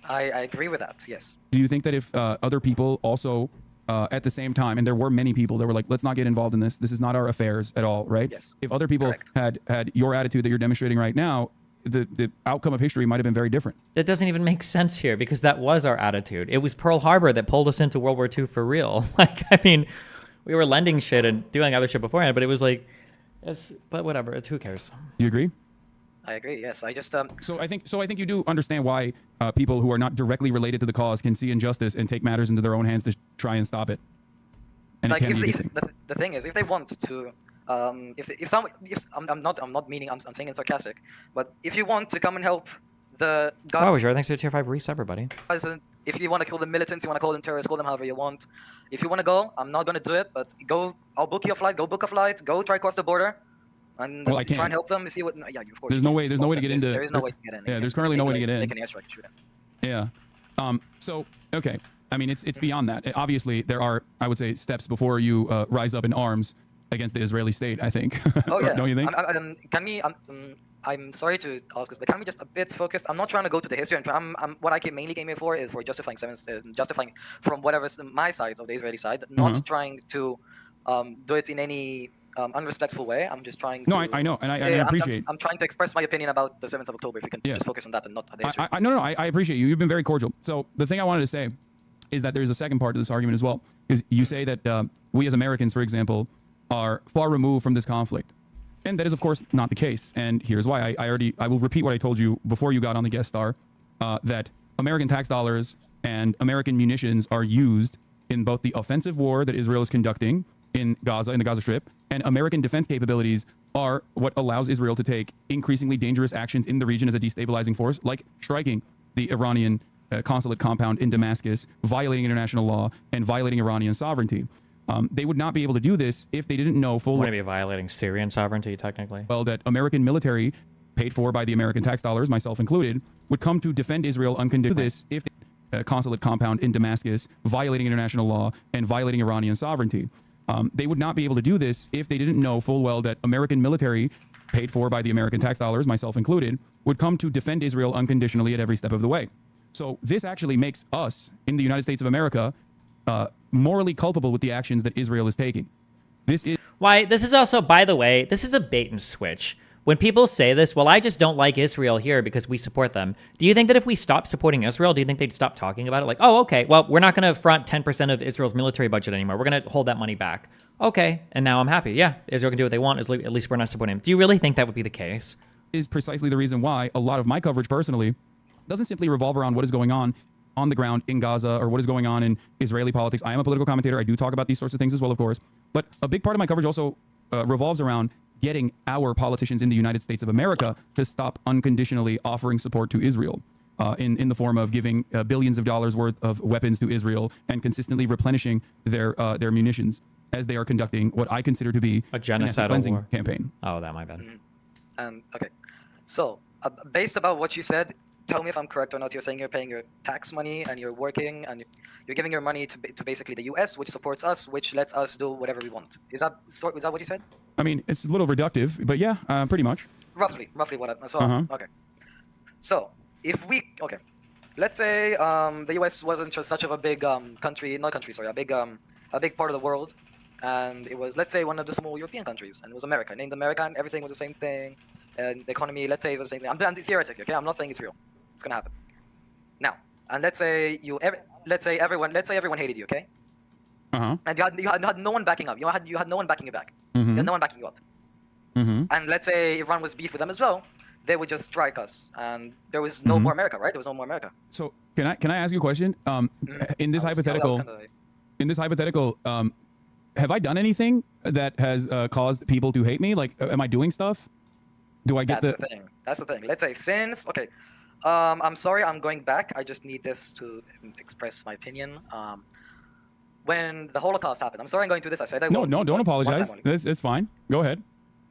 I agree with that, yes. Do you think that if other people also, at the same time, and there were many people that were like, let's not get involved in this, this is not our affairs at all, right? Yes. If other people had your attitude that you're demonstrating right now, the outcome of history might have been very different. That doesn't even make sense here because that was our attitude. It was Pearl Harbor that pulled us into World War II for real. We were lending shit and doing other shit beforehand, but it was like... but whatever. Who cares? Do you agree? I agree. Yes. I just So I think you do understand why people who are not directly related to the cause can see injustice and take matters into their own hands to try and stop it. And like it can be the thing is, if they want to, I'm saying it's sarcastic, but if you want to come and help the guy, sure. Thanks to the tier 5 reese, everybody. If you want to kill the militants, you want to call them terrorists, call them however you want. If you want to go, I'm not going to do it, but go. I'll book you a flight. Go book a flight. Go try cross the border, and try and help them. See what? Yeah, of course. There's no way. There's no way to get into. There is no way to get in. Yeah, there's currently no way to get in. They can airstrike and shoot in. Yeah. So okay. I mean, it's beyond that. Obviously, there are, I would say, steps before you rise up in arms against the Israeli state. I think. Oh yeah. Don't you think? I'm sorry to ask this, but can we just a bit focus? I'm not trying to go to the history. What I mainly came here for is for justifying from whatever's my side of the Israeli side, not trying to do it in any unrespectful way. I'm just trying to... No, I know, and I appreciate... I'm trying to express my opinion about the 7th of October, if we can just focus on that and not the history. I appreciate you. You've been very cordial. So the thing I wanted to say is that there's a second part to this argument as well, is you say that we as Americans, for example, are far removed from this conflict. And that is, of course, not the case. And here's why. I will repeat what I told you before you got on the guest star, that American tax dollars and American munitions are used in both the offensive war that Israel is conducting in Gaza, in the Gaza Strip, and American defense capabilities are what allows Israel to take increasingly dangerous actions in the region as a destabilizing force, like striking the Iranian consulate compound in Damascus, violating international law, and violating Iranian sovereignty. They would not be able to do this if they didn't know full well. Wouldn't it be violating Syrian sovereignty, technically? Well, that American military, paid for by the American tax dollars, myself included, would come to defend Israel unconditionally. This if consulate compound in Damascus, violating international law, and violating Iranian sovereignty. They would not be able to do this if they didn't know full well that American military, paid for by the American tax dollars, myself included, would come to defend Israel unconditionally at every step of the way. So this actually makes us, in the United States of America, morally culpable with the actions that Israel is taking. This is also, by the way, this is a bait and switch. When people say this, well, I just don't like Israel here because we support them. Do you think that if we stop supporting Israel, do you think they'd stop talking about it? Like, oh, okay, well, we're not going to front 10% of Israel's military budget anymore. We're going to hold that money back. Okay, and now I'm happy. Yeah, Israel can do what they want. At least we're not supporting them. Do you really think that would be the case? Is precisely the reason why a lot of my coverage personally doesn't simply revolve around what is going on the ground in Gaza or what is going on in Israeli politics. I am a political commentator. I do talk about these sorts of things as well, of course. But a big part of my coverage also revolves around getting our politicians in the United States of America to stop unconditionally offering support to Israel in the form of giving billions of dollars worth of weapons to Israel and consistently replenishing their munitions as they are conducting what I consider to be a genocidal war campaign. Oh, that my bad. Okay. So, based about what you said, tell me if I'm correct or not. You're saying you're paying your tax money and you're working and you're giving your money to basically the U.S., which supports us, which lets us do whatever we want. Is that what you said? I mean, it's a little reductive, but yeah, pretty much. Roughly what I saw. Okay. So, let's say the U.S. wasn't just such of a big a big part of the world, and it was, let's say, one of the small European countries, and it was America. Named America, and everything was the same thing, and the economy, let's say it was the same thing. I'm theoretically, okay? I'm not saying it's real. It's gonna happen. Now, and let's say everyone hated you, okay? And you had no one backing up. You had no one backing you back. You had no one backing you up. And let's say Iran was beef with them as well. They would just strike us, and there was no more America, right? There was no more America. So can I ask you a question? In this hypothetical, have I done anything that has caused people to hate me? Like, am I doing stuff? Do I get That's the thing. Let's say I'm sorry, I'm going back. I just need this to express my opinion. When the Holocaust happened, I'm sorry I'm going through this. I said I won't. No, don't apologize. It's fine. Go ahead.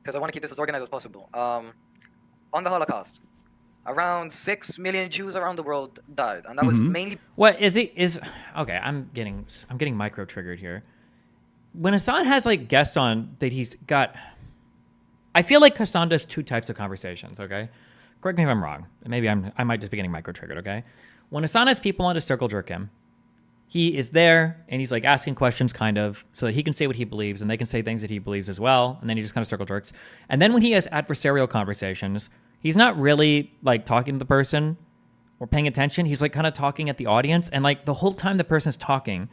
Because I want to keep this as organized as possible. On the Holocaust, around 6 million Jews around the world died, and that was mainly. What is it? Okay? I'm getting micro triggered here. When Hassan has like guests on that he's got, I feel like Hassan does two types of conversations. Okay, correct me if I'm wrong. Maybe I might just be getting micro triggered. Okay, when Hassan has people on to circle jerk him, he is there and he's like asking questions kind of so that he can say what he believes and they can say things that he believes as well. And then he just kind of circle jerks. And then when he has adversarial conversations, he's not really like talking to the person or paying attention. He's like kind of talking at the audience. And like the whole time the person's talking,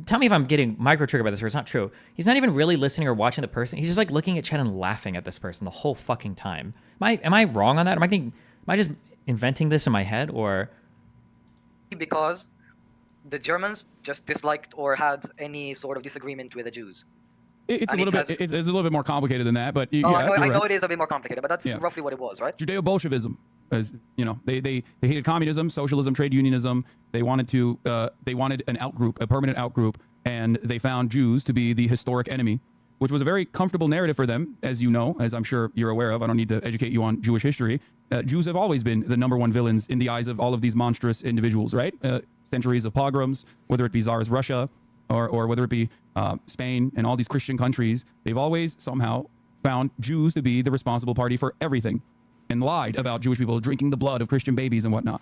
tell me if I'm getting micro triggered by this or it's not true. He's not even really listening or watching the person. He's just like looking at chat and laughing at this person the whole fucking time. Am I wrong on that? Am I just inventing this in my head or? Because the Germans just disliked or had any sort of disagreement with the Jews. It's a little bit more complicated than that, but I know it is a bit more complicated, but that's roughly what it was, right? Judeo-Bolshevism, as you know, they hated communism, socialism, trade unionism. They wanted an outgroup, a permanent outgroup, and they found Jews to be the historic enemy, which was a very comfortable narrative for them, as you know, as I'm sure you're aware of. I don't need to educate you on Jewish history. Jews have always been the number one villains in the eyes of all of these monstrous individuals, right? Centuries of pogroms, whether it be Tsarist Russia or whether it be Spain and all these Christian countries, they've always somehow found Jews to be the responsible party for everything and lied about Jewish people drinking the blood of Christian babies and whatnot.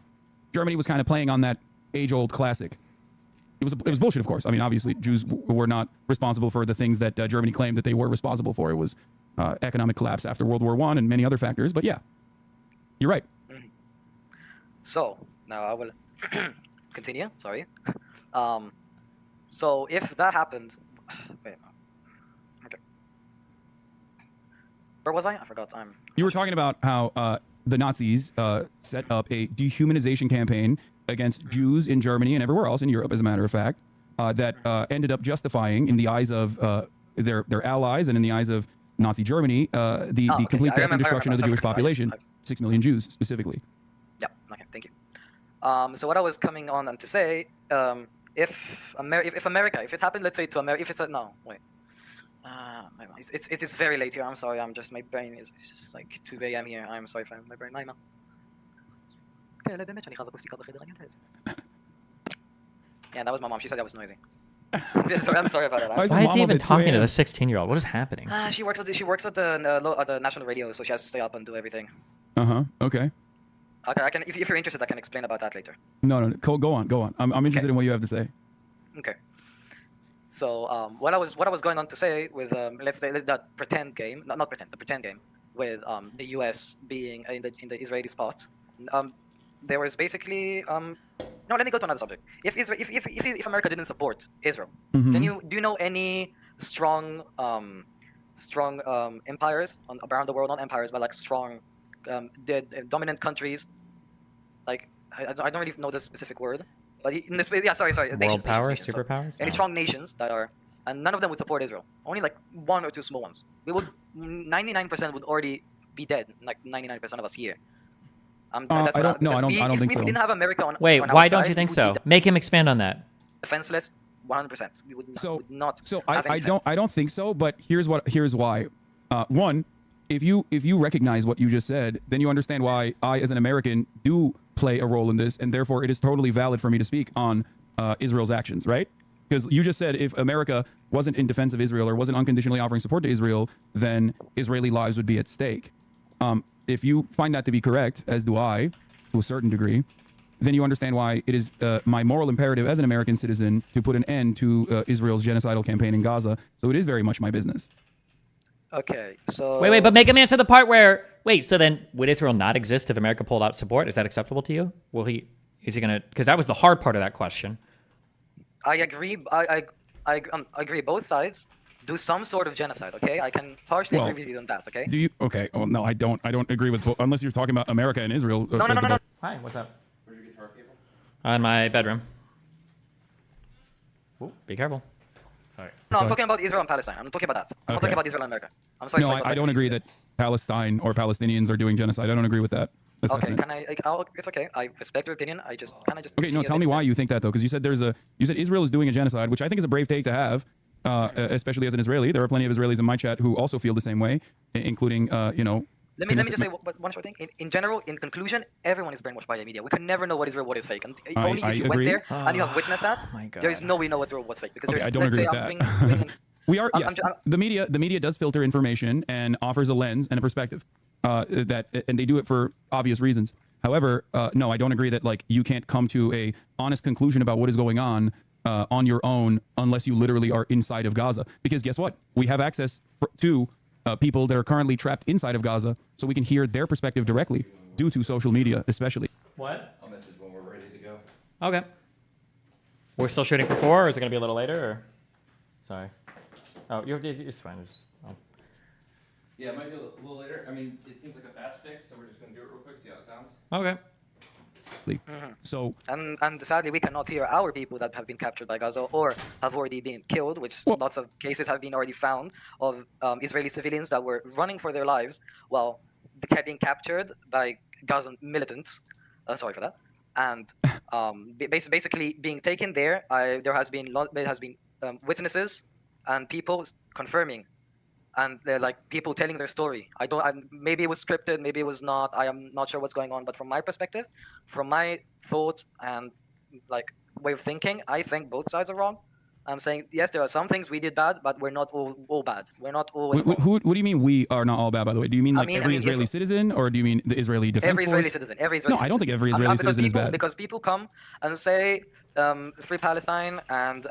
Germany was kind of playing on that age-old classic. It was bullshit, of course. I mean, obviously, Jews were not responsible for the things that Germany claimed that they were responsible for. It was economic collapse after World War I and many other factors. But yeah, you're right. So now I will continue. Sorry. So if that happened, wait. Okay. Where was I forgot. You were talking about how the Nazis set up a dehumanization campaign against Jews in Germany and everywhere else in Europe, as a matter of fact, that ended up justifying, in the eyes of their allies and in the eyes of Nazi Germany, the complete death and destruction of the Jewish population, 6 million Jews specifically. Yeah, okay, thank you. So what I was coming on to say, if America, if it happened, let's say to America, if it's a, no, wait. It is very late here. I'm sorry. My brain is just like 2 a.m. here. I'm sorry for my brain. Yeah, that was my mom. She said that was noisy. I'm sorry about that. Why is he even talking to the 16-year-old? What is happening? She works at the national radio, so she has to stay up and do everything. Okay. I can. If you're interested, I can explain about that later. No. Go on. I'm interested in what you have to say. Okay. So what I was going on to say with let's that pretend game, not pretend, the pretend game with the U.S. being in the Israeli spot. There was basically no. Let me go to another subject. If America didn't support Israel, do you know any strong empires around the world? Not empires, but like strong dominant countries. Like I don't really know the specific word. But in this, yeah, sorry. World powers, superpowers. Any strong nations that are, and none of them would support Israel. Only like 1 or 2 small ones. 99% would already be dead. Like 99% of us here. I don't think so. If we didn't have America on, wait, on why our don't side, you think we would so? be Make him expand on that. defenseless, 100%. We would not. So have any defense. I don't think so. But here's why. One, if you recognize what you just said, then you understand why I, as an American, do play a role in this, and therefore it is totally valid for me to speak on Israel's actions, right? Because you just said if America wasn't in defense of Israel or wasn't unconditionally offering support to Israel, then Israeli lives would be at stake. If you find that to be correct, as do I, to a certain degree, then you understand why it is my moral imperative as an American citizen to put an end to Israel's genocidal campaign in Gaza. So it is very much my business. Okay, so... Wait, but make him answer the part where... Wait, so then would Israel not exist if America pulled out support? Is that acceptable to you? Is he going to... Because that was the hard part of that question. I agree. I agree. Both sides do some sort of genocide, okay? I can partially agree with you on that, okay? Do you... Okay, well, no, I don't agree with... Unless you're talking about America and Israel. No. Hi, what's up? Where's your guitar cable? In my bedroom. Ooh, be careful. Sorry. No, I'm talking about Israel and Palestine. I'm not talking about that. I'm not talking about Israel and America. I'm sorry. No, I don't agree that Palestine or Palestinians are doing genocide. I don't agree with that assessment. Okay, it's okay. I respect your opinion. I just Okay, no, tell me why you think that though, because you said Israel is doing a genocide, which I think is a brave take to have, especially as an Israeli. There are plenty of Israelis in my chat who also feel the same way, including Let me just say one short thing. In general, in conclusion, everyone is brainwashed by the media. We can never know what is real, what is fake. And only if you went there and you have witnessed that, there is no way to know what's real, what's fake. Because I don't agree with that. The media does filter information and offers a lens and a perspective, and they do it for obvious reasons. However, no, I don't agree that like you can't come to a honest conclusion about what is going on your own unless you literally are inside of Gaza. Because guess what? We have access to people that are currently trapped inside of Gaza, so we can hear their perspective directly due to social media, especially. What? I'll message when we're ready to go. Okay. We're still shooting for 4, or is it going to be a little later? Or? Sorry. Oh, it's fine. Yeah, it might be a little later. I mean, it seems like a fast fix, so we're just going to do it real quick, see how it sounds. Okay. So and sadly we cannot hear our people that have been captured by Gaza or have already been killed, which lots of cases have been already found of Israeli civilians that were running for their lives while being captured by Gazan militants. Sorry for that. And basically being taken there. There has been witnesses and people confirming. And they're like people telling their story. Maybe it was scripted, maybe it was not. I am not sure what's going on. But from my perspective, from my thought and like way of thinking, I think both sides are wrong. I'm saying yes, there are some things we did bad, but we're not all bad. We're not all. What do you mean we are not all bad? By the way, do you mean like every Israeli citizen, or do you mean the Israeli defense Every Israeli force? citizen. Every Israeli. No, I don't think every Israeli citizen is bad. Because people come and say free Palestine and.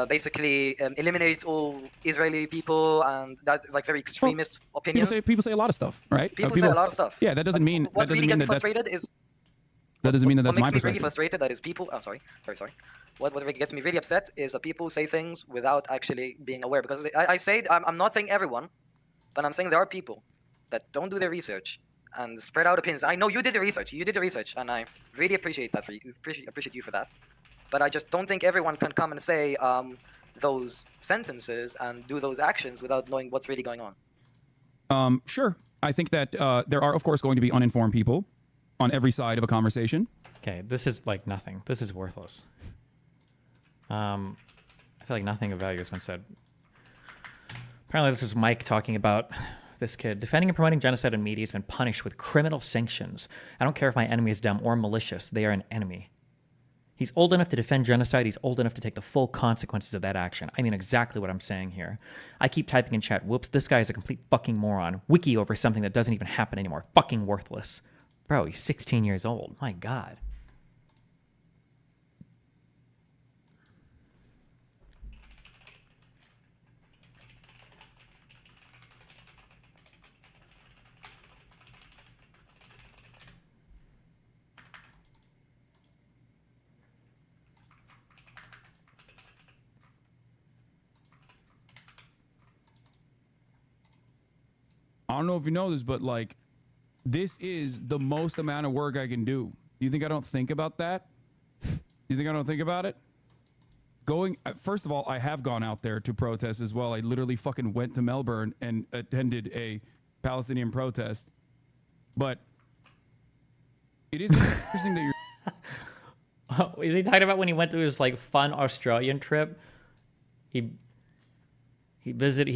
Basically eliminate all Israeli people, and that's like very extremist opinions. People say a lot of stuff, right? People say a lot of stuff. Yeah, that doesn't mean what really gets me frustrated is. That doesn't mean that that's what my makes me really perspective. frustrated that is people. I'm sorry, very sorry. What really gets me really upset is that people say things without actually being aware. Because I'm not saying everyone, But I'm saying there are people that don't do their research and spread out opinions. I know you did the research. You did the research, and I really appreciate that for you. Appreciate you for that. But I just don't think everyone can come and say those sentences and do those actions without knowing what's really going on. Sure. I think that there are, of course, going to be uninformed people on every side of a conversation. Okay, this is like nothing. This is worthless. I feel like nothing of value has been said. Apparently, this is Mike talking about this kid. Defending and promoting genocide in media has been punished with criminal sanctions. I don't care if my enemy is dumb or malicious. They are an enemy. He's old enough to defend genocide. He's old enough to take the full consequences of that action. I mean exactly what I'm saying here. I keep typing in chat, whoops, this guy is a complete fucking moron. Wiki over something that doesn't even happen anymore. Fucking worthless. Bro, he's 16 years old. My God. I don't know if you know this, but like, this is the most amount of work I can do. Do you think I don't think about that? You think I don't think about it? First of all, I have gone out there to protest as well. I literally fucking went to Melbourne and attended a Palestinian protest. But it is interesting that you're... Oh, is he talking about when he went to his like fun Australian trip? He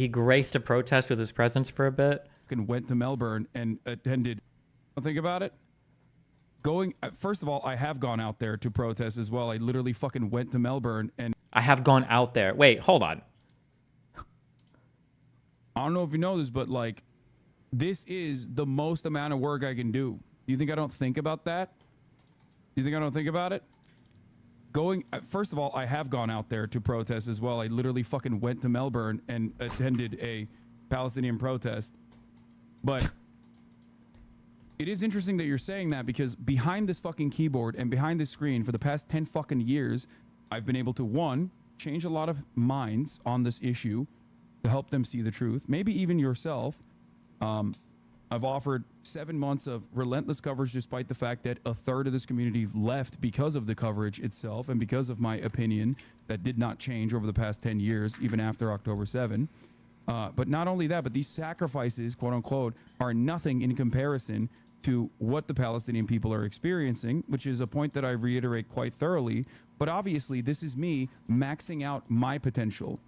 graced a protest with his presence for a bit. And went to Melbourne and attended. Think about it. First of all, I have gone out there to protest as well. I literally fucking went to Melbourne and I have gone out there. Wait, hold on. I don't know if you know this, but like, this is the most amount of work I can do. Do you think I don't think about that? You think I don't think about it? First of all, I have gone out there to protest as well. I literally fucking went to Melbourne and attended a Palestinian protest. But it is interesting that you're saying that, because behind this fucking keyboard and behind this screen for the past 10 fucking years, I've been able to, one, change a lot of minds on this issue to help them see the truth. Maybe even yourself. I've offered 7 months of relentless coverage despite the fact that a third of this community left because of the coverage itself and because of my opinion that did not change over the past 10 years, even after October 7. But not only that, but these sacrifices, quote unquote, are nothing in comparison to what the Palestinian people are experiencing, which is a point that I reiterate quite thoroughly. But obviously, this is me maxing out my potential.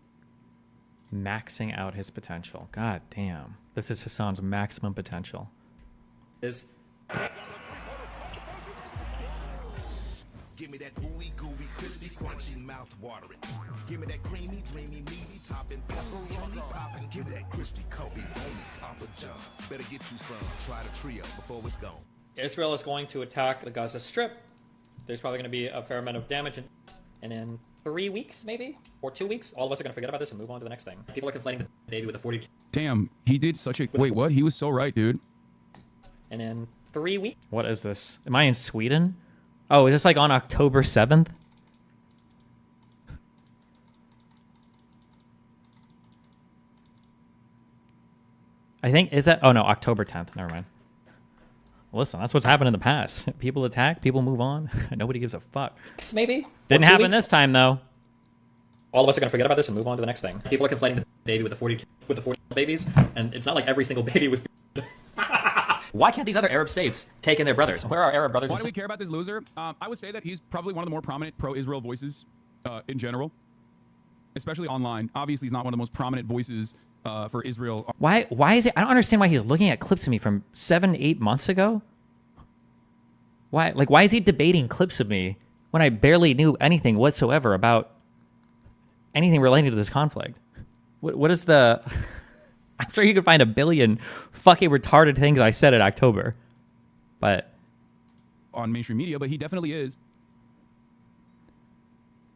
Maxing out his potential. God damn. This is Hassan's maximum potential. Give me that ooey gooey, crispy, crunchy, mouth watering. Give me that creamy, dreamy, meaty, topping, pepperoni popping. Give me that crispy, Kobe, Papa John's. Better get you some. Try the trio before it's gone. Israel is going to attack the Gaza Strip. There's probably going to be a fair amount of damage, and in 3 weeks, maybe, or 2 weeks, all of us are going to forget about this and move on to the next thing. People are conflating the baby with a 40. Damn, he did such a... Wait, what? He was so right, dude. And in 3 weeks... What is this? Am I in Sweden? Oh, is this like on October 7th? I think, is that... Oh no, October 10th. Never mind. Listen, that's what's happened in the past. People attack, people move on. Nobody gives a fuck. Maybe. Didn't happen this time, though. All of us are going to forget about this and move on to the next thing. People are conflating the baby with the 40 babies, and it's not like every single baby was... Why can't these other Arab states take in their brothers? Where are Arab brothers? Why do we care about this loser? I would say that he's probably one of the more prominent pro-Israel voices in general, especially online. Obviously, he's not one of the most prominent voices for Israel. Why is it? I don't understand why he's looking at clips of me from 7-8 months ago. Why is he debating clips of me when I barely knew anything whatsoever about anything relating to this conflict? What is the... I'm sure you could find a billion fucking retarded things I said in October. But... on mainstream media, but he definitely is.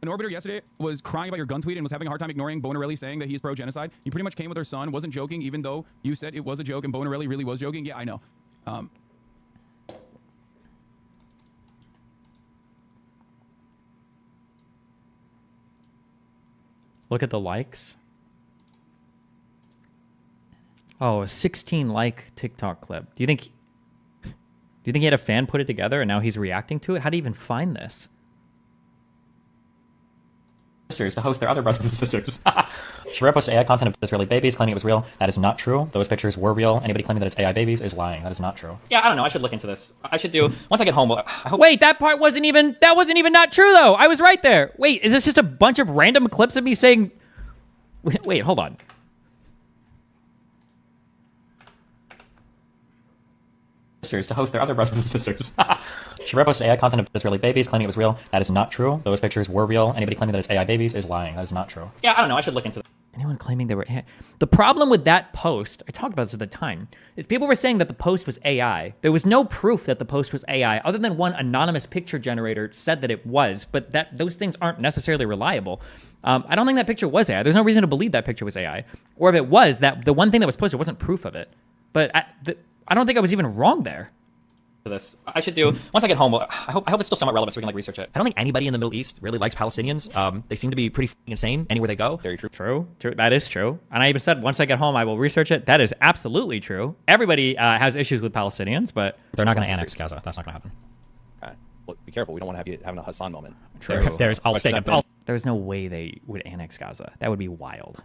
An orbiter yesterday was crying about your gun tweet and was having a hard time ignoring Bonarelli saying that he is pro-genocide. You pretty much came with her son, wasn't joking, even though you said it was a joke and Bonarelli really was joking. Yeah, I know. Look at the likes. Oh, a 16 like TikTok clip. Do you think he had a fan put it together and now he's reacting to it? How do you even find this? Sisters to host their other brothers and sisters. Shira posted AI content of Israeli babies claiming it was real. That is not true. Those pictures were real. Anybody claiming that it's AI babies is lying. That is not true. Yeah, I don't know. I should look into this. I should do once I get home. Wait, that part wasn't even not true though. I was right there. Wait, is this just a bunch of random clips of me saying? Wait, hold on. Sisters to host their other brothers and sisters. Shira posted AI content of Israeli babies claiming it was real. That is not true. Those pictures were real. Anybody claiming that it's AI babies is lying. That is not true. Yeah, I don't know. I should look into that. Anyone claiming they were AI? The problem with that post, I talked about this at the time, is people were saying that the post was AI. There was no proof that the post was AI other than one anonymous picture generator said that it was, but those things aren't necessarily reliable. I don't think that picture was AI. There's no reason to believe that picture was AI. Or if it was, that the one thing that was posted wasn't proof of it. But I don't think I was even wrong there. This I should do once I get home. I hope it's still somewhat relevant so we can like research it. I don't think anybody in the Middle East really likes Palestinians. They seem to be pretty insane anywhere they go. Very true. True. That is true. And I even said once I get home I will research it. That is absolutely true. Everybody has issues with Palestinians, but they're not going to annex Gaza. That's not going to happen. Look, be careful. We don't want to have you having a Hassan moment. True. There's no way they would annex Gaza. That would be wild.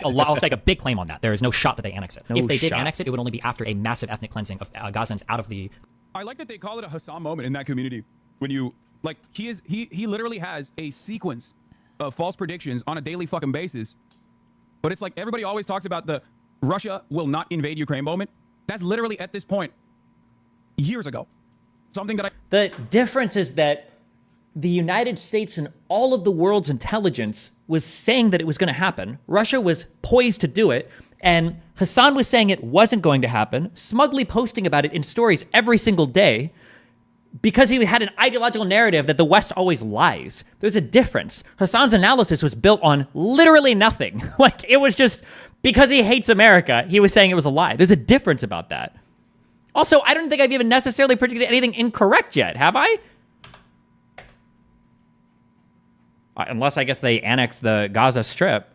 I'll stake a big claim on that. There is no shot that they annex it. No if they shot. did annex it, it would only be after a massive ethnic cleansing of Gazans out of the. I like that they call it a Hassan moment in that community. When you like, he literally has a sequence of false predictions on a daily fucking basis. But it's like everybody always talks about the Russia will not invade Ukraine moment. That's literally at this point years ago. Something that The difference is that the United States and all of the world's intelligence was saying that it was going to happen. Russia was poised to do it. And Hassan was saying it wasn't going to happen, smugly posting about it in stories every single day because he had an ideological narrative that the West always lies. There's a difference. Hassan's analysis was built on literally nothing. Like, it was just because he hates America, he was saying it was a lie. There's a difference about that. Also, I don't think I've even necessarily predicted anything incorrect yet, have I? Unless I guess they annex the Gaza Strip.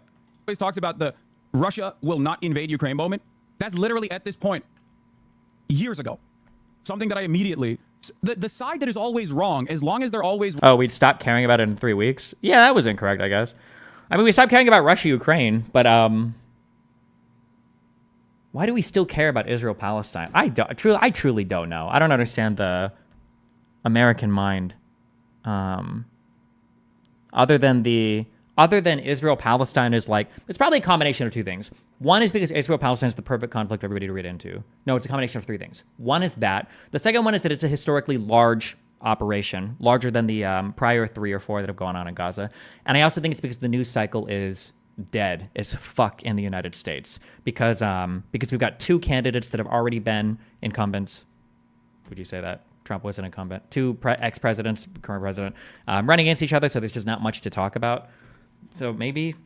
always talks about the Russia will not invade Ukraine moment. That's literally at this point years ago. Something that I immediately... The side that is always wrong, as long as they're always... Oh, we'd stop caring about it in 3 weeks? Yeah, that was incorrect, I guess. I mean, we stopped caring about Russia, Ukraine, but why do we still care about Israel, Palestine? I truly don't know. I don't understand the American mind. Other than Israel, Palestine is like, it's probably a combination of two things. One is because Israel, Palestine is the perfect conflict for everybody to read into. No, it's a combination of three things. One is that. The second one is that it's a historically large operation, larger than the prior 3 or 4 that have gone on in Gaza. And I also think it's because the news cycle is dead as fuck in the United States because we've got 2 candidates that have already been incumbents. Would you say that? Trump was an incumbent. 2 ex-presidents, current president, running against each other, so there's just not much to talk about. So maybe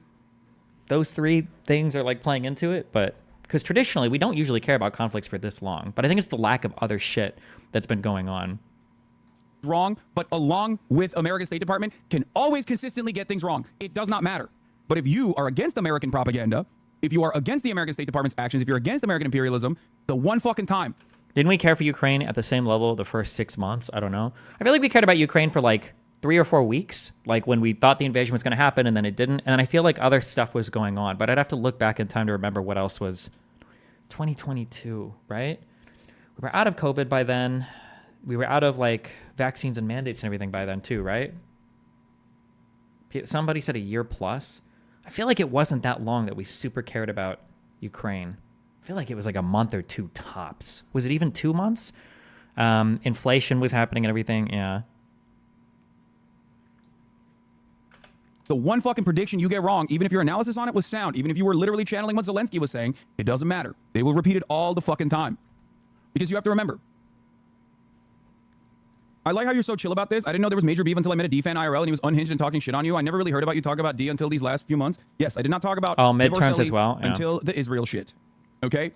those 3 things are like playing into it, but because traditionally we don't usually care about conflicts for this long. But I think it's the lack of other shit that's been going on. Wrong, but along with America's State Department can always consistently get things wrong. It does not matter. But if you are against American propaganda, if you are against the American State Department's actions, if you're against American imperialism, the one fucking time. Didn't we care for Ukraine at the same level the first 6 months? I don't know. I feel like we cared about Ukraine for like 3 or 4 weeks, like when we thought the invasion was going to happen and then it didn't. And then I feel like other stuff was going on, but I'd have to look back in time to remember what else was 2022, right? We were out of COVID by then. We were out of like vaccines and mandates and everything by then too, right? Somebody said a year plus. I feel like it wasn't that long that we super cared about Ukraine. I feel like it was like a month or 2 tops. Was it even 2 months? Inflation was happening and everything. Yeah. The one fucking prediction you get wrong, even if your analysis on it was sound, even if you were literally channeling what Zelensky was saying, it doesn't matter. They will repeat it all the fucking time. Because you have to remember. I like how you're so chill about this. I didn't know there was major beef until I met a D fan IRL and he was unhinged and talking shit on you. I never really heard about you talk about D until these last few months. Yes, I did not talk about midterms as well. Yeah. Until the Israel shit. Okay?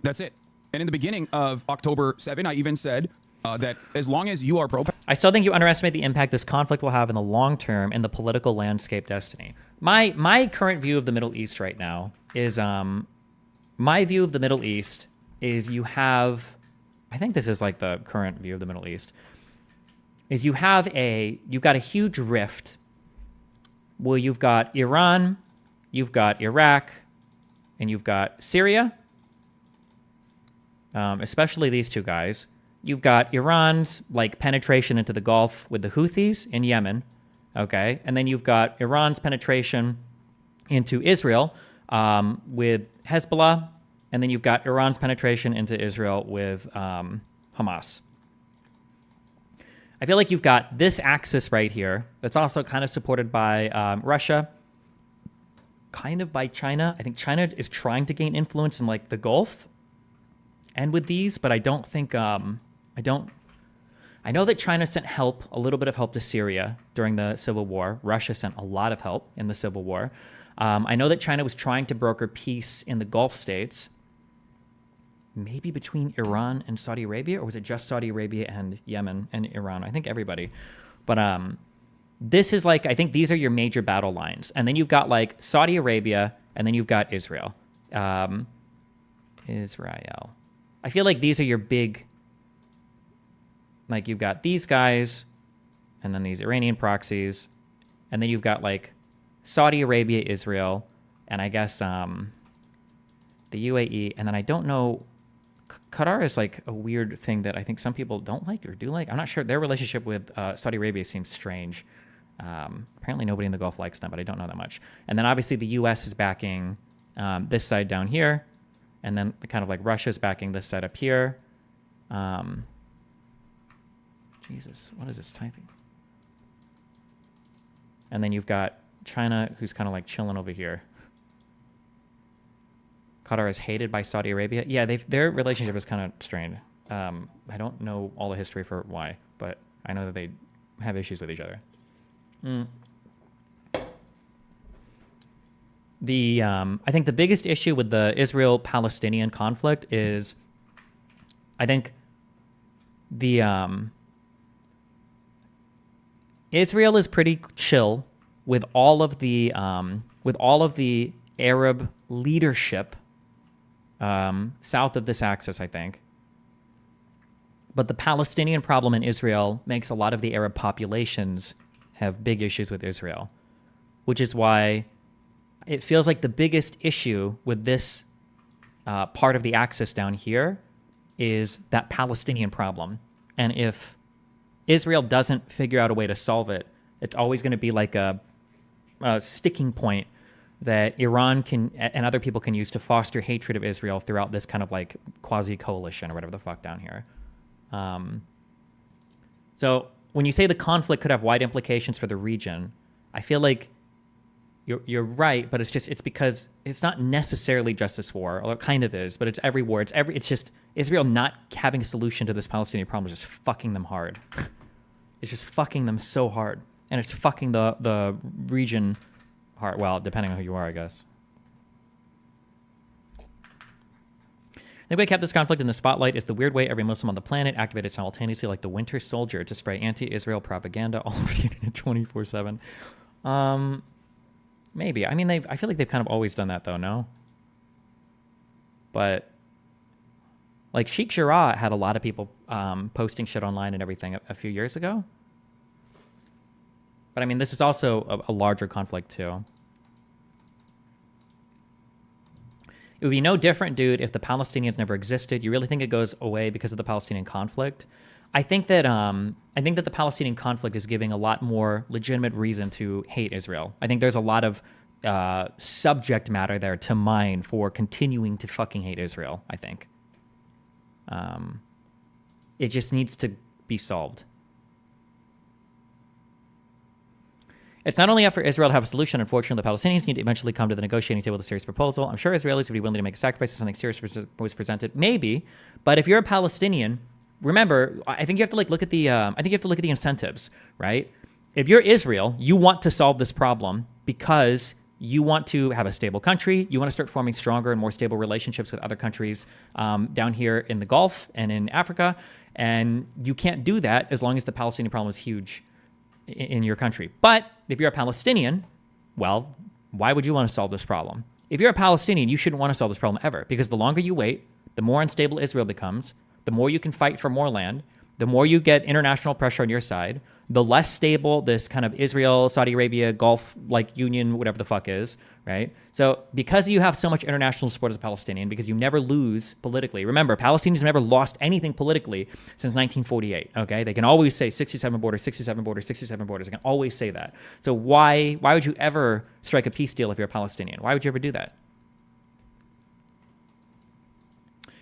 That's it. And in the beginning of October 7, I even said that as long as you are pro... I still think you underestimate the impact this conflict will have in the long term in the political landscape destiny. My current view of the Middle East right now is my view of the Middle East is you have, I think this is like the current view of the Middle East, is you've got a huge rift where you've got Iran, you've got Iraq, and you've got Syria, especially these two guys. You've got Iran's like penetration into the Gulf with the Houthis in Yemen, okay? And then you've got Iran's penetration into Israel with Hezbollah, and then you've got Iran's penetration into Israel with Hamas. I feel like you've got this axis right here that's also kind of supported by Russia, kind of by China. I think China is trying to gain influence in like the Gulf and with these, but I don't think, I know that China sent help, a little bit of help to Syria during the Civil War. Russia sent a lot of help in the Civil War. I know that China was trying to broker peace in the Gulf states, maybe between Iran and Saudi Arabia, or was it just Saudi Arabia and Yemen and Iran? I think everybody. But this is like, I think these are your major battle lines. And then you've got like Saudi Arabia, and then you've got Israel. Israel. I feel like these are your big, like you've got these guys, and then these Iranian proxies, and then you've got like Saudi Arabia, Israel, and I guess the UAE, and then I don't know, Qatar is like a weird thing that I think some people don't like or do like. I'm not sure. Their relationship with Saudi Arabia seems strange. Apparently nobody in the Gulf likes them, but I don't know that much. And then obviously the U.S. is backing this side down here, and then kind of like Russia's backing this side up here. Jesus, what is this typing? And then you've got China, who's kind of like chilling over here. Qatar is hated by Saudi Arabia. Yeah, their relationship is kind of strained. I don't know all the history for why, but I know that they have issues with each other. I think the biggest issue with the Israel-Palestinian conflict is, I think Israel is pretty chill with all of the Arab leadership south of this axis, I think. But the Palestinian problem in Israel makes a lot of the Arab populations have big issues with Israel, which is why it feels like the biggest issue with this part of the axis down here is that Palestinian problem. And if Israel doesn't figure out a way to solve it, it's always going to be like a sticking point that Iran can and other people can use to foster hatred of Israel throughout this kind of like quasi-coalition or whatever the fuck down here. So when you say the conflict could have wide implications for the region, I feel like you're right, but it's because it's not necessarily just this war, although it kind of is, but it's every war. It's just Israel not having a solution to this Palestinian problem is just fucking them hard. It's just fucking them so hard, and it's fucking the region hard. Well, depending on who you are, I guess. The way we kept this conflict in the spotlight is the weird way every Muslim on the planet activated simultaneously like the Winter Soldier to spray anti-Israel propaganda all over the internet 24/7. Maybe. I mean, I feel like they've kind of always done that, though, no? But, like, Sheikh Jarrah had a lot of people posting shit online and everything a few years ago. But, I mean, this is also a larger conflict, too. It would be no different, dude, if the Palestinians never existed. You really think it goes away because of the Palestinian conflict? I think that the Palestinian conflict is giving a lot more legitimate reason to hate Israel. I think there's a lot of subject matter there to mine for continuing to fucking hate Israel, I think. It just needs to be solved. It's not only up for Israel to have a solution. Unfortunately, the Palestinians need to eventually come to the negotiating table with a serious proposal. I'm sure Israelis would be willing to make a sacrifice if something serious was presented. Maybe, but if you're a Palestinian, remember, I think you have to look at the incentives, right? If you're Israel, you want to solve this problem because you want to have a stable country. You want to start forming stronger and more stable relationships with other countries down here in the Gulf and in Africa. And you can't do that as long as the Palestinian problem is huge in your country. But if you're a Palestinian, well, why would you want to solve this problem? If you're a Palestinian, you shouldn't want to solve this problem ever, because the longer you wait, the more unstable Israel becomes, the more you can fight for more land, the more you get international pressure on your side, the less stable this kind of Israel, Saudi Arabia, Gulf like union, whatever the fuck is, right? So because you have so much international support as a Palestinian, because you never lose politically. Remember, Palestinians have never lost anything politically since 1948, okay? They can always say 67 borders, 67 borders, 67 borders. They can always say that. So why would you ever strike a peace deal if you're a Palestinian? Why would you ever do that?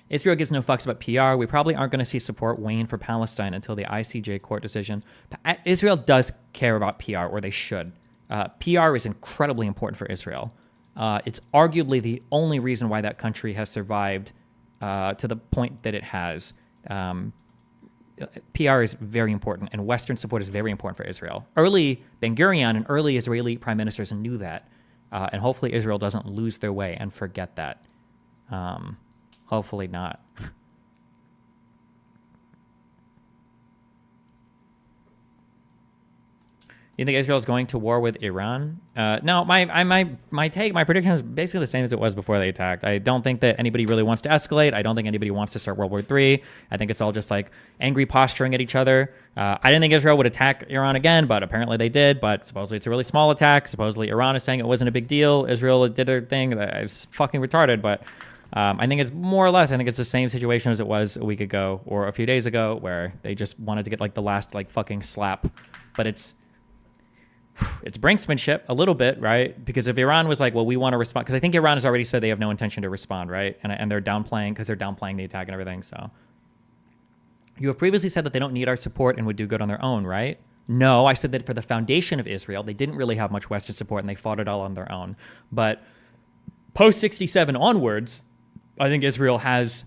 Israel gives no fucks about PR. We probably aren't going to see support wane for Palestine until the ICJ court decision. Israel does care about PR, or they should. PR is incredibly important for Israel. It's arguably the only reason why that country has survived to the point that it has. PR is very important, and Western support is very important for Israel. Early Ben-Gurion and early Israeli prime ministers knew that, and hopefully Israel doesn't lose their way and forget that. Hopefully not. You think Israel is going to war with Iran? No, my prediction is basically the same as it was before they attacked. I don't think that anybody really wants to escalate. I don't think anybody wants to start World War III. I think it's all just like angry posturing at each other. I didn't think Israel would attack Iran again, but apparently they did. But supposedly it's a really small attack. Supposedly Iran is saying it wasn't a big deal. Israel did their thing. It's fucking retarded, but I think it's more or less, I think it's the same situation as it was a week ago or a few days ago, where they just wanted to get like the last like fucking slap. But it's brinksmanship a little bit, right? Because if Iran was like, well, we want to respond, because I think Iran has already said they have no intention to respond, right? And they're downplaying, because they're downplaying the attack and everything. So you have previously said that they don't need our support and would do good on their own, right? No, I said that for the foundation of Israel, they didn't really have much Western support and they fought it all on their own. But post 67 onwards, I think Israel has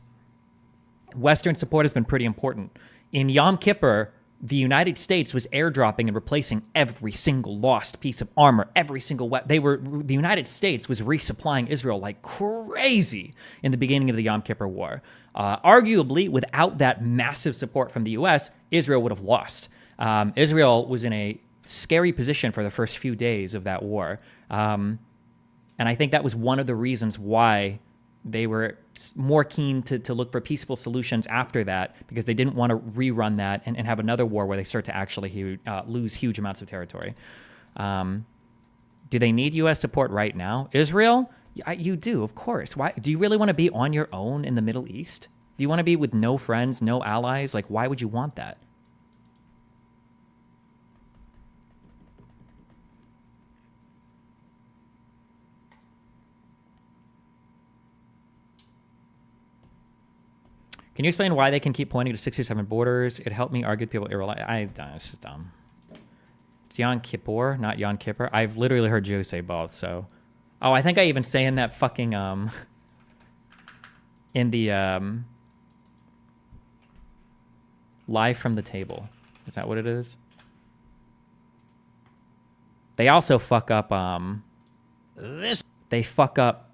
Western support has been pretty important. In Yom Kippur, the United States was airdropping and replacing every single lost piece of armor, every single weapon. The United States was resupplying Israel like crazy in the beginning of the Yom Kippur War. Arguably, without that massive support from the U.S., Israel would have lost. Israel was in a scary position for the first few days of that war. And I think that was one of the reasons why they were more keen to look for peaceful solutions after that, because they didn't want to rerun that and have another war where they start to actually lose huge amounts of territory. Do they need U.S. support right now? Israel? You do, of course. Why? Do you really want to be on your own in the Middle East? Do you want to be with no friends, no allies? Like, why would you want that? Can you explain why they can keep pointing to 67 borders? It helped me argue with people. It's just dumb. It's Yom Kippur, not Yom Kippur. I've literally heard Joe say both, so. Oh, I think I even say in that fucking, in the, live from the table. Is that what it is? They also fuck up, they fuck up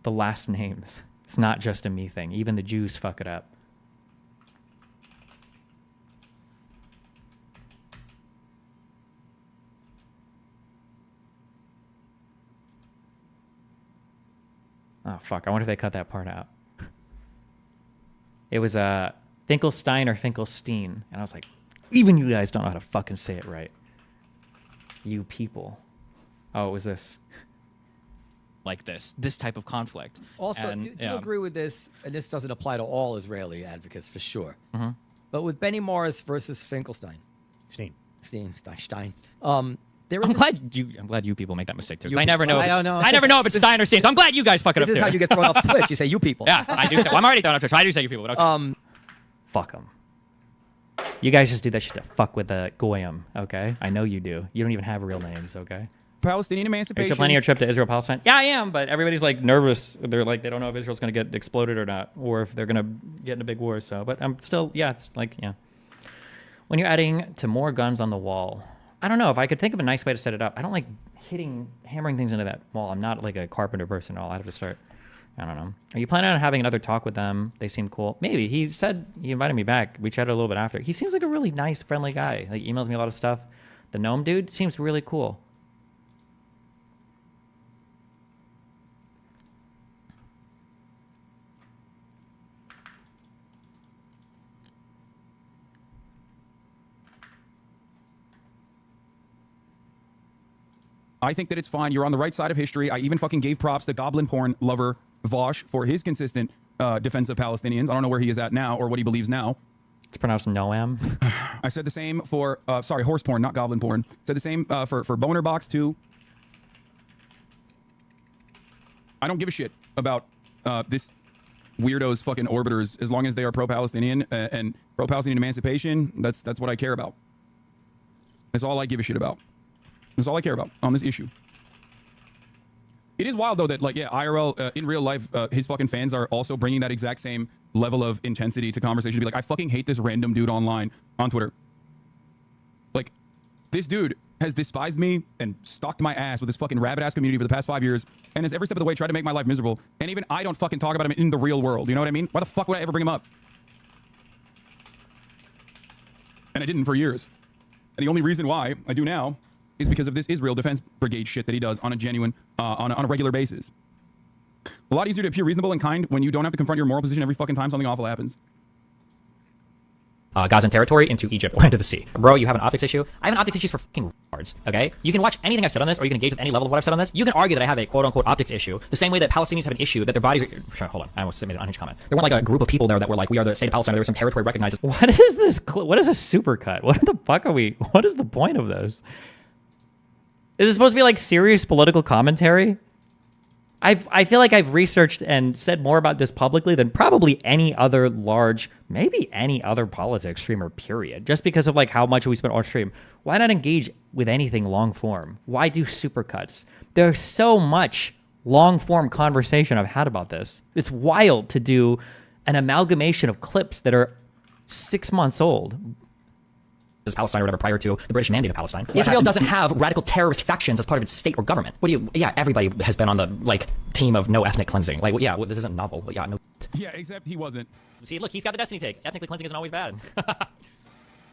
the last names. It's not just a me thing. Even the Jews fuck it up. Oh, fuck. I wonder if they cut that part out. It was Finkelstein or Finkelstein. And I was like, even you guys don't know how to fucking say it right. You people. Oh, it was this. Like this type of conflict. Also, and, do you agree with this? And this doesn't apply to all Israeli advocates for sure. Mm-hmm. But with Benny Morris versus Finkelstein, Stein. I'm glad you people make that mistake too. I never people. know. I know. I never know if it's Stein or Stein. So I'm glad you guys fuck it up too. This is how you get thrown off Twitch. You say you people. Yeah, I do. Well, I'm already thrown off Twitch. I do say you people. But okay. Fuck them. You guys just do that shit to fuck with the goyim, okay? I know you do. You don't even have real names, okay? Palestinian Are you emancipation. still planning your trip to Israel, Palestine? Yeah, I am, but everybody's like nervous. They're like, they don't know if Israel's going to get exploded or not, or if they're going to get in a big war. So, but I'm still, yeah, it's like, yeah. When you're adding to more guns on the wall, I don't know if I could think of a nice way to set it up. I don't like hammering things into that wall. I'm not like a carpenter person at all. I'd have to start. I don't know. Are you planning on having another talk with them? They seem cool. Maybe. He said he invited me back. We chatted a little bit after. He seems like a really nice, friendly guy. Like, emails me a lot of stuff. The gnome dude seems really cool. I think that it's fine. You're on the right side of history. I even fucking gave props to goblin porn lover Vosh for his consistent defense of Palestinians. I don't know where he is at now or what he believes now. It's pronounced Noam. I said the same for, sorry, horse porn, not goblin porn. Said the same for Boner Box, too. I don't give a shit about this weirdos fucking orbiters as long as they are pro-Palestinian and pro-Palestinian emancipation. That's what I care about. That's all I give a shit about. That's all I care about on this issue. It is wild, though, that, like, yeah, IRL, in real life, his fucking fans are also bringing that exact same level of intensity to conversation. To be like, I fucking hate this random dude online on Twitter. Like, this dude has despised me and stalked my ass with this fucking rabid-ass community for the past 5 years and has every step of the way tried to make my life miserable. And even I don't fucking talk about him in the real world. You know what I mean? Why the fuck would I ever bring him up? And I didn't for years. And the only reason why I do now is because of this Israel Defense Brigade shit that he does on a genuine, on a regular basis. A lot easier to appear reasonable and kind when you don't have to confront your moral position every fucking time something awful happens. Gazan territory into Egypt or into the sea. Bro, you have an optics issue? I have an optics issue for fucking retards, okay? You can watch anything I've said on this, or you can engage with any level of what I've said on this. You can argue that I have a quote-unquote optics issue, the same way that Palestinians have an issue that their bodies are... Hold on, I almost made an unhinged comment. There weren't like a group of people there that were like, we are the state of Palestine, there was some territory recognized as... What is this? What is a supercut? What the fuck are we... What is the point of this? Is it supposed to be like serious political commentary? I feel like I've researched and said more about this publicly than probably any other large, maybe any other politics streamer, period. Just because of like how much we spent on stream. Why not engage with anything long form? Why do supercuts? There's so much long form conversation I've had about this. It's wild to do an amalgamation of clips that are 6 months old. Palestine or whatever prior to the British mandate of Palestine. Israel doesn't have radical terrorist factions as part of its state or government. What do you... Yeah, everybody has been on the, like, team of no ethnic cleansing. Like, yeah, well, this isn't novel. Yeah, no... Yeah, except he wasn't. See, look, he's got the Destiny take. Ethnically cleansing isn't always bad.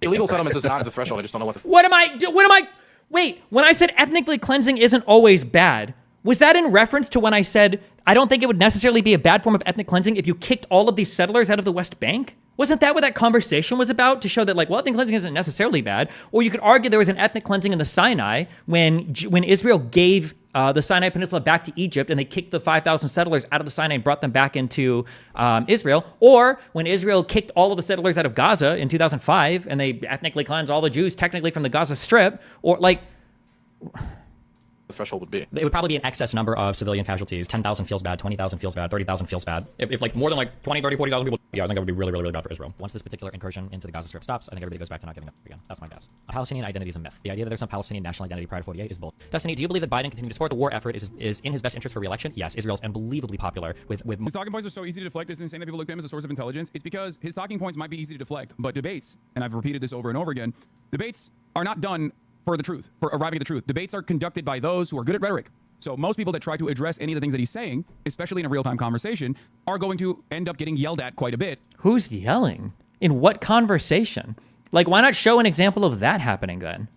Illegal settlements is not the threshold. I just don't know what the... What am I... Wait, when I said ethnically cleansing isn't always bad, was that in reference to when I said I don't think it would necessarily be a bad form of ethnic cleansing if you kicked all of these settlers out of the West Bank? Wasn't that what that conversation was about? To show that, like, well, ethnic cleansing isn't necessarily bad. Or you could argue there was an ethnic cleansing in the Sinai when Israel gave the Sinai Peninsula back to Egypt and they kicked the 5,000 settlers out of the Sinai and brought them back into Israel. Or when Israel kicked all of the settlers out of Gaza in 2005 and they ethnically cleansed all the Jews technically from the Gaza Strip. Or, like... The threshold would be. It would probably be an excess number of civilian casualties. 10,000 feels bad, 20,000 feels bad, 30,000 feels bad. If like more than like 20, 30, 40,000 people, yeah, I think that would be really, really, really bad for Israel. Once this particular incursion into the Gaza Strip stops, I think everybody goes back to not giving up again. That's my guess. A Palestinian identity is a myth. The idea that there's some Palestinian national identity prior to 48 is bull. Destiny, do you believe that Biden continuing to support the war effort is in his best interest for re-election? Yes, Israel's unbelievably popular with... His talking points are so easy to deflect. It's insane that people look at him as a source of intelligence. It's because his talking points might be easy to deflect, but debates, and I've repeated this over and over again, debates are not done for the truth, for arriving at the truth. Debates are conducted by those who are good at rhetoric. So most people that try to address any of the things that he's saying, especially in a real-time conversation, are going to end up getting yelled at quite a bit. Who's yelling? In what conversation? Like, why not show an example of that happening then?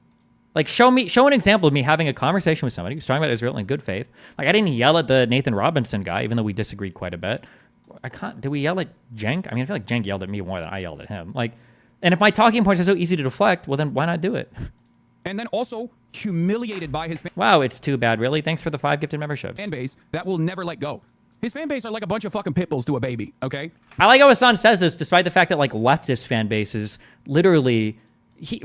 Like, show an example of me having a conversation with somebody who's talking about Israel in good faith. Like, I didn't yell at the Nathan Robinson guy, even though we disagreed quite a bit. Did we yell at Cenk? I mean, I feel like Cenk yelled at me more than I yelled at him. Like, and if my talking points are so easy to deflect, well, then why not do it? And then also humiliated by his Wow, it's too bad, really. Thanks for the 5 gifted memberships. fan base that will never let go. His fan base are like a bunch of fucking pit bulls to a baby, okay? I like how Hassan says this, despite the fact that, like, leftist fan bases literally...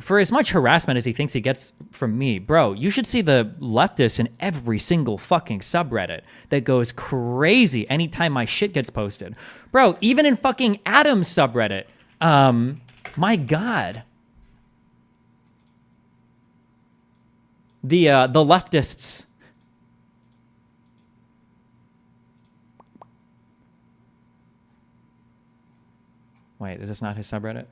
for as much harassment as he thinks he gets from me, bro, you should see the leftists in every single fucking subreddit that goes crazy anytime my shit gets posted. Bro, even in fucking Adam's subreddit, my God. The leftists. Wait, is this not his subreddit?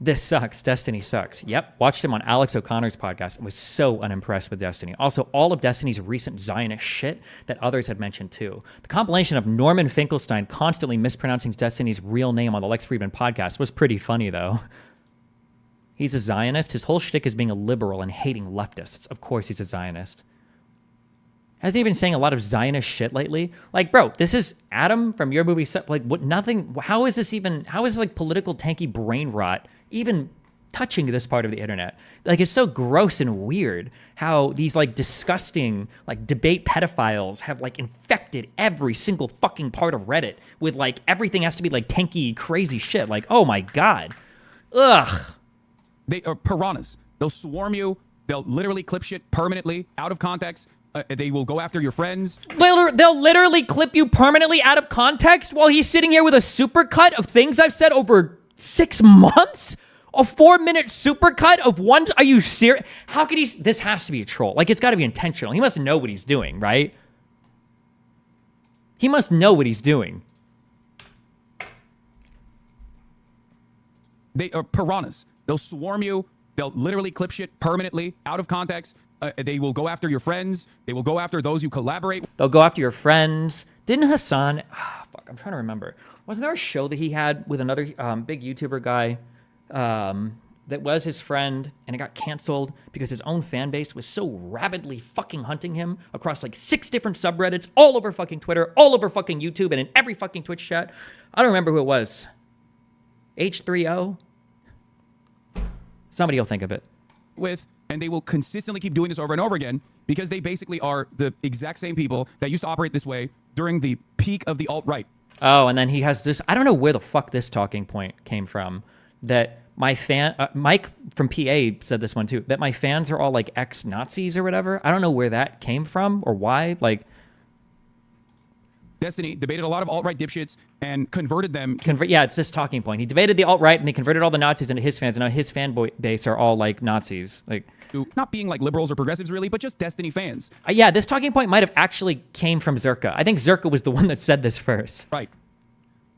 This sucks. Destiny sucks. Yep. Watched him on Alex O'Connor's podcast and was so unimpressed with Destiny. Also, all of Destiny's recent Zionist shit that others had mentioned too. The compilation of Norman Finkelstein constantly mispronouncing Destiny's real name on the Lex Friedman podcast was pretty funny, though. He's a Zionist. His whole shtick is being a liberal and hating leftists. Of course he's a Zionist. Hasn't he been saying a lot of Zionist shit lately? Like, bro, this is Adam from your movie. Like, what? Nothing. How is this like political tanky brain rot even touching this part of the internet? Like, it's so gross and weird how these like disgusting like debate pedophiles have like infected every single fucking part of Reddit with like everything has to be like tanky, crazy shit. Like, oh my God. Ugh. They are piranhas. They'll swarm you. They'll literally clip shit permanently out of context. They will go after your friends. They'll literally clip you permanently out of context while he's sitting here with a supercut of things I've said over 6 months? A 4-minute supercut of one? Are you serious? How could he? This has to be a troll. Like, it's got to be intentional. He must know what he's doing, right? He must know what he's doing. They are piranhas. They'll swarm you. They'll literally clip shit permanently out of context. They will go after your friends. They will go after those you collaborate. They'll go after your friends. Didn't Hassan... fuck, I'm trying to remember. Wasn't there a show that he had with another big YouTuber guy that was his friend, and it got canceled because his own fan base was so rabidly fucking hunting him across like 6 different subreddits, all over fucking Twitter, all over fucking YouTube, and in every fucking Twitch chat? I don't remember who it was. H3O? Somebody will think of it. And they will consistently keep doing this over and over again because they basically are the exact same people that used to operate this way during the peak of the alt-right. Oh, and then he has this, I don't know where the fuck this talking point came from, that my fan, Mike from PA said this one too, that my fans are all like ex-Nazis or whatever. I don't know where that came from or why, like... Destiny debated a lot of alt-right dipshits and converted them. Yeah, it's this talking point. He debated the alt-right and he converted all the Nazis into his fans, and now his fan base are all like Nazis. Like, not being like liberals or progressives really, but just Destiny fans. Yeah, this talking point might have actually came from Zerka. I think Zerka was the one that said this first. Right.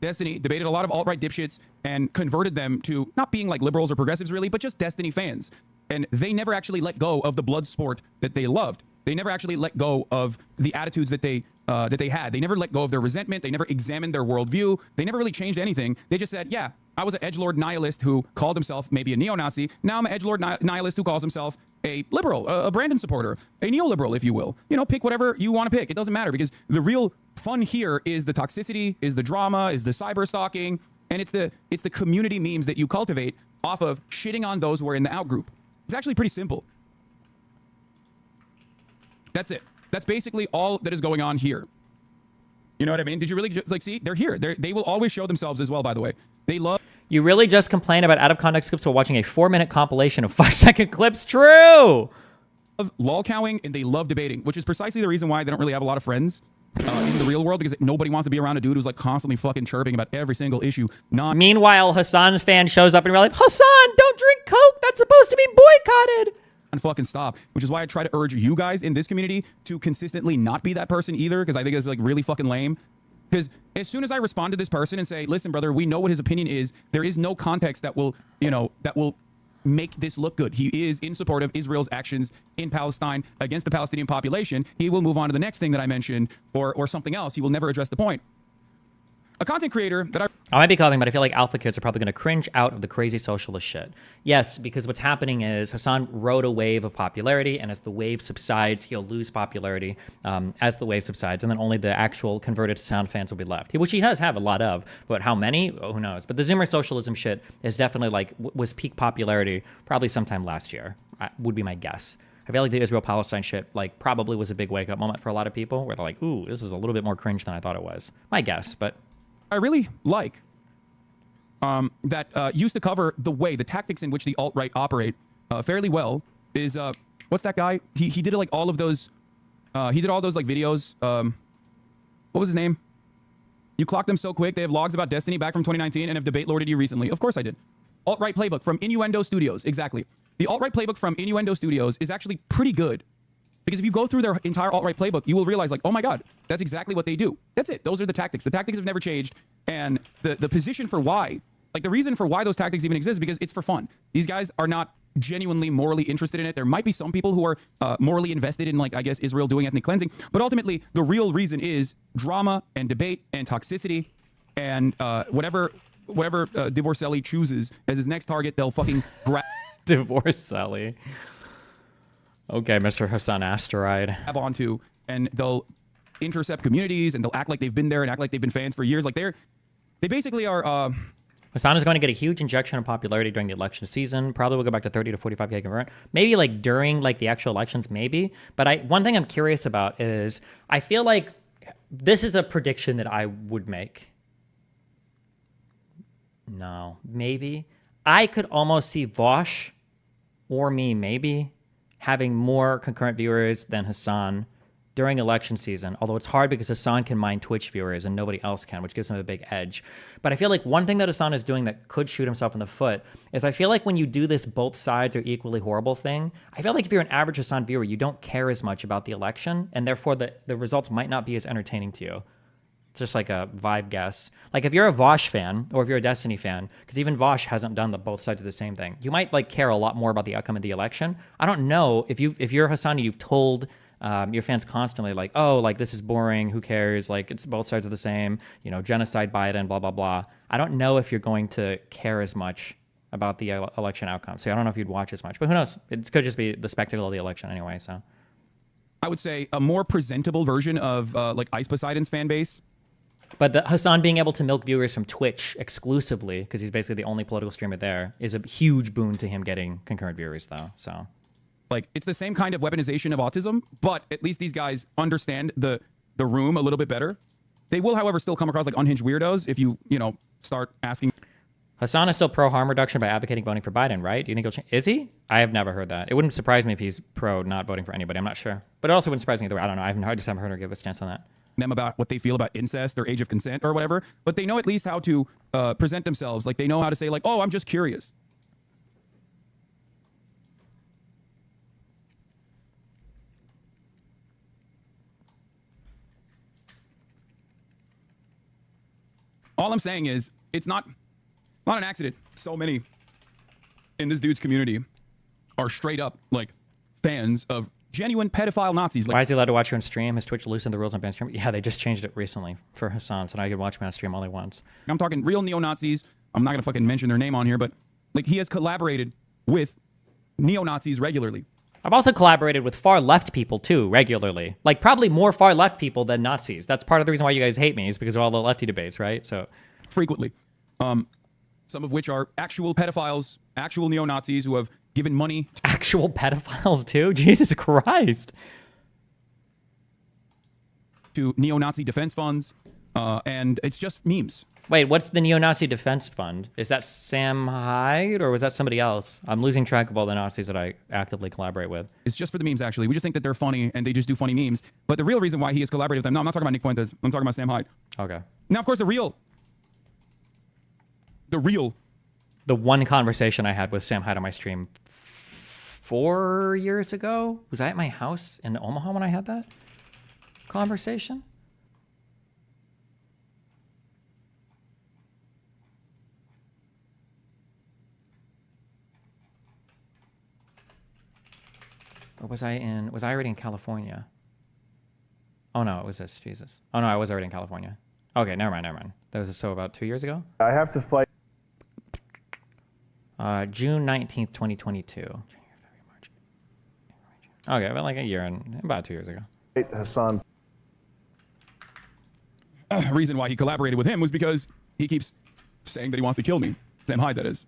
Destiny debated a lot of alt-right dipshits and converted them to not being like liberals or progressives really, but just Destiny fans. And they never actually let go of the blood sport that they loved. They never actually let go of the attitudes that they had. They never let go of their resentment. They never examined their worldview. They never really changed anything. They just said, yeah, I was an edgelord nihilist who called himself maybe a neo-Nazi. Now I'm an edgelord nihilist who calls himself a liberal, a Brandon supporter, a neoliberal, if you will. You know, pick whatever you want to pick. It doesn't matter because the real fun here is the toxicity, is the drama, is the cyber stalking, and it's the community memes that you cultivate off of shitting on those who are in the out group. It's actually pretty simple. That's it. That's basically all that is going on here. You know what I mean? Did you really just, like, see? They're here. They will always show themselves as well, by the way. They love... You really just complain about out-of-context clips while watching a 4-minute compilation of 5-second clips? True! Love lolcowing, and they love debating, which is precisely the reason why they don't really have a lot of friends in the real world, because nobody wants to be around a dude who's like constantly fucking chirping about every single issue. Meanwhile, Hassan's fan shows up and we're like, Hassan, don't drink Coke! That's supposed to be boycotted! And fucking stop, which is why I try to urge you guys in this community to consistently not be that person either, because I think it's like really fucking lame. Because as soon as I respond to this person and say, listen, brother, we know what his opinion is, there is no context that will, you know, that will make this look good. He is in support of Israel's actions in Palestine against the Palestinian population. He will move on to the next thing that I mentioned or something else. He will never address the point. A content creator that I might be coughing, but I feel like alpha kids are probably going to cringe out of the crazy socialist shit. Yes, because what's happening is Hassan rode a wave of popularity, and as the wave subsides, he'll lose popularity as the wave subsides, and then only the actual converted sound fans will be left, which he does have a lot of, but how many? Oh, who knows? But the Zoomer socialism shit is definitely like, was peak popularity probably sometime last year, would be my guess. I feel like the Israel-Palestine shit like probably was a big wake-up moment for a lot of people, where they're like, ooh, this is a little bit more cringe than I thought it was. My guess, but... I really like that used to cover the way, the tactics in which the alt-right operate fairly well is, what's that guy? He did like all of those, he did all those like videos. What was his name? You clocked them so quick. They have logs about Destiny back from 2019 and have debate lorded you recently. Of course I did. Alt-right playbook from Innuendo Studios. Exactly. The alt-right playbook from Innuendo Studios is actually pretty good. Because if you go through their entire alt-right playbook, you will realize, like, oh my God, that's exactly what they do. That's it. Those are the tactics. The tactics have never changed. And the position for why Like the reason for why those tactics even exist is because it's for fun. These guys are not genuinely morally interested in it. There might be some people who are morally invested in, like, I guess, Israel doing ethnic cleansing. But ultimately, the real reason is drama and debate and toxicity and whatever Divorcelli chooses as his next target, they'll fucking grab. Divorcelli. Okay, Mr. Hassan Asteroid. Grab onto, and they'll intercept communities, and they'll act like they've been there and act like they've been fans for years. Like they basically are. Hassan is going to get a huge injection of popularity during the election season. Probably will go back to 30 to 45K convert. Maybe like during like the actual elections, maybe. But one thing I'm curious about is I feel like this is a prediction that I would make. No, maybe. I could almost see Vosh or me maybe having more concurrent viewers than Hassan during election season, although it's hard because Hassan can mine Twitch viewers and nobody else can, which gives him a big edge. But I feel like one thing that Hassan is doing that could shoot himself in the foot is I feel like when you do this both sides are equally horrible thing, I feel like if you're an average Hassan viewer, you don't care as much about the election, and therefore the results might not be as entertaining to you. It's just like a vibe guess. Like if you're a Vosh fan or if you're a Destiny fan, because even Vosh hasn't done the both sides of the same thing, you might like care a lot more about the outcome of the election. I don't know if you're Hassan, you've told your fans constantly like, oh, like this is boring, who cares, like it's both sides are the same, you know, genocide Biden, blah blah blah. I don't know if you're going to care as much about the election outcome, so I don't know if you'd watch as much, but who knows, it could just be the spectacle of the election anyway. So I would say a more presentable version of like Ice Poseidon's fan base. But Hassan being able to milk viewers from Twitch exclusively, because he's basically the only political streamer there, is a huge boon to him getting concurrent viewers though. So like it's the same kind of weaponization of autism, but at least these guys understand the room a little bit better. They will, however, still come across like unhinged weirdos if you know, start asking. Hassan is still pro harm reduction by advocating voting for Biden, right? Do you think he'll change? Is he? I have never heard that. It wouldn't surprise me if he's pro not voting for anybody. I'm not sure. But it also wouldn't surprise me either way. I don't know. I just haven't heard her give a stance on that. Them about what they feel about incest or age of consent or whatever, but they know at least how to present themselves. Like they know how to say like, oh, I'm just curious. All I'm saying is it's not an accident. So many in this dude's community are straight up like fans of genuine pedophile Nazis. Like, why is he allowed to watch you on stream? Has Twitch loosened the rules on ban stream? Yeah, they just changed it recently for Hassan, so now you can watch me on stream all he wants. I'm talking real neo-Nazis. I'm not going to fucking mention their name on here, but like he has collaborated with neo-Nazis regularly. I've also collaborated with far left people too, regularly. Like probably more far left people than Nazis. That's part of the reason why you guys hate me, is because of all the lefty debates, right? So frequently. Some of which are actual pedophiles, actual neo-Nazis who have given money. Actual pedophiles too? Jesus Christ. To neo-Nazi defense funds, and it's just memes. Wait, what's the neo-Nazi defense fund? Is that Sam Hyde, or was that somebody else? I'm losing track of all the Nazis that I actively collaborate with. It's just for the memes, actually. We just think that they're funny, and they just do funny memes. But the real reason why he has collaborated with them, no, I'm not talking about Nick Fuentes. I'm talking about Sam Hyde. Okay. Now, of course, the one conversation I had with Sam Hyde on my stream 4 years ago, was I at my house in Omaha when I had that conversation? Or was I already in California? Oh no, it was this, Jesus. Oh no, I was already in California. Okay, never mind. That was so about 2 years ago? I have to fight. June 19th, 2022. Okay, about like a year and about 2 years ago. Hassan. Reason why he collaborated with him was because he keeps saying that he wants to kill me. Sam Hyde, that is.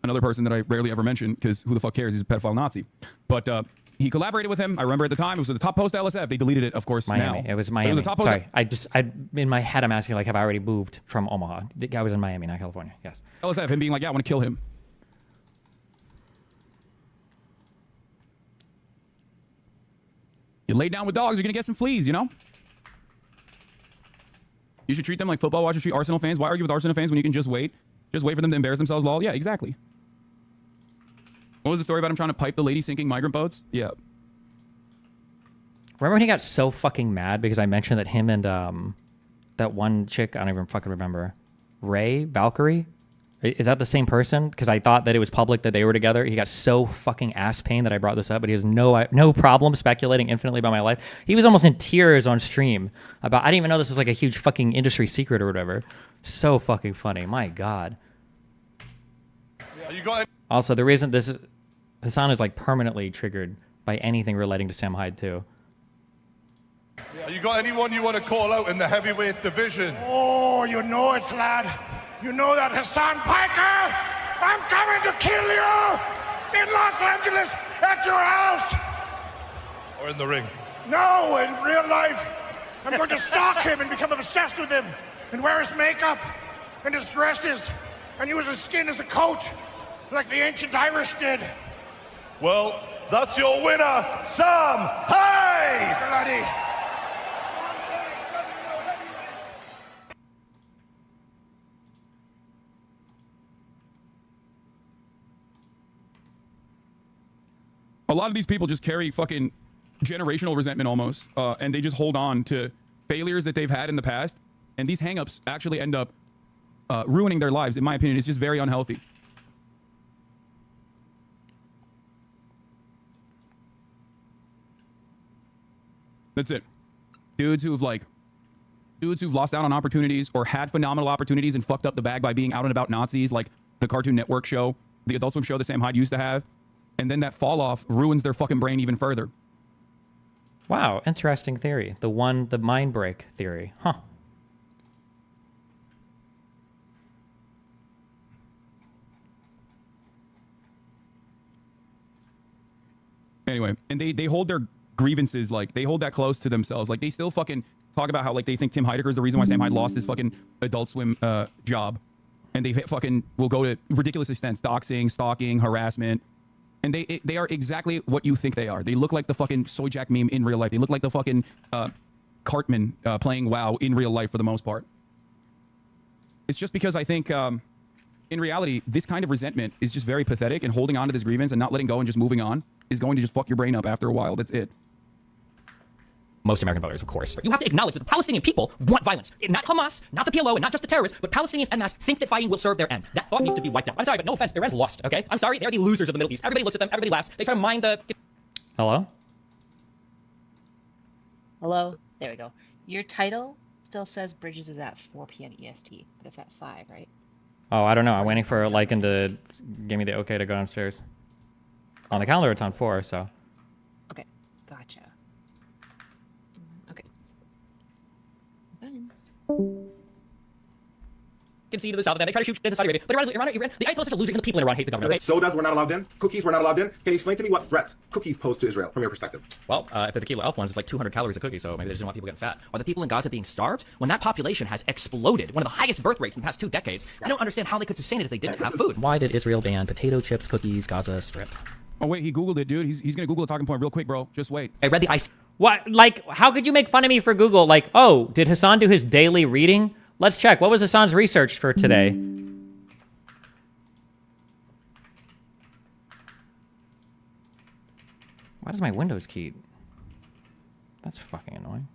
Another person that I rarely ever mention, because who the fuck cares? He's a pedophile Nazi. But he collaborated with him. I remember at the time, it was the top post LSF. They deleted it, of course, Miami. now. It was Miami. It was the top post. Sorry, in my head, I'm asking, like, have I already moved from Omaha? The guy was in Miami, not California. Yes. LSF, him being like, yeah, I want to kill him. You lay down with dogs, you're going to get some fleas, you know? You should treat them like football watchers treat Arsenal fans. Why argue with Arsenal fans when you can just wait? Just wait for them to embarrass themselves, lol. Yeah, exactly. What was the story about him trying to pipe the lady sinking migrant boats? Yeah. Remember when he got so fucking mad because I mentioned that him and that one chick, I don't even fucking remember, Valkyrie, Is that the same person? Because I thought that it was public that they were together. He got so fucking ass pain that I brought this up, but he has no problem speculating infinitely about my life. He was almost in tears on stream about, I didn't even know this was like a huge fucking industry secret or whatever. So fucking funny. My God. Also, the reason Hassan is like permanently triggered by anything relating to Sam Hyde too. You got anyone you want to call out in the heavyweight division? Oh, you know it, lad. You know that, Hassan Piker? I'm coming to kill you in Los Angeles at your house. Or in the ring? No, in real life. I'm going to stalk him and become obsessed with him and wear his makeup and his dresses and use his skin as a coat like the ancient Irish did. Well, that's your winner, Sam Hyde! Bloody. A lot of these people just carry fucking generational resentment almost, and they just hold on to failures that they've had in the past, and these hangups actually end up ruining their lives. In my opinion, it's just very unhealthy. That's it. Dudes who've lost out on opportunities or had phenomenal opportunities and fucked up the bag by being out and about Nazis, like the Cartoon Network show, the Adult Swim show that Sam Hyde used to have. And then that fall off ruins their fucking brain even further. Wow, interesting theory. The mind break theory. Huh. Anyway, and they hold their grievances, like, they hold that close to themselves. Like, they still fucking talk about how, like, they think Tim Heidecker is the reason why Sam Hyde lost his fucking Adult Swim job. And they fucking will go to ridiculous extents, doxing, stalking, harassment. And they are exactly what you think they are. They look like the fucking Soy Jack meme in real life. They look like the fucking Cartman playing WoW in real life for the most part. It's just because I think, in reality, this kind of resentment is just very pathetic, and holding on to this grievance and not letting go and just moving on is going to just fuck your brain up after a while. That's it. Most American voters, of course. You have to acknowledge that the Palestinian people want violence. Not Hamas, not the PLO, and not just the terrorists, but Palestinians en masse think that fighting will serve their end. That thought needs to be wiped out. I'm sorry, but no offense, Iran's lost, okay? I'm sorry, they're the losers of the Middle East. Everybody looks at them, everybody laughs. They try to mind the... Hello? Hello? There we go. Your title still says Bridges is at 4 p.m. EST, but it's at 5, right? Oh, I don't know. I'm waiting for Lycan to give me the okay to go downstairs. On the calendar, it's on 4, so... Okay, gotcha. Concede to the south of them. They try to shoot into Saudi Arabia. But Iran, the Ayatollahs are such a loser, and the people in Iran hate the government. Okay? Sodas were not allowed in. Cookies were not allowed in. Can you explain to me what threat cookies pose to Israel from your perspective? Well, if they're the kilo elf ones, it's like 200 calories a cookie, so maybe they just don't want people getting fat. Are the people in Gaza being starved? When that population has exploded, one of the highest birth rates in the past 2 decades, I don't understand how they could sustain it if they didn't have food. Why did Israel ban potato chips, cookies, Gaza Strip? Oh, wait, he Googled it, dude. He's going to Google a talking point real quick, bro. Just wait. I read the ice. What? Like, how could you make fun of me for Google? Like, oh, did Hassan do his daily reading? Let's check. What was Hassan's research for today? Why does my Windows key? That's fucking annoying.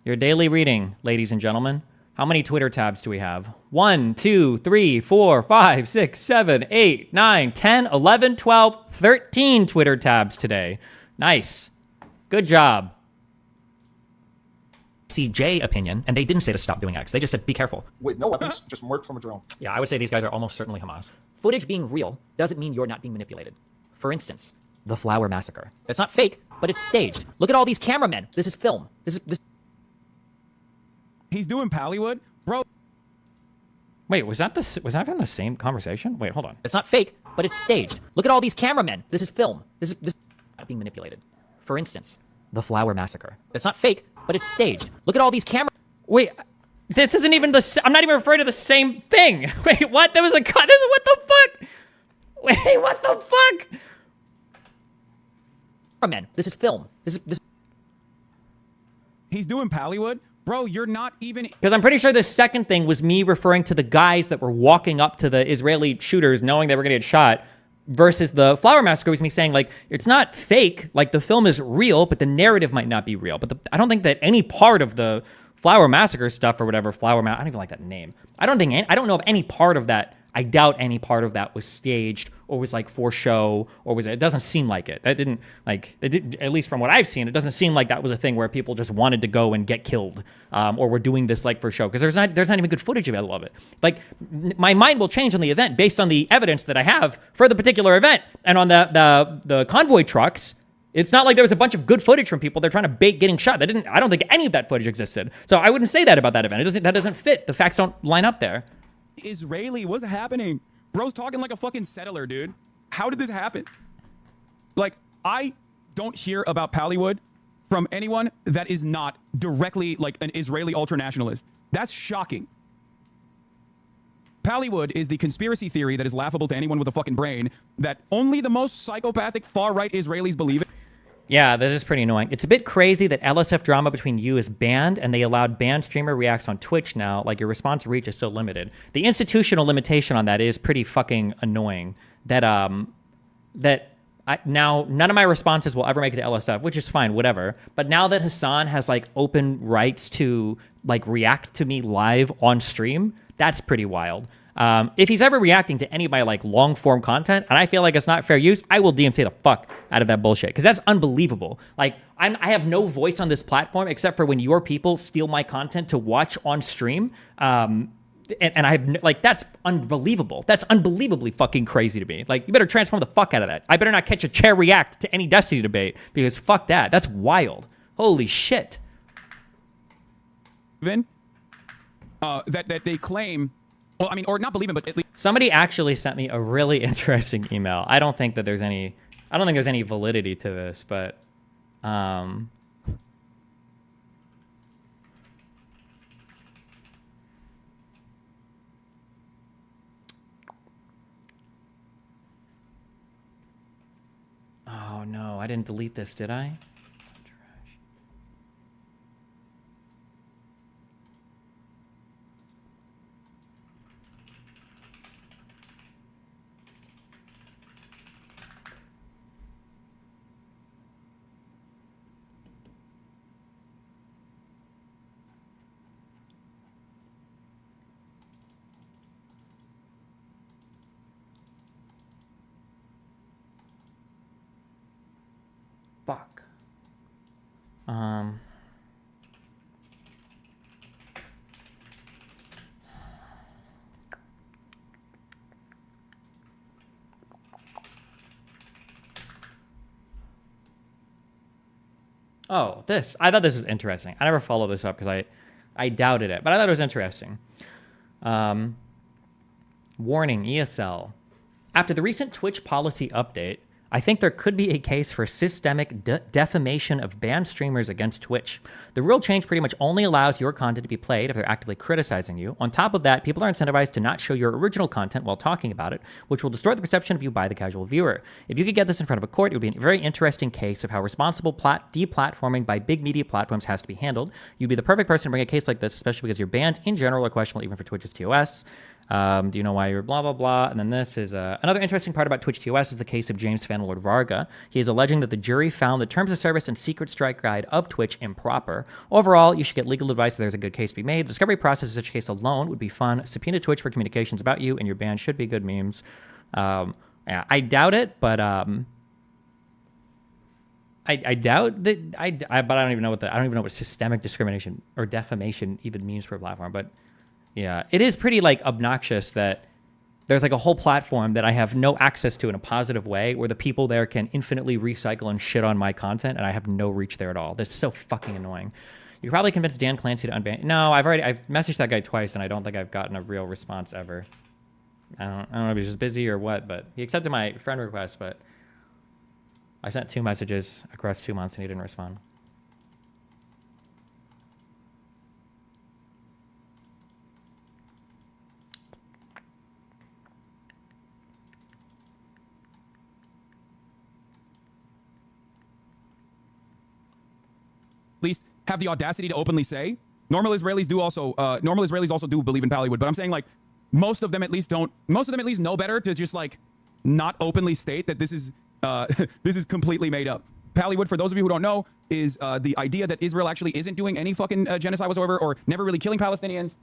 Your daily reading, ladies and gentlemen. How many Twitter tabs do we have? 1, 2, 3, 4, 5, 6, 7, 8, 9, 10, 11, 12, 13 Twitter tabs today. Nice. Good job. CJ opinion, and they didn't say to stop doing X. They just said, be careful. With no weapons, just marked from a drone. Yeah, I would say these guys are almost certainly Hamas. Footage being real doesn't mean you're not being manipulated. For instance, the Flower Massacre. It's not fake, but it's staged. Look at all these cameramen. This is film. This. He's doing Pallywood, bro. Wait, was that from the same conversation? Wait, hold on. It's not fake, but it's staged. Look at all these cameramen. This is film. This not being manipulated. For instance, the Flower Massacre. It's not fake, but it's staged. Look at all these camera. Wait, this isn't even I'm not even referring to the same thing. Wait, what? There was a cut. What the fuck? Wait, what the fuck? Cameramen. This is film. This. He's doing Pallywood. Bro, you're not even... Because I'm pretty sure the second thing was me referring to the guys that were walking up to the Israeli shooters knowing they were going to get shot, versus the Flower Massacre was me saying, like, it's not fake, like, the film is real, but the narrative might not be real. But I don't think that any part of the Flower Massacre stuff or whatever, I don't even like that name. I don't know of any part of that. I doubt any part of that was staged or was like for show or it doesn't seem like it. At least from what I've seen, it doesn't seem like that was a thing where people just wanted to go and get killed or were doing this like for show, because there's not even good footage available of it. Like, my mind will change on the event based on the evidence that I have for the particular event. And on the convoy trucks, it's not like there was a bunch of good footage from people they're trying to bait getting shot. I don't think any of that footage existed. So I wouldn't say that about that event. That doesn't fit. The facts don't line up there. Israeli, what's happening? Bro's talking like a fucking settler, dude. How did this happen? Like, I don't hear about Pallywood from anyone that is not directly like an Israeli ultranationalist. That's shocking. Pallywood is the conspiracy theory that is laughable to anyone with a fucking brain that only the most psychopathic far-right Israelis believe in. Yeah, that is pretty annoying. It's a bit crazy that LSF drama between you is banned, and they allowed banned streamer reacts on Twitch now. Like, your response reach is still limited. The institutional limitation on that is pretty fucking annoying. Now none of my responses will ever make it to LSF, which is fine, whatever. But now that Hassan has like open rights to like react to me live on stream, that's pretty wild. If he's ever reacting to any of my like long form content and I feel like it's not fair use, I will DMT the fuck out of that bullshit, because that's unbelievable. Like, I have no voice on this platform except for when your people steal my content to watch on stream. And I have like, that's unbelievable. That's unbelievably fucking crazy to me. Like, you better transform the fuck out of that. I better not catch a chair react to any Destiny debate, because fuck that. That's wild. Holy shit. That they claim. Well, I mean, or not believe him, but at least somebody actually sent me a really interesting email. I don't think there's any validity to this, but oh no, I didn't delete this, did I? Fuck. Oh, this. I thought this was interesting. I never followed this up because I doubted it, but I thought it was interesting. Warning, ESL. After the recent Twitch policy update, I think there could be a case for systemic defamation of banned streamers against Twitch. The rule change pretty much only allows your content to be played if they're actively criticizing you. On top of that, people are incentivized to not show your original content while talking about it, which will distort the perception of you by the casual viewer. If you could get this in front of a court, it would be a very interesting case of how responsible deplatforming by big media platforms has to be handled. You'd be the perfect person to bring a case like this, especially because your bans in general are questionable even for Twitch's TOS. Do you know why you're blah, blah, blah? And then this is another interesting part about Twitch TOS is the case of James Fanlord Varga. He is alleging that the jury found the terms of service and secret strike guide of Twitch improper. Overall, you should get legal advice if there's a good case to be made. The discovery process of such a case alone would be fun. Subpoena Twitch for communications about you and your ban should be good memes. Yeah, I doubt it, but I doubt that but I don't even know what systemic discrimination or defamation even means for a platform. But yeah, it is pretty like obnoxious that there's like a whole platform that I have no access to in a positive way, where the people there can infinitely recycle and shit on my content, and I have no reach there at all. That's so fucking annoying. You probably convinced Dan Clancy to unban. No, I've messaged that guy twice, and I don't think I've gotten a real response ever. I don't know if he's just busy or what, but he accepted my friend request, but I sent 2 messages across 2 months and he didn't respond. at least have the audacity to openly say. Normal Israelis also do believe in Pallywood, but I'm saying like most of them at least know better to just like not openly state that this is this is completely made up. Pallywood, for those of you who don't know, is the idea that Israel actually isn't doing any fucking genocide whatsoever or never really killing Palestinians.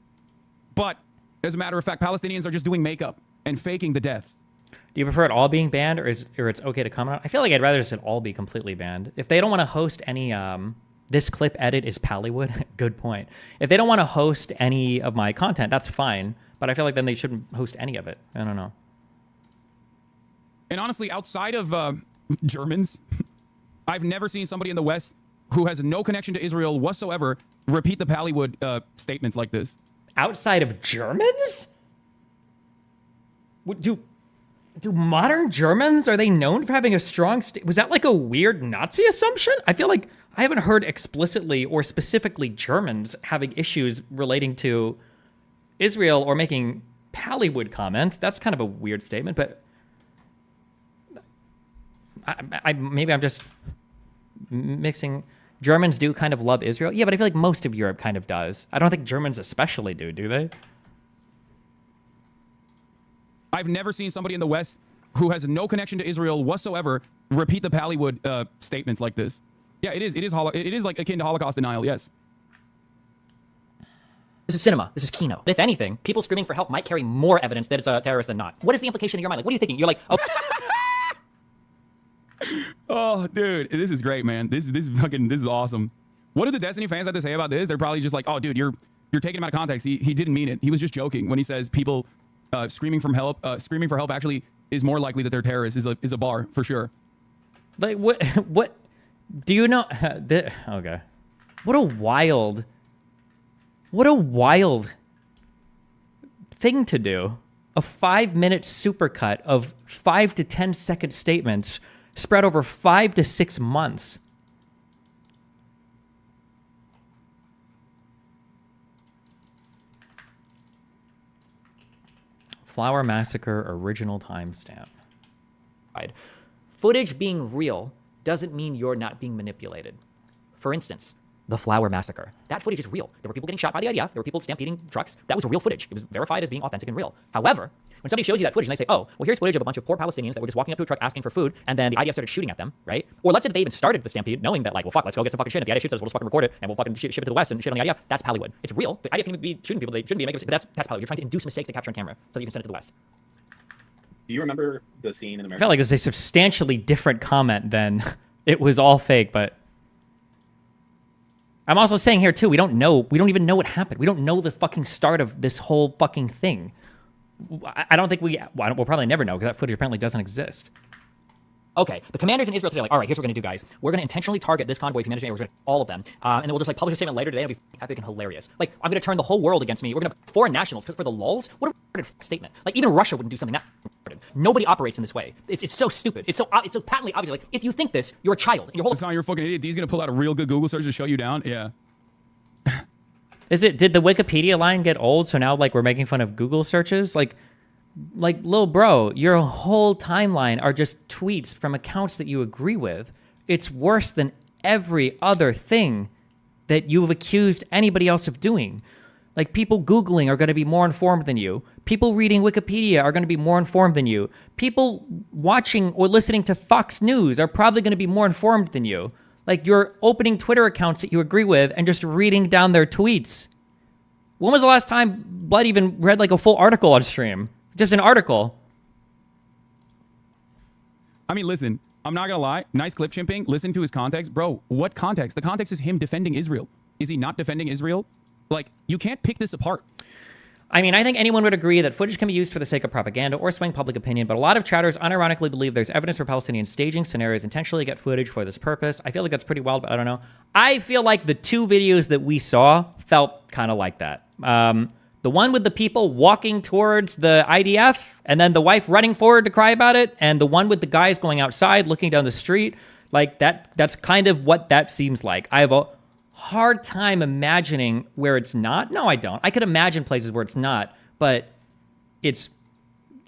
But as a matter of fact, Palestinians are just doing makeup and faking the deaths. Do you prefer it all being banned, or it's okay to comment on? I feel like I'd rather just it all be completely banned. If they don't want to host any, this clip edit is Pallywood. Good point. If they don't want to host any of my content, that's fine. But I feel like then they shouldn't host any of it. I don't know. And honestly, outside of Germans, I've never seen somebody in the West who has no connection to Israel whatsoever repeat the Pallywood statements like this. Outside of Germans? Do modern Germans, are they known for having a strong was that like a weird Nazi assumption? I feel like I haven't heard explicitly or specifically Germans having issues relating to Israel or making Pallywood comments. That's kind of a weird statement, but maybe I'm just mixing. Germans do kind of love Israel. Yeah, but I feel like most of Europe kind of does. I don't think Germans especially do they? I've never seen somebody in the West who has no connection to Israel whatsoever repeat the Pallywood statements like this. Yeah, it is like akin to Holocaust denial, yes. This is cinema. This is Kino. If anything, people screaming for help might carry more evidence that it's a terrorist than not. What is the implication in your mind? Like, what are you thinking? You're like, oh. Oh, dude, this is great, man. This is awesome. What do the Destiny fans have to say about this? They're probably just like, oh, dude, you're taking him out of context. He didn't mean it. He was just joking when he says people screaming for help actually is more likely that they're terrorists is a bar for sure. Like what do you know? Okay, what a wild thing to do. A 5-minute supercut of 5 to 10 second statements spread over 5 to 6 months. Flower Massacre original timestamp. Footage being real doesn't mean you're not being manipulated. For instance, the Flower Massacre. That footage is real. There were people getting shot by the IDF. There were people stampeding trucks. That was real footage. It was verified as being authentic and real. However, when somebody shows you that footage and they say, oh, well, here's footage of a bunch of poor Palestinians that were just walking up to a truck asking for food, and then the IDF started shooting at them, right? Or let's say that they even started the stampede knowing that, like, well, fuck, let's go get some fucking shit. If the IDF shoots us, we'll just fucking record it, and we'll fucking ship it to the West and shit on the IDF. That's Pallywood. It's real. The IDF can be shooting people. They shouldn't be making mistakes, but that's Pallywood. You're trying to induce mistakes to capture on camera so that you can send it to the West. Do you remember the scene in America? I felt like it's a substantially different comment than it was all fake, but I'm also saying here too, we don't even know what happened. We don't know the fucking start of this whole fucking thing. I don't think we'll probably never know because that footage apparently doesn't exist. Okay, the commanders in Israel today are like, all right, here's what we're going to do, guys. We're going to intentionally target this convoy of humanitarian aid. We're going to all of them. And then we'll just like publish a statement later today. It'll be epic and hilarious. Like, I'm going to turn the whole world against me. We're going to foreign nationals for the lulz. What a statement. Like, even Russia wouldn't do something that. Nobody operates in this way. It's so stupid. It's so patently obvious. Like, if you think this, you're a child. And your whole It's not you're a fucking idiot. He's going to pull out a real good Google search to show you down. Yeah. Did the Wikipedia line get old? So now like we're making fun of Google searches? Like little bro, your whole timeline are just tweets from accounts that you agree with. It's worse than every other thing that you've accused anybody else of doing. Like people Googling are going to be more informed than you. People reading Wikipedia are going to be more informed than you. People watching or listening to Fox News are probably going to be more informed than you. Like you're opening Twitter accounts that you agree with and just reading down their tweets. When was the last time Blood even read like a full article on stream? Just an article. I mean, listen, I'm not going to lie. Nice clip chimping. Listen to his context. Bro, what context? The context is him defending Israel. Is he not defending Israel? Like, you can't pick this apart. I mean, I think anyone would agree that footage can be used for the sake of propaganda or swaying public opinion, but a lot of chatters unironically believe there's evidence for Palestinians staging scenarios intentionally to get footage for this purpose. I feel like that's pretty wild, but I don't know. I feel like the two videos that we saw felt kind of like that. The one with the people walking towards the IDF and then the wife running forward to cry about it, and the one with the guys going outside looking down the street, like that's kind of what that seems like. I have a hard time imagining where it's not. No, I don't. I could imagine places where it's not, but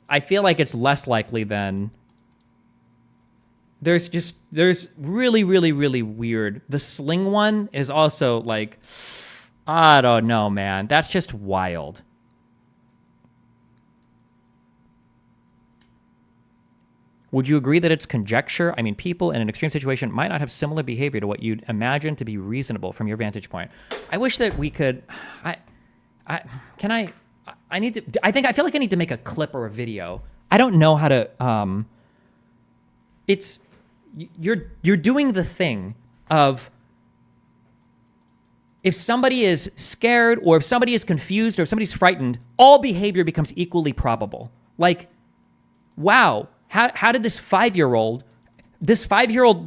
I feel like it's less likely than there's really, really, really weird. The sling one is also like, I don't know, man. That's just wild. Would you agree that it's conjecture? I mean, people in an extreme situation might not have similar behavior to what you'd imagine to be reasonable from your vantage point. I wish that we could. I feel like I need to make a clip or a video. I don't know how to. You're doing the thing of, if somebody is scared or if somebody is confused or if somebody's frightened, all behavior becomes equally probable. Like, wow, how did this 5-year-old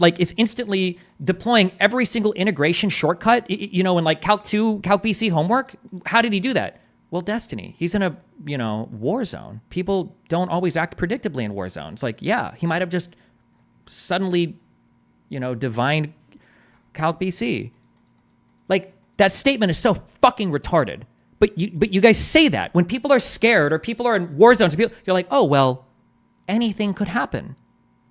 like is instantly deploying every single integration shortcut, in like Calc 2, Calc BC homework? How did he do that? Well, Destiny. He's in a, war zone. People don't always act predictably in war zones. Like, yeah, he might have just suddenly, divined Calc BC. Like, that statement is so fucking retarded. But you guys say that when people are scared or people are in war zones, you're like, oh, well, anything could happen.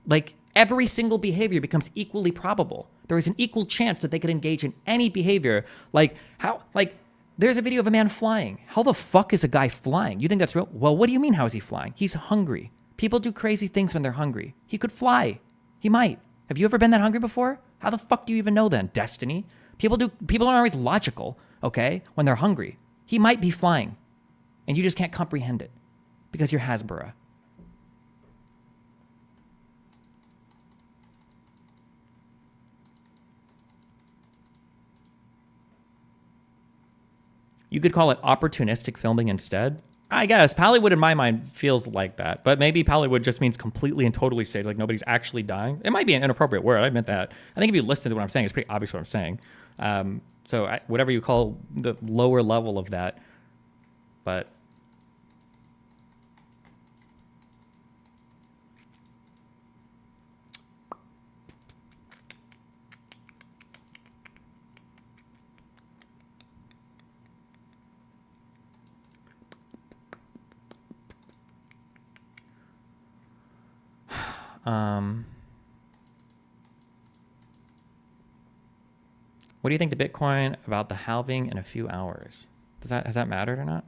Like, every single behavior becomes equally probable. There is an equal chance that they could engage in any behavior. There's a video of a man flying. How the fuck is a guy flying? You think that's real? Well, what do you mean, how is he flying? He's hungry. People do crazy things when they're hungry. He could fly. He might. Have you ever been that hungry before? How the fuck do you even know then? Destiny? People aren't always logical, okay, when they're hungry. He might be flying, and you just can't comprehend it because you're Hasbara. You could call it opportunistic filming instead. I guess Pallywood in my mind feels like that, but maybe Pallywood just means completely and totally staged, like nobody's actually dying. It might be an inappropriate word. I admit that. I think if you listen to what I'm saying, it's pretty obvious what I'm saying. Whatever you call the lower level of that, but what do you think to Bitcoin about the halving in a few hours? Has that mattered or not?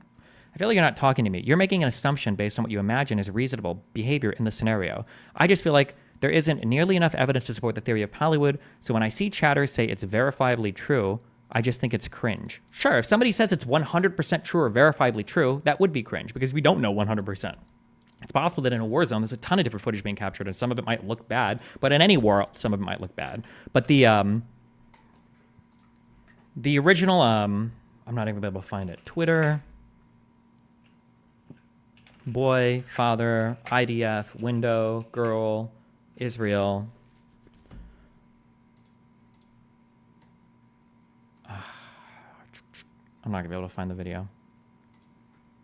I feel like you're not talking to me. You're making an assumption based on what you imagine is reasonable behavior in the scenario. I just feel like there isn't nearly enough evidence to support the theory of Pallywood, so when I see chatters say it's verifiably true, I just think it's cringe. Sure, if somebody says it's 100% true or verifiably true, that would be cringe, because we don't know 100%. It's possible that in a war zone, there's a ton of different footage being captured, and some of it might look bad, but in any war, some of it might look bad. But the original, I'm not even able to find it. Twitter, boy, father, IDF, window, girl, Israel. I'm not gonna be able to find the video.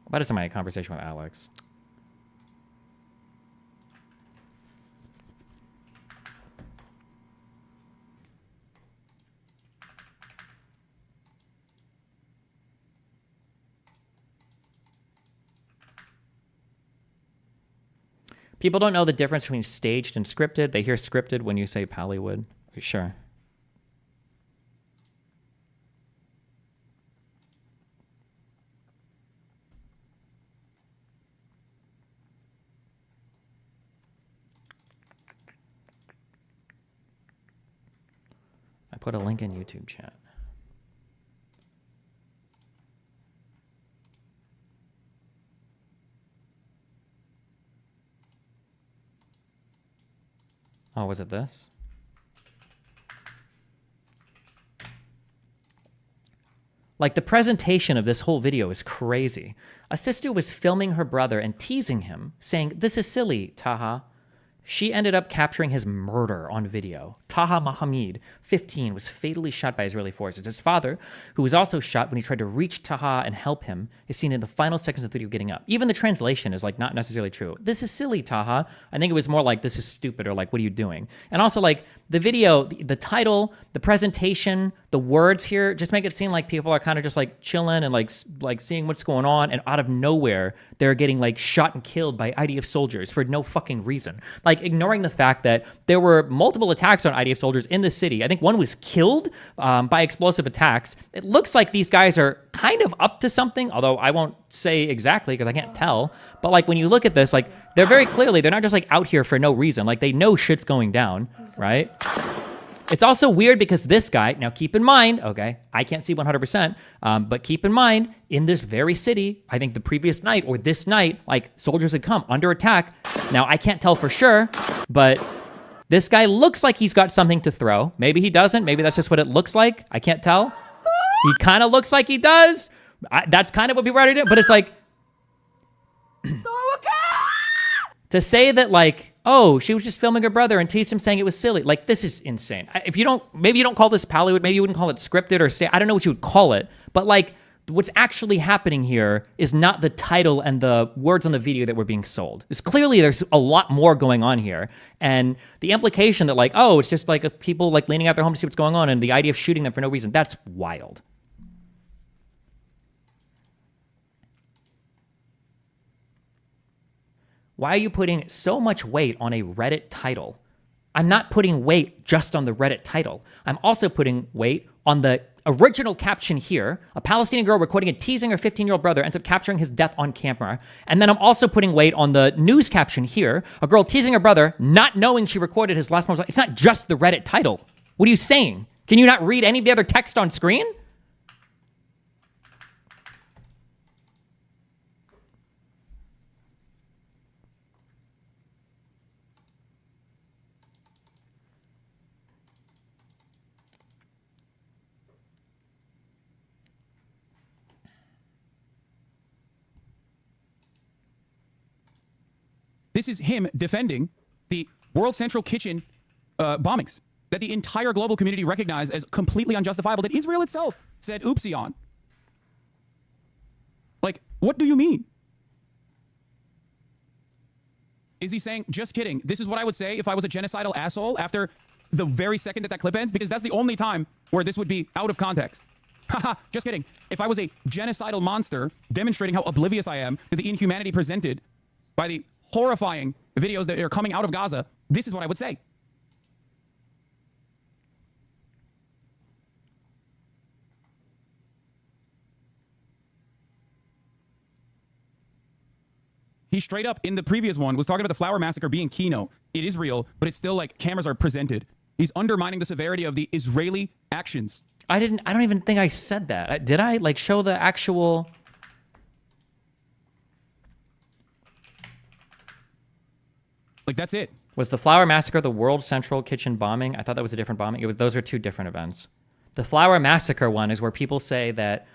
I bet it's in my conversation with Alex. People don't know the difference between staged and scripted. They hear scripted when you say Pallywood. Sure. I put a link in YouTube chat. Oh, was it this? Like, the presentation of this whole video is crazy. A sister was filming her brother and teasing him, saying, "This is silly, Taha." She ended up capturing his murder on video. Taha Mohammed, 15, was fatally shot by Israeli forces. His father, who was also shot when he tried to reach Taha and help him, is seen in the final seconds of the video getting up. Even the translation is like not necessarily true. "This is silly, Taha." I think it was more like, "This is stupid," or like, "What are you doing?" And also, like, the video, the title, the presentation, The words here just make it seem like people are kind of just like chilling and like seeing what's going on, and out of nowhere they're getting like shot and killed by IDF soldiers for no fucking reason. Like ignoring the fact that there were multiple attacks on IDF soldiers in the city. I think one was killed by explosive attacks. It looks like these guys are kind of up to something, although I won't say exactly because I can't tell. But like when you look at this, like they're very clearly, they're not just like out here for no reason. Like they know shit's going down, right? It's also weird because this guy, now keep in mind, okay, I can't see 100%, but keep in mind, in this very city, I think the previous night or this night, like soldiers had come under attack. Now I can't tell for sure, but this guy looks like he's got something to throw. Maybe he doesn't. Maybe that's just what it looks like. I can't tell. He kind of looks like he does. That's kind of what people are doing, but it's like, to say that like, oh, she was just filming her brother and teased him saying it was silly. Like, this is insane. If you don't, maybe you don't call this Pallywood, maybe you wouldn't call it scripted or I don't know what you would call it. But like, what's actually happening here is not the title and the words on the video that were being sold. It's clearly there's a lot more going on here. And the implication that like, oh, it's just like people like leaning out their home to see what's going on and the idea of shooting them for no reason, that's wild. Why are you putting so much weight on a Reddit title? I'm not putting weight just on the Reddit title. I'm also putting weight on the original caption here. A Palestinian girl recording and teasing her 15-year-old brother ends up capturing his death on camera. And then I'm also putting weight on the news caption here. A girl teasing her brother, not knowing she recorded his last moments. It's not just the Reddit title. What are you saying? Can you not read any of the other text on screen? This is him defending the World Central Kitchen bombings that the entire global community recognized as completely unjustifiable, that Israel itself said oopsie on. Like, what do you mean? Is he saying, just kidding, this is what I would say if I was a genocidal asshole after the very second that clip ends? Because that's the only time where this would be out of context. Haha, just kidding. If I was a genocidal monster demonstrating how oblivious I am to the inhumanity presented by the horrifying videos that are coming out of Gaza, this is what I would say. He straight up in the previous one was talking about the flower massacre being Kino. It is real, but it's still like cameras are presented. He's undermining the severity of the Israeli actions. I don't even think I said that. Did I like show the actual? Like, that's it. Was the flower massacre the World Central Kitchen bombing? I thought that was a different bombing. Those are two different events. The flower massacre one is where people say that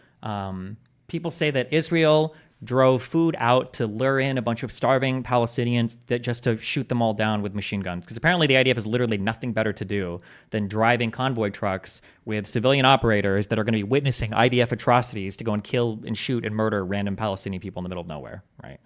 Israel drove food out to lure in a bunch of starving Palestinians that just to shoot them all down with machine guns. Because apparently the IDF has literally nothing better to do than driving convoy trucks with civilian operators that are going to be witnessing IDF atrocities to go and kill and shoot and murder random Palestinian people in the middle of nowhere, right?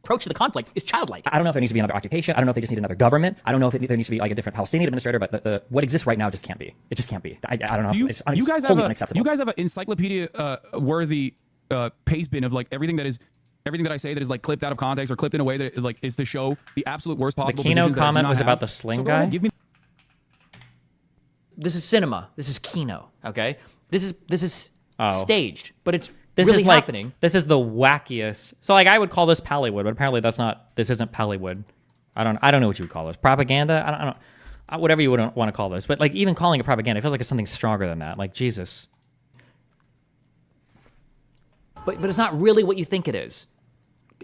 Approach to the conflict is childlike. I don't know if there needs to be another occupation. I don't know if they just need another government. I don't know if there needs to be like a different Palestinian administrator, but the what exists right now just can't be. It just can't be. I don't know. It's totally unacceptable. You guys have an encyclopedia worthy paste bin of like everything that I say that is like clipped out of context or clipped in a way that it, like is to show the absolute worst possible. The Kino positions that I do comment not was have. about the sling So guy. give me. This is cinema. This is Kino. Okay. This is staged, but it's This really is like happening. This is the wackiest. So like I would call this Pallywood, but apparently that's not. This isn't Pallywood. I don't know what you would call this. Propaganda. I don't. Whatever you would want to call this, but like even calling it propaganda, it feels like it's something stronger than that. Like Jesus. But it's not really what you think it is.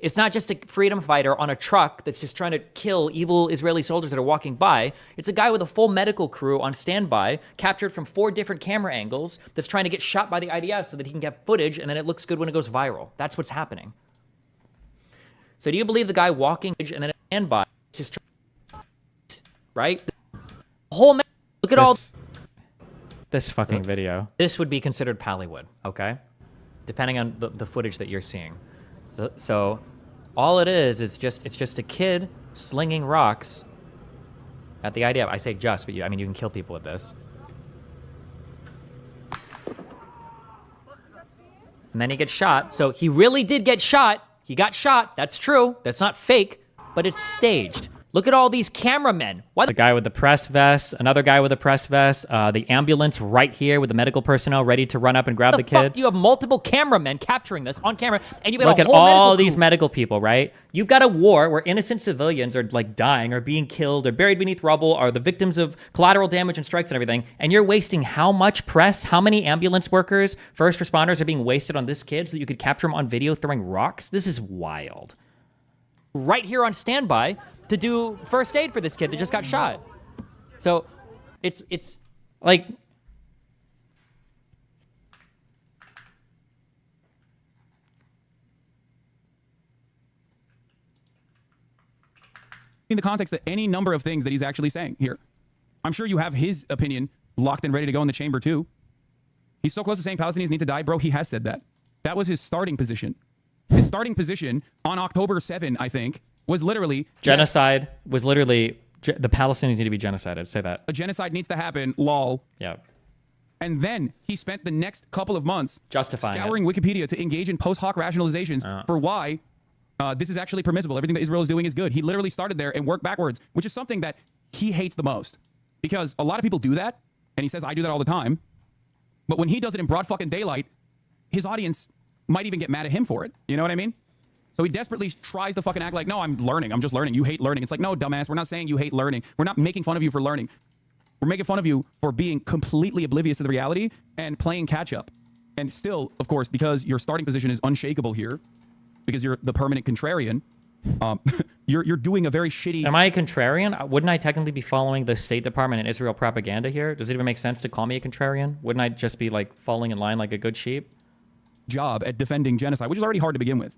It's not just a freedom fighter on a truck that's just trying to kill evil Israeli soldiers that are walking by. It's a guy with a full medical crew on standby, captured from 4 different camera angles, that's trying to get shot by the IDF so that he can get footage and then it looks good when it goes viral. That's what's happening. So do you believe the guy walking and then standby just right? The whole look at all this fucking video. This would be considered Pallywood, okay? Depending on the footage that you're seeing. So all it is it's just a kid slinging rocks at the IDF. I say just, but I mean you can kill people with this. And then he gets shot. So he really did get shot. He got shot. That's true. That's not fake, but it's staged. Look at all these cameramen. What? The guy with the press vest, another guy with a press vest, the ambulance right here with the medical personnel ready to run up and grab the kid. Fuck? You have multiple cameramen capturing this on camera, and you've got Look a at whole all these medical people, right? You've got a war where innocent civilians are like dying or being killed or buried beneath rubble, or the victims of collateral damage and strikes and everything, and you're wasting how much press, how many ambulance workers, first responders are being wasted on this kid so that you could capture him on video throwing rocks? This is wild. Right here on standby to do first aid for this kid that just got shot. So it's like in the context that any number of things that he's actually saying here. I'm sure you have his opinion locked and ready to go in the chamber too. He's so close to saying Palestinians need to die, bro. He has said that. That was his starting position. His starting position on October 7, I think, was literally genocide. Was literally the Palestinians need to be genocided. Say that. A genocide needs to happen. Lol. Yeah. And then he spent the next couple of months justifying scouring Wikipedia to engage in post hoc rationalizations for why this is actually permissible. Everything that Israel is doing is good. He literally started there and worked backwards, which is something that he hates the most, because a lot of people do that, and he says I do that all the time. But when he does it in broad fucking daylight, his audience might even get mad at him for it. You know what I mean? So he desperately tries to fucking act like, no, I'm learning. I'm just learning. You hate learning. It's like, no, dumbass. We're not saying you hate learning. We're not making fun of you for learning. We're making fun of you for being completely oblivious to the reality and playing catch up. And still, of course, because your starting position is unshakable here, because you're the permanent contrarian, you're doing a very shitty... Am I a contrarian? Wouldn't I technically be following the State Department and Israel propaganda here? Does it even make sense to call me a contrarian? Wouldn't I just be like falling in line like a good sheep? Job at defending genocide, which is already hard to begin with.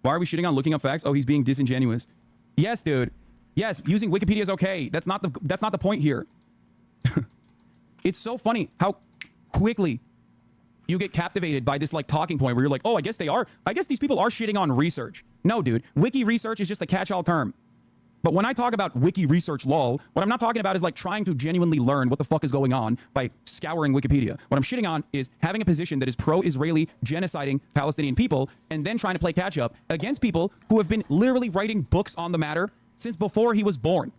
Why are we shitting on looking up facts? Oh, he's being disingenuous. Yes, dude. Yes, using Wikipedia is okay. That's not the point here. It's so funny how quickly you get captivated by this like talking point where you're like, oh, I guess these people are shitting on research. No, dude. Wiki research is just a catch-all term. But when I talk about wiki research lol, what I'm not talking about is like trying to genuinely learn what the fuck is going on by scouring Wikipedia. What I'm shitting on is having a position that is pro-Israeli, genociding Palestinian people, and then trying to play catch up against people who have been literally writing books on the matter since before he was born.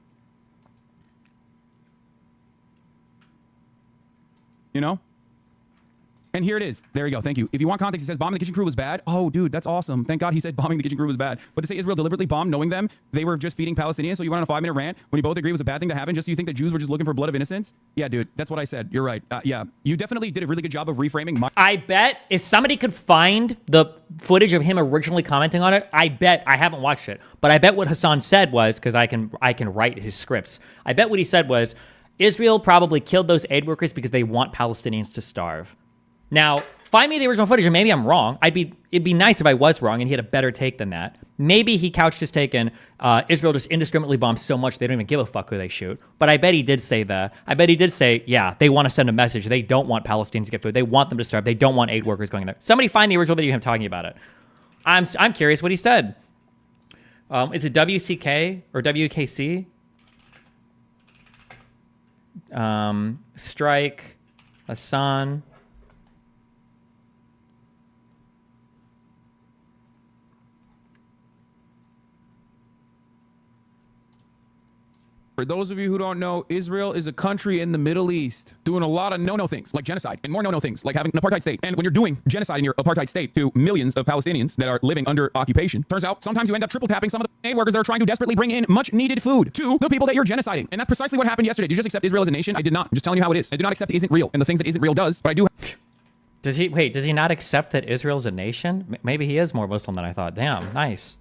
You know? And here it is. There you go. Thank you. If you want context, it says bombing the kitchen crew was bad. Oh, dude, that's awesome. Thank God he said bombing the kitchen crew was bad. But to say Israel deliberately bombed knowing them, they were just feeding Palestinians, so you went on a 5-minute rant when you both agree it was a bad thing to happen just so you think that Jews were just looking for blood of innocence? Yeah, dude, that's what I said. You're right. Yeah, you definitely did a really good job of reframing my... I bet if somebody could find the footage of him originally commenting on it, I haven't watched it, but I bet what Hassan said was, because I can write his scripts, I bet what he said was, Israel probably killed those aid workers because they want Palestinians to starve. Now, find me the original footage, and maybe I'm wrong. It'd be nice if I was wrong and he had a better take than that. Maybe he couched his take in Israel just indiscriminately bombs so much they don't even give a fuck who they shoot. But I bet he did say that. I bet he did say, yeah, they want to send a message. They don't want Palestinians to get food. They want them to starve. They don't want aid workers going there. Somebody find the original video of him talking about it. I'm curious what he said. Is it WCK or WKC? Strike, Hassan. For those of you who don't know, Israel is a country in the Middle East doing a lot of no-no things, like genocide, and more no-no things, like having an apartheid state. And when you're doing genocide in your apartheid state to millions of Palestinians that are living under occupation, turns out sometimes you end up triple-tapping some of the aid workers that are trying to desperately bring in much-needed food to the people that you're genociding. And that's precisely what happened yesterday. Did you just accept Israel as a nation? I did not. I'm just telling you how it is. I do not accept isn't real, and the things that isn't real does, but I do. Does he not accept that Israel's a nation? Maybe he is more Muslim than I thought. Damn, nice.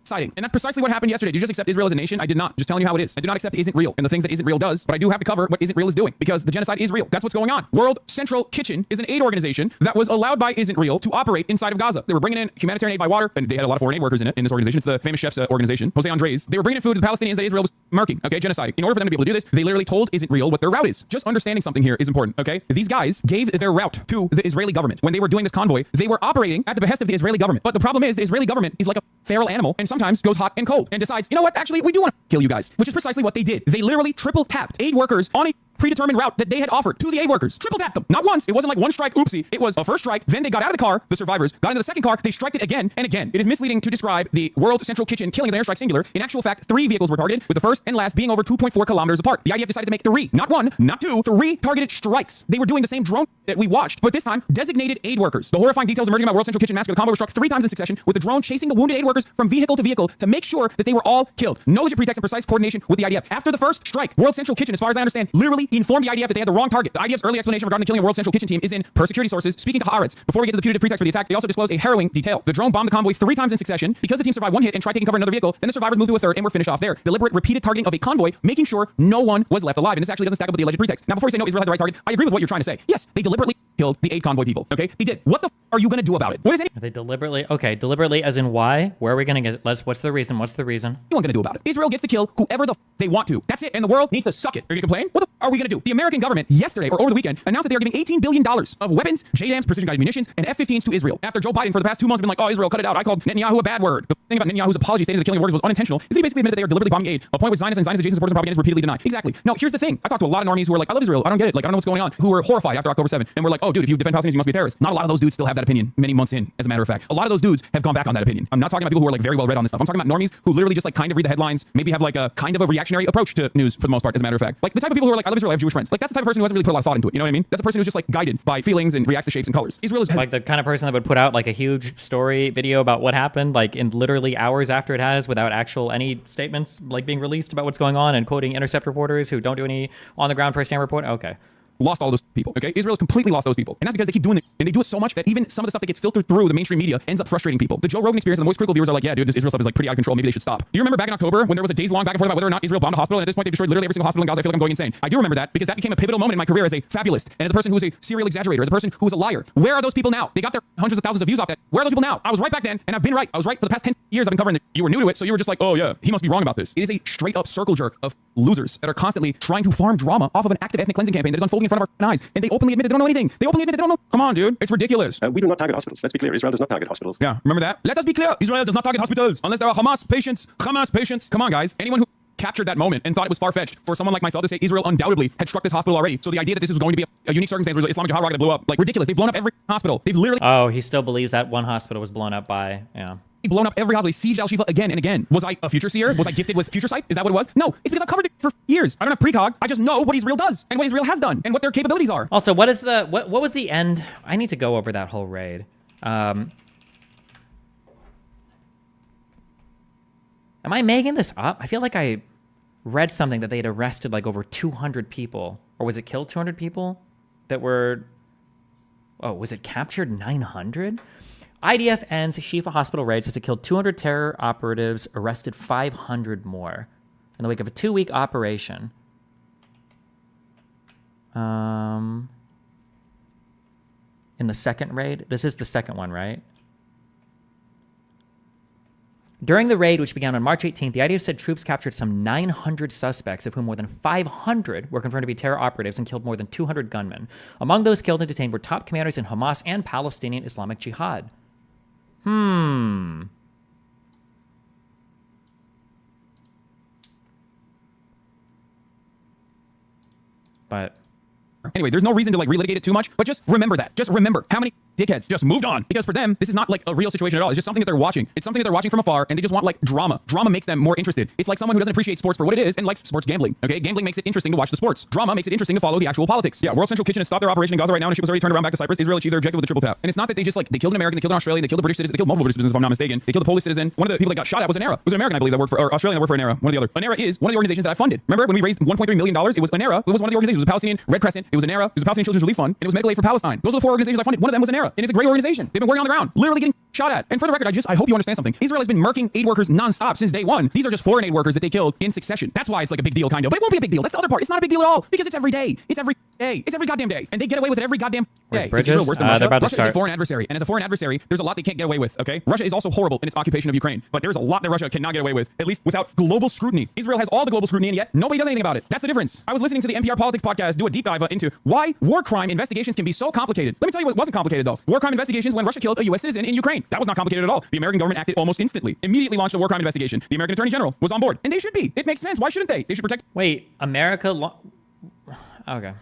genociding. And that's precisely what happened yesterday. Did you just accept Israel as a nation? I did not. Just telling you how it is. I do not accept isn't real and the things that isn't real does, but I do have to cover what isn't real is doing because the genocide is real. That's what's going on. World Central Kitchen is an aid organization that was allowed by Isn't Real to operate inside of Gaza. They were bringing in humanitarian aid by water, and they had a lot of foreign aid workers in this organization. It's the famous chef's organization, Jose Andres. They were bringing in food to the Palestinians that Israel was murking, okay, genociding. In order for them to be able to do this, they literally told Isn't Real what their route is. Just understanding something here is important, okay? These guys gave their route to the Israeli government. When they were doing this convoy, they were operating at the behest of the Israeli government. But the problem is the Israeli government is like a feral animal and sometimes goes hot and cold and decides, you know what, actually, we do want to kill you guys, which is precisely what they did. They literally triple tapped aid workers on a predetermined route that they had offered to the aid workers. Triple tapped them. Not once. It wasn't like one strike, oopsie. It was a first strike, then they got out of the car, the survivors, got into the second car, they striked it again and again. It is misleading to describe the World Central Kitchen killing as an airstrike singular. In actual fact, 3 vehicles were targeted, with the first and last being over 2.4 kilometers apart. The IDF decided to make 3, not 1, not 2, 3 targeted strikes. They were doing the same drone that we watched, but this time, designated aid workers. The horrifying details emerging about World Central Kitchen massacre. The convoy was struck 3 times in succession, with the drone chasing the wounded aid workers from vehicle to vehicle to make sure that they were all killed. No legit pretext and precise coordination with the IDF. After the first strike, World Central Kitchen, as far as I understand, literally informed the IDF that they had the wrong target. The IDF's early explanation regarding the killing of World Central Kitchen team is in per security sources. Speaking to Haaretz, before we get to the putative pretext for the attack, they also disclose a harrowing detail. The drone bombed the convoy 3 times in succession. Because the team survived 1 hit and tried taking cover in another vehicle, then the survivors moved to a third and were finished off there. Deliberate, repeated targeting of a convoy, making sure no one was left alive. And this actually doesn't stack up with the alleged pretext. Now, before you say no, Israel had the right target, I agree with what you're trying to say. Yes, they deliberately killed the aid convoy people. Okay, they did. What the are you going to do about it? What is any? They deliberately? Okay, deliberately as in why? Where are we going to get? What's the reason? What's the reason? Anyone going to do about it? Israel gets to kill whoever the they want to. That's it. And the world needs to suck it. Are you going to complain? What the are we going to do? The American government yesterday or over the weekend announced that they are giving $18 billion of weapons, JDAMs, precision-guided munitions, and F-15s to Israel. After Joe Biden for the past 2 months has been like, oh, Israel, cut it out. I called Netanyahu a bad word. The thing about Netanyahu's apology stating the killing of workers was unintentional is that he basically admitted that they are deliberately bombing aid, a point which Zionists and Zionist adjacent supporters and propagandists repeatedly deny. Exactly. No, here's the thing. I talked to a lot of normies who are like, I love Israel. I don't get it. Like, I don't know what's going on. Who were horrified after October 7th. And we're like, oh, dude, if you defend Palestinians, you must be a terrorist. Not a lot of those dudes still have that opinion many months in, as a matter of fact. A lot of those dudes have gone back on that opinion. I'm not talking about people who are like very well read on this stuff. I'm talking about normies who literally just like kind of read the headlines, maybe have like a kind of a reactionary approach to news for the most part, as a matter of fact. Like the type of people who are like, I love Israel, I have Jewish friends. Like that's the type of person who hasn't really put a lot of thought into it. You know what I mean? That's a person who's just like guided by feelings and reacts to shapes and colors. Israel is like the kind of person that would put out like a huge story video about what happened, like in literally hours after it has, without actual any statements like being released about what's going on, and quoting Intercept reporters who don't do any on the ground first-hand report. Okay. Lost all those people, okay? Israel's completely lost those people. And that's because they keep doing it. And they do it so much that even some of the stuff that gets filtered through the mainstream media ends up frustrating people. The Joe Rogan experience and the most critical viewers are like, yeah, dude, this Israel stuff is like pretty out of control. Maybe they should stop. Do you remember back in October when there was a days-long back and forth about whether or not Israel bombed a hospital? And at this point, they destroyed literally every single hospital in Gaza. I feel like I'm going insane. I do remember that because that became a pivotal moment in my career as a fabulist and as a person who was a serial exaggerator, as a person who was a liar. Where are those people now? They got their hundreds of thousands of views off that. Where are those people now? I was right back then, and I've been right. I was right for the past 10 years. I've been covering it. You were new to it, so you were just like, oh yeah, he must be wrong about this. It is a straight-up circle jerk of losers that are constantly trying to farm drama off of an active ethnic cleansing campaign that is unfolding in front of our eyes, and they openly admit they don't know anything. They openly admit they don't know. Come on, dude. It's ridiculous. We do not target hospitals. Let's be clear. Israel does not target hospitals. Yeah, remember that? Let us be clear. Israel does not target hospitals unless there are Hamas patients. Hamas patients. Come on, guys. Anyone who captured that moment and thought it was far-fetched for someone like myself to say Israel undoubtedly had struck this hospital already. So the idea that this was going to be a unique circumstance was an Islamic Jihad rocket that blew up. Like, ridiculous. They've blown up every hospital. They've literally... Oh, he still believes that one hospital was blown up by... Yeah. Blown up every hospital. Sieged Al-Shifa again and again. Was I a future seer? Was I gifted with future sight? Is that what it was? No. It's because I've covered it for years. I don't have precog. I just know what Israel does and what Israel has done and what their capabilities are. Also, what is the... What was the end? I need to go over that whole raid. Am I making this up? I feel like I read something that they had arrested like over 200 people. Or was it killed 200 people that were... Oh, was it captured 900? IDF ends Shifa hospital raid, says it killed 200 terror operatives, arrested 500 more in the wake of a 2-week operation. In the second raid? This is the second one, right? During the raid, which began on March 18th, the IDF said troops captured some 900 suspects, of whom more than 500 were confirmed to be terror operatives, and killed more than 200 gunmen. Among those killed and detained were top commanders in Hamas and Palestinian Islamic Jihad. But anyway, there's no reason to like relitigate it too much, but just remember that. Just remember how many dickheads just moved on. Because for them, this is not like a real situation at all. It's just something that they're watching. It's something that they're watching from afar, and they just want like drama. Drama makes them more interested. It's like someone who doesn't appreciate sports for what it is and likes sports gambling. Okay, gambling makes it interesting to watch the sports. Drama makes it interesting to follow the actual politics. Yeah, World Central Kitchen has stopped their operation in Gaza right now, and the ship was already turned around back to Cyprus. Israel achieved their objective with the triple tap. And it's not that they just like they killed an American, they killed an Australian, they killed a British citizen, they killed multiple British citizens if I'm not mistaken. They killed a Polish citizen. One of the people that got shot at was ANERA. It was an American, I believe, that worked for, or Australian that worked for ANERA. One of the other. ANERA is one of the organizations that I funded. Remember when we raised $1.3 million? It was ANERA. It was one of the organizations. It was a Palestinian Red Crescent. It was ANERA. It was a Palestinian Children's Relief Fund. And it was medical aid for Palestine. Those are the 4 organizations I funded. One of them was ANERA, and it's a great organization. They've been working on the ground, literally getting shot at. And for the record, I hope you understand something. Israel has been murking aid workers nonstop since day one. These are just foreign aid workers that they killed in succession. That's why it's like a big deal, kind of. But it won't be a big deal. That's the other part. It's not a big deal at all because it's every day. It's every day. It's every goddamn day. And they get away with it every goddamn Where's day. Bridges? Is Israel worse than Russia? They're about to Russia is a start. foreign adversary. And as a foreign adversary, there's a lot they can't get away with, okay? Russia is also horrible in its occupation of Ukraine. But there's a lot that Russia cannot get away with, at least without global scrutiny. Israel has all the global scrutiny, and yet nobody does anything about it. That's the difference. I was listening to the NPR Politics podcast do a deep dive into why war crime investigations can be so complicated. Let me tell you what wasn't complicated, though. War crime investigations when Russia killed a U.S. citizen in Ukraine. That was not complicated at all. The American government acted almost instantly. Immediately launched a war crime investigation. The American Attorney General was on board. And they should be. It makes sense. Why shouldn't they? They should protect... Wait, America... Okay,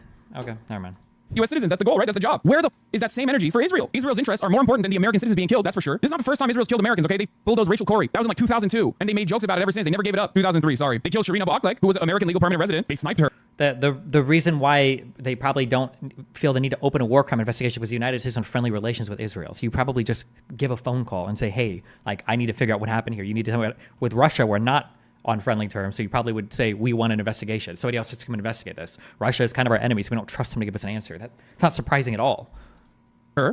never mind. U.S. citizens, that's the goal, right? That's the job. Where the is that same energy for Israel? Israel's interests are more important than the American citizens being killed, that's for sure. This is not the first time Israel's killed Americans, okay? They bulldozed Rachel Corrie. That was in like 2002. And they made jokes about it ever since. They never gave it up. 2003, sorry. They killed Shireen Abu Akleh, who was an American legal permanent resident. They sniped her. The reason why they probably don't feel the need to open a war crime investigation was the United States on friendly relations with Israel. So you probably just give a phone call and say, hey, like, I need to figure out what happened here. You need to tell me. With Russia, we're not on friendly terms, so you probably would say, we want an investigation. Somebody else has to come and investigate this. Russia is kind of our enemy, so we don't trust them to give us an answer. That's not surprising at all.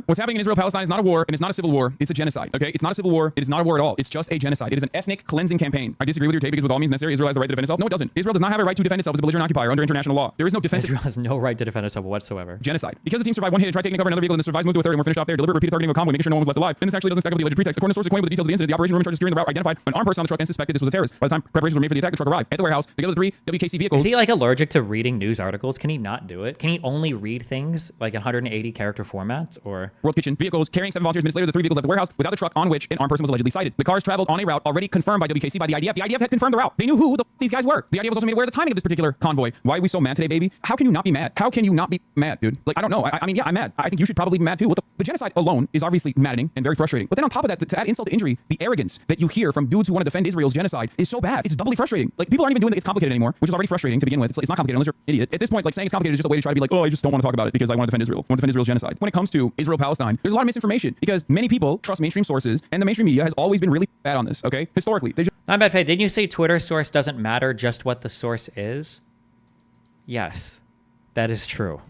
What's happening in Israel-Palestine is not a war, and it's not a civil war. It's a genocide, okay? It's not a civil war. It is not a war at all. It's just a genocide. It is an ethnic cleansing campaign. I disagree with your take because with all means necessary, Israel has the right to defend itself. No, it doesn't. Israel does not have a right to defend itself as a belligerent occupier under international law. There is no defensive... Israel has no right to defend itself whatsoever. Genocide. Because the team survived one hit and tried taking cover in another vehicle and the survivors moved to a third and were finished off there. Deliberate repeated targeting of a convoy, making sure no one was left alive. And this actually doesn't stack up with the alleged pretext. According to sources acquainted with the details of the incident, the operation room in charge of steering the route identified an armed person on the truck and suspected this was a terrorist. By the time preparations were made for the attack, the truck arrived at the warehouse together with 3 WKC vehicles. Is he like allergic to reading news articles? Can he not do it? Can he only read things like 180 character formats or World Kitchen vehicles carrying 7 volunteers. Minutes later, the 3 vehicles left the warehouse without the truck on which an armed person was allegedly sighted. The cars traveled on a route already confirmed by WKC by the IDF. The IDF had confirmed the route. They knew who these guys were. The IDF was also made aware of the timing of this particular convoy. Why are we so mad today, baby? How can you not be mad? How can you not be mad, dude? Like, I don't know. I mean, yeah, I'm mad. I think you should probably be mad too. The genocide alone is obviously maddening and very frustrating. But then on top of that, to add insult to injury, the arrogance that you hear from dudes who want to defend Israel's genocide is so bad. It's doubly frustrating. Like, people aren't even doing it's complicated anymore, which is already frustrating to begin with. It's not complicated unless you're an idiot. At this point, like, saying it's complicated is just a way to try to be like, oh, I just don't want to talk about it because I want to defend Israel. I want to defend Israel's genocide. When it comes to Israel-Palestine, there's a lot of misinformation because many people trust mainstream sources, and the mainstream media has always been really bad on this, okay? Historically. They just... Not bad, Faye. Didn't you say Twitter source doesn't matter, just what the source is? Yes, that is true.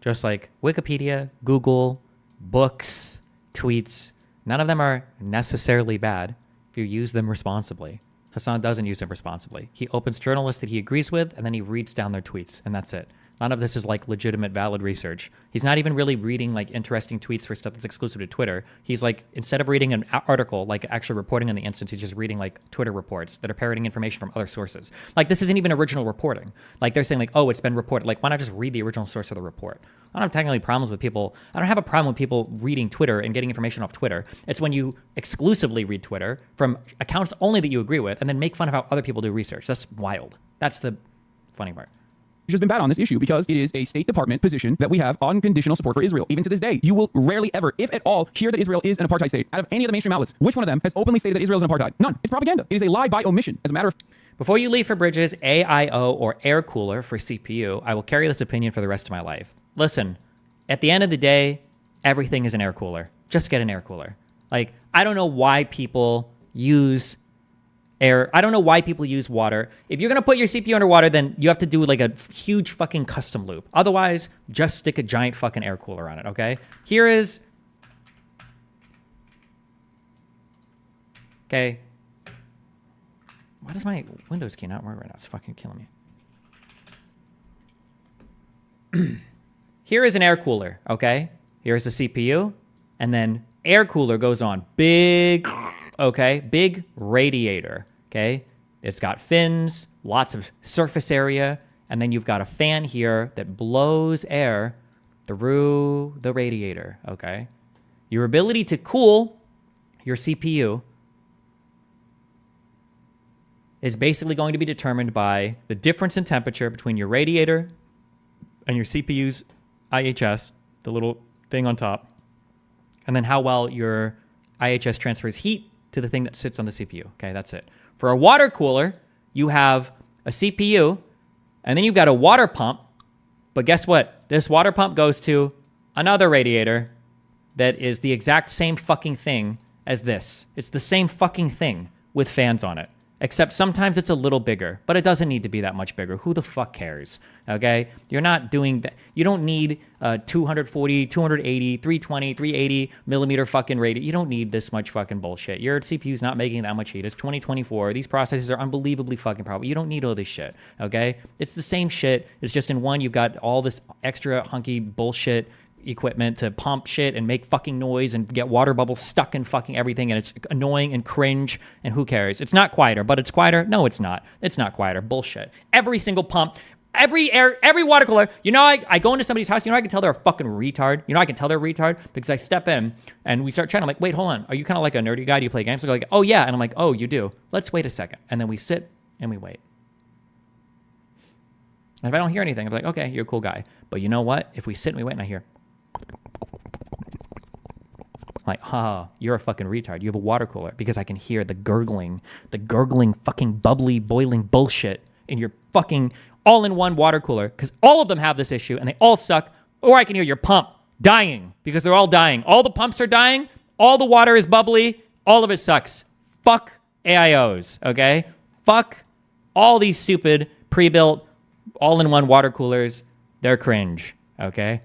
Just like Wikipedia, Google, books, tweets, none of them are necessarily bad if you use them responsibly. Hassan doesn't use them responsibly. He opens journalists that he agrees with, and then he reads down their tweets, and that's it. None of this is like legitimate, valid research. He's not even really reading like interesting tweets for stuff that's exclusive to Twitter. He's like, instead of reading an article, like actually reporting on the instance, he's just reading like Twitter reports that are parroting information from other sources. Like, this isn't even original reporting. Like, they're saying like, oh, it's been reported. Like, why not just read the original source of the report? I don't have technically problems with people. I don't have a problem with people reading Twitter and getting information off Twitter. It's when you exclusively read Twitter from accounts only that you agree with and then make fun of how other people do research. That's wild. That's the funny part. Has been bad on this issue because it is a State Department position that we have unconditional support for Israel. Even to this day, you will rarely ever, if at all, hear that Israel is an apartheid state. Out of any of the mainstream outlets, which one of them has openly stated that Israel is an apartheid? None. It's propaganda. It is a lie by omission. As a matter of... Before you leave for Bridges, AIO or air cooler for CPU, I will carry this opinion for the rest of my life. Listen, at the end of the day, everything is an air cooler. Just get an air cooler. Like, I don't know why people use air. I don't know why people use water. If you're going to put your CPU underwater, then you have to do like a huge fucking custom loop. Otherwise, just stick a giant fucking air cooler on it, okay? Here is... Okay. Why does my Windows key not work right now? It's fucking killing me. Here is an air cooler, okay? Here's the CPU. And then air cooler goes on. Big... Okay, big radiator, okay? It's got fins, lots of surface area, and then you've got a fan here that blows air through the radiator, okay? Your ability to cool your CPU is basically going to be determined by the difference in temperature between your radiator and your CPU's IHS, the little thing on top, and then how well your IHS transfers heat to the thing that sits on the CPU. Okay, that's it. For a water cooler, you have a CPU, and then you've got a water pump. But guess what? This water pump goes to another radiator that is the exact same fucking thing as this. It's the same fucking thing with fans on it. Except sometimes it's a little bigger, but it doesn't need to be that much bigger. Who the fuck cares? Okay? You're not doing that. You don't need 240, 280, 320, 380 millimeter fucking radius. You don't need this much fucking bullshit. Your CPU's not making that much heat. It's 2024. These processors are unbelievably fucking powerful. You don't need all this shit. Okay? It's the same shit. It's just in one, you've got all this extra hunky bullshit equipment to pump shit and make fucking noise and get water bubbles stuck in fucking everything, and it's annoying and cringe, and who cares? It's not quieter, but it's quieter. No, it's not. It's not quieter. Bullshit. Every single pump, every water cooler, you know, I go into somebody's house, you know, I can tell they're a fucking retard. You know, I can tell they're a retard because I step in and we start chatting. I'm like, wait, hold on. Are you kind of like a nerdy guy? Do you play games? I go like, oh yeah. And I'm like, oh, you do. Let's wait a second. And then we sit and we wait. And if I don't hear anything, I'm like, okay, you're a cool guy. But you know what? If we sit and we wait and I hear, like, you're a fucking retard. You have a water cooler, because I can hear the gurgling fucking bubbly, boiling bullshit in your fucking all-in-one water cooler, because all of them have this issue and they all suck. Or I can hear your pump dying because they're all dying. All the pumps are dying. All the water is bubbly. All of it sucks. Fuck AIOs, okay? Fuck all these stupid pre-built all-in-one water coolers. They're cringe, okay?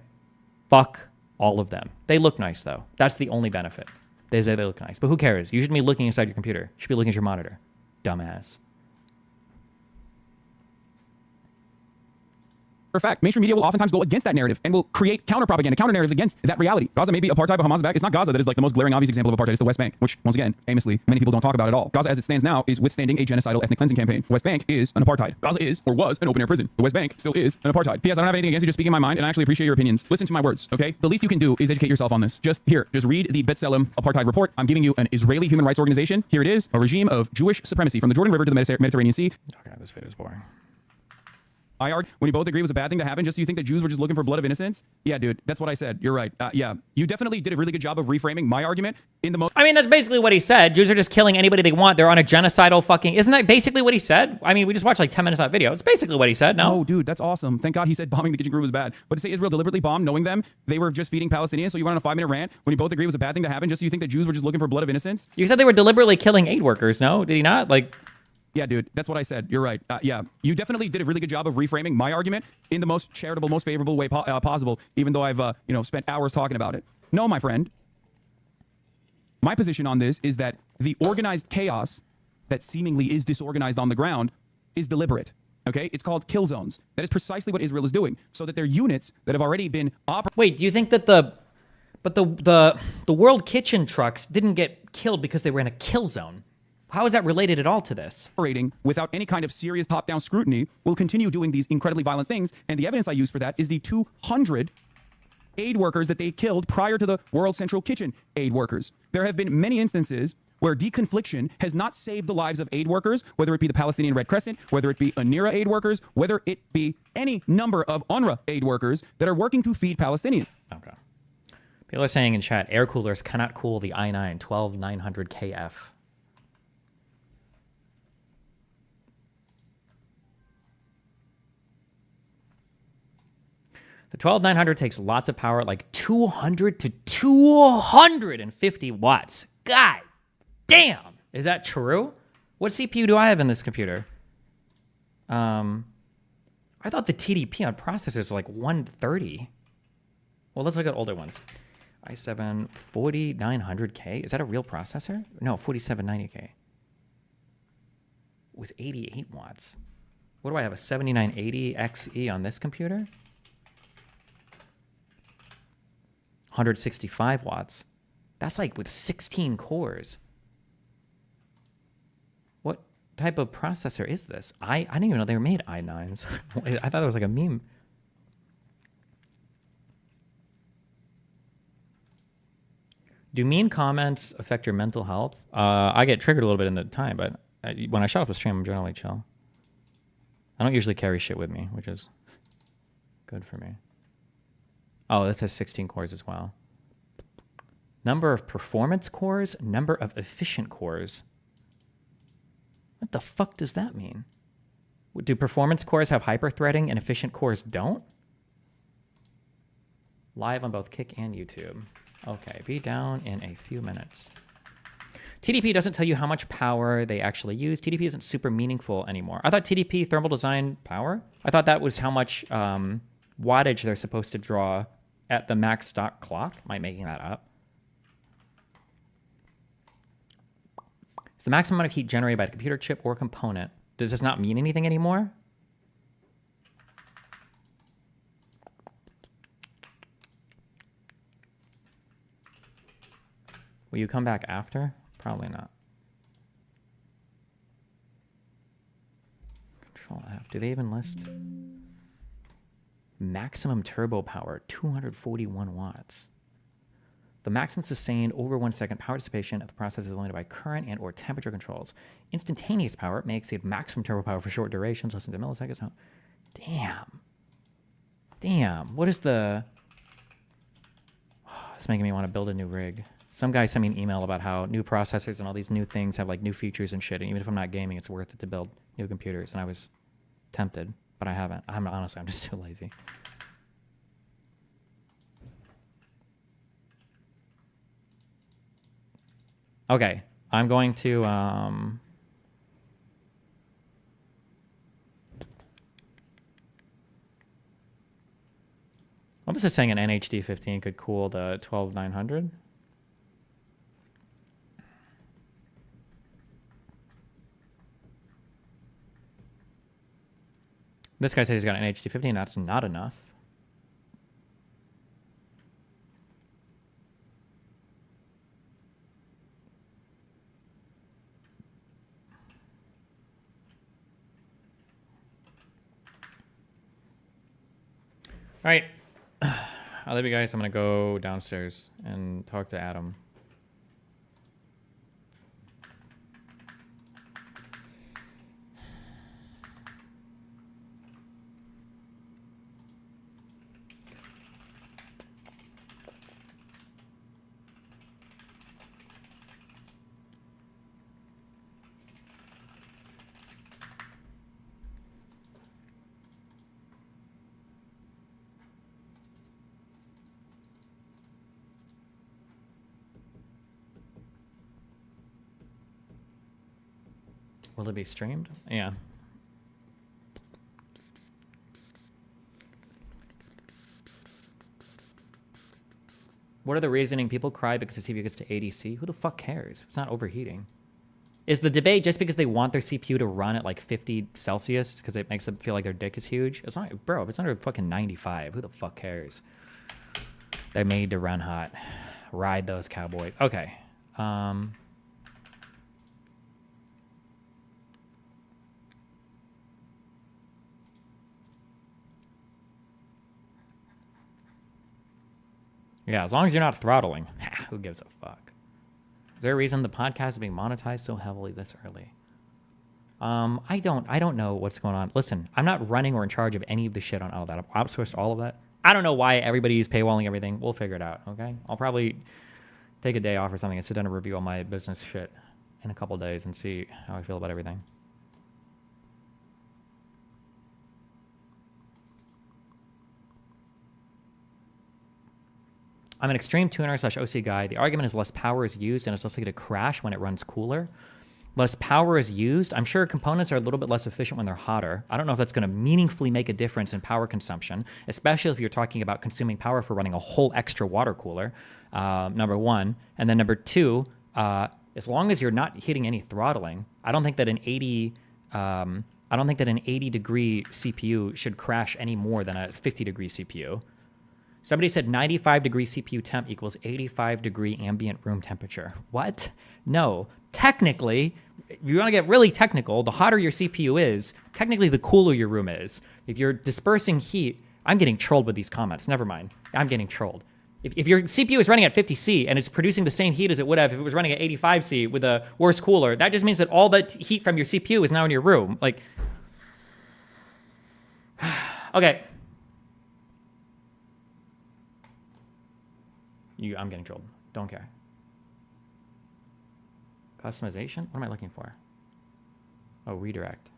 Fuck all of them. They look nice, though. That's the only benefit. They say they look nice. But who cares? You shouldn't be looking inside your computer. You should be looking at your monitor. Dumbass. For a fact, mainstream media will oftentimes go against that narrative and will create counter-propaganda, counter-narratives against that reality. Gaza may be apartheid, but Hamas is back. It's not Gaza that is like the most glaring, obvious example of apartheid. It's the West Bank, which, once again, famously, many people don't talk about at all. Gaza, as it stands now, is withstanding a genocidal ethnic cleansing campaign. West Bank is an apartheid. Gaza is, or was, an open-air prison. The West Bank still is an apartheid. P.S. I don't have anything against you, just speaking my mind, and I actually appreciate your opinions. Listen to my words, okay? The least you can do is educate yourself on this. Just read the B'Tselem Apartheid Report. I'm giving you an Israeli human rights organization. Here it is, a regime of Jewish supremacy from the Jordan River to the Mediterranean Sea. Okay, this video is boring. I argue when you both agree it was a bad thing to happen, just so you think that Jews were just looking for blood of innocence? Yeah, dude, that's what I said. You're right. Yeah, you definitely did a really good job of reframing my argument in the most... I mean, that's basically what he said. Jews are just killing anybody they want. They're on a genocidal fucking... Isn't that basically what he said? I mean, we just watched like 10 minutes of that video. It's basically what he said, no? Oh, dude, that's awesome. Thank God he said bombing the kitchen crew was bad. But to say Israel deliberately bombed, knowing them, they were just feeding Palestinians, so you went on a 5-minute rant when you both agree it was a bad thing to happen, just so you think that Jews were just looking for blood of innocence? You said they were deliberately killing aid workers, no? Did he not? Like... Yeah, dude, that's what I said. You're right. Yeah, you definitely did a really good job of reframing my argument in the most charitable, most favorable way possible, even though I've, spent hours talking about it. No, my friend. My position on this is that the organized chaos that seemingly is disorganized on the ground is deliberate. Okay? It's called kill zones. That is precisely what Israel is doing, so that their units that have already been Wait, do you think that the World Kitchen trucks didn't get killed because they were in a kill zone? How is that related at all to this? Operating without any kind of serious top-down scrutiny will continue doing these incredibly violent things, and the evidence I use for that is the 200 aid workers that they killed prior to the World Central Kitchen aid workers. There have been many instances where deconfliction has not saved the lives of aid workers, whether it be the Palestinian Red Crescent, whether it be ANIRA aid workers, whether it be any number of UNRWA aid workers that are working to feed Palestinians. Okay. People are saying in chat, air coolers cannot cool the i9 12900KF. The 12900 takes lots of power, like 200 to 250 watts. God damn. Is that true? What CPU do I have in this computer? I thought the TDP on processors were like 130. Well, let's look at older ones. i7 4900K. Is that a real processor? No, 4790K. It was 88 watts. What do I have? A 7980XE on this computer? 165 watts. That's like with 16 cores. What type of processor is this? I didn't even know they were made i9s. I thought it was like a meme. Do mean comments affect your mental health? I get triggered a little bit in the time, but when I shut off the stream, I'm generally chill. I don't usually carry shit with me, which is good for me. Oh, this has 16 cores as well. Number of performance cores, number of efficient cores. What the fuck does that mean? Do performance cores have hyper-threading and efficient cores don't? Live on both Kick and YouTube. Okay, be down in a few minutes. TDP doesn't tell you how much power they actually use. TDP isn't super meaningful anymore. I thought TDP, thermal design power, I thought that was how much wattage they're supposed to draw at the max stock clock. Am I making that up? It's the maximum amount of heat generated by the computer chip or component. Does this not mean anything anymore? Will you come back after? Probably not. Control F. Do they even list? Maximum turbo power, 241 watts. The maximum sustained over 1 second power dissipation of the process is limited by current and or temperature controls. Instantaneous power may exceed maximum turbo power for short durations, less than 10 milliseconds. No. Damn. Damn. What is the... Oh, it's making me want to build a new rig. Some guy sent me an email about how new processors and all these new things have like new features and shit. And even if I'm not gaming, it's worth it to build new computers. And I was tempted, but I haven't. Honestly, I'm just too lazy. Okay, I'm going to well, this is saying an NHD 15 could cool the 12900. This guy says he's got an NHD 15. That's not enough. All right, I'll leave you guys. I'm going to go downstairs and talk to Adam. Will it be streamed? Yeah. What are the reasoning? People cry because the CPU gets to 80C. Who the fuck cares? It's not overheating. Is the debate just because they want their CPU to run at like 50 Celsius because it makes them feel like their dick is huge? It's not, bro, if it's under fucking 95, who the fuck cares? They're made to run hot. Ride those cowboys. Okay. Yeah, as long as you're not throttling. Who gives a fuck? Is there a reason the podcast is being monetized so heavily this early? I don't know what's going on. Listen, I'm not running or in charge of any of the shit on all of that. I've outsourced all of that. I don't know why everybody is paywalling everything. We'll figure it out, okay? I'll probably take a day off or something and sit down and review all my business shit in a couple days and see how I feel about everything. I'm an extreme tuner/OC guy. The argument is less power is used and it's less likely to crash when it runs cooler. Less power is used. I'm sure components are a little bit less efficient when they're hotter. I don't know if that's going to meaningfully make a difference in power consumption, especially if you're talking about consuming power for running a whole extra water cooler, number one. And then number two, as long as you're not hitting any throttling, I don't think that an 80 degree CPU should crash any more than a 50 degree CPU. Somebody said 95 degree CPU temp equals 85 degree ambient room temperature. What? No. Technically, if you want to get really technical, the hotter your CPU is, technically the cooler your room is. If you're dispersing heat, I'm getting trolled with these comments. Never mind. I'm getting trolled. If your CPU is running at 50C and it's producing the same heat as it would have if it was running at 85C with a worse cooler, that just means that all the heat from your CPU is now in your room. Like, okay. I'm getting trolled. Don't care. Customization? What am I looking for? Oh, redirect.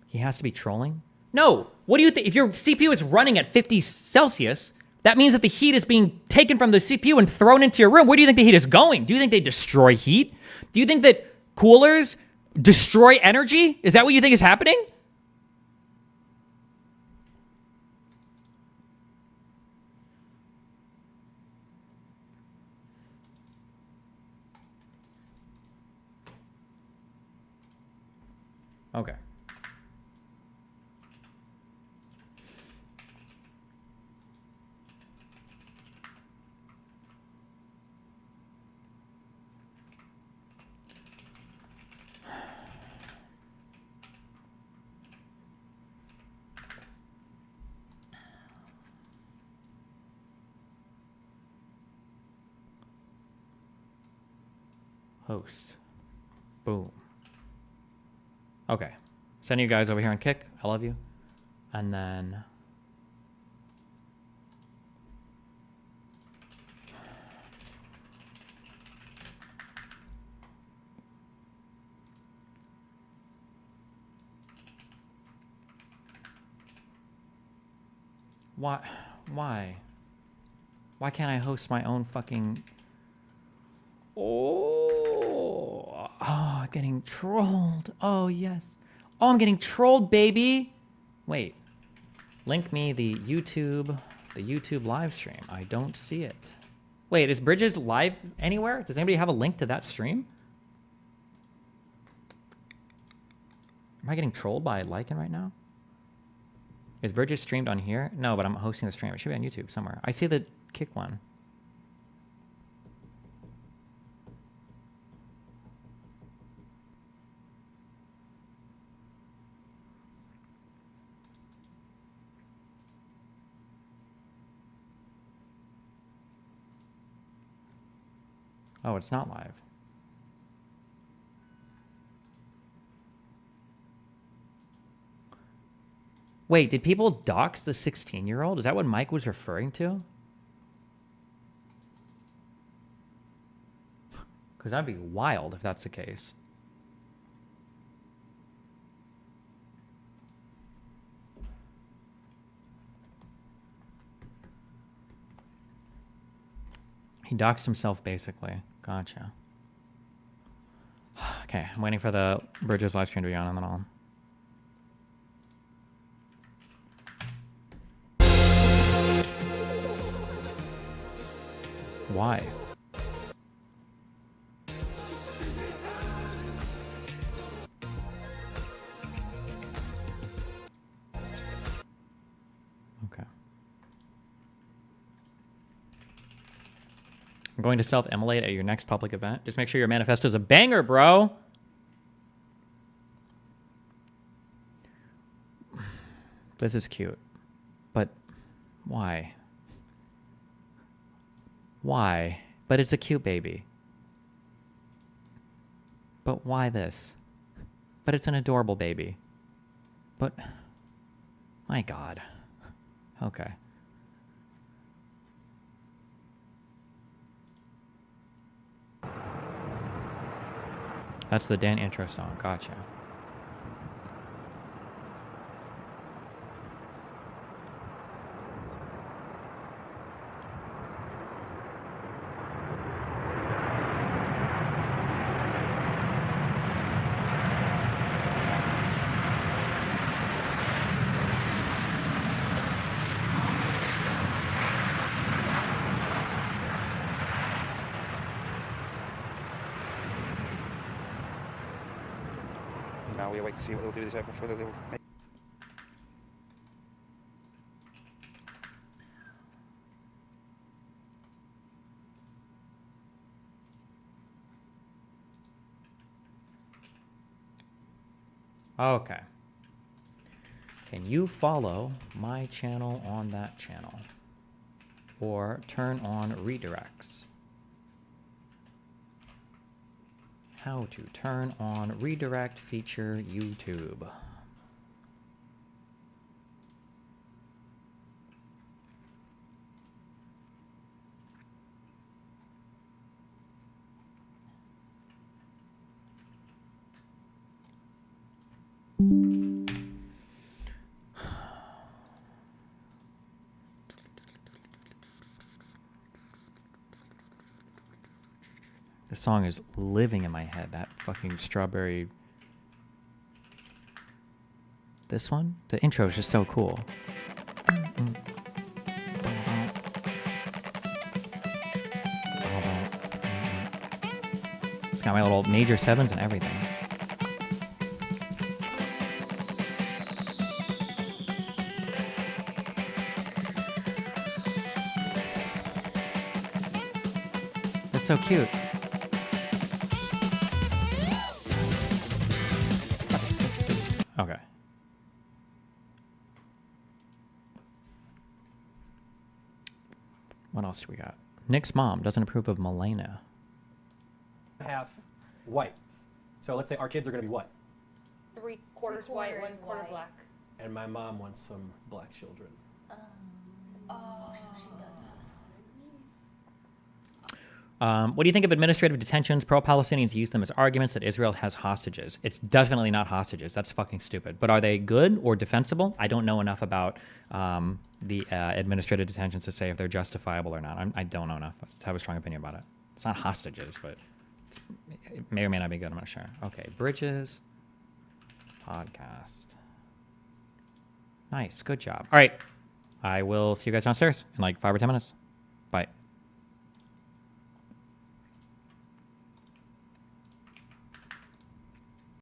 He has to be trolling? No! What do you think? If your CPU is running at 50 Celsius, That means that the heat is being taken from the CPU and thrown into your room. Where do you think the heat is going? Do you think they destroy heat? Do you think that coolers destroy energy? Is that what you think is happening? Okay. Host. Boom. Okay. Send you guys over here on Kick. I love you. And then... Why? Why? Why can't I host my own fucking... Oh, I'm getting trolled. Oh, yes. Oh, I'm getting trolled, baby. Wait. Link me the YouTube live stream. I don't see it. Wait, is Bridges live anywhere? Does anybody have a link to that stream? Am I getting trolled by Lycan right now? Is Bridges streamed on here? No, but I'm hosting the stream. It should be on YouTube somewhere. I see the Kick one. Oh, it's not live. Wait, did people dox the 16-year-old? Is that what Mike was referring to? Because that'd be wild if that's the case. He doxed himself, basically. Gotcha. Okay, I'm waiting for the Bridges live stream to be on, and then I'll... Why? Okay. I'm going to self-immolate at your next public event. Just make sure your manifesto's a banger, bro. This is cute. But why? Why? But it's a cute baby. But why this? But it's an adorable baby. But... my God. Okay. That's the Dan intro song. Gotcha. Now we wait to see what they'll do this before they'll make. Okay. Can you follow my channel on that channel? Or turn on redirects? How to turn on redirect feature YouTube. This song is living in my head. That fucking strawberry. This one? The intro is just so cool. It's got my little major sevens and everything. It's so cute. Okay. What else do we got? Nick's mom doesn't approve of Milena. Half white. So let's say our kids are going to be what? 3/4 white, 1/4 black. And my mom wants some black children. Oh, so she doesn't. What do you think of administrative detentions? Pro-Palestinians use them as arguments that Israel has hostages. It's definitely not hostages. That's fucking stupid. But are they good or defensible? I don't know enough about the administrative detentions to say if they're justifiable or not. I don't know enough to have a strong opinion about it. It's not hostages, but it may or may not be good. I'm not sure. Okay, Bridges podcast. Nice, good job. All right, I will see you guys downstairs in like 5 or 10 minutes.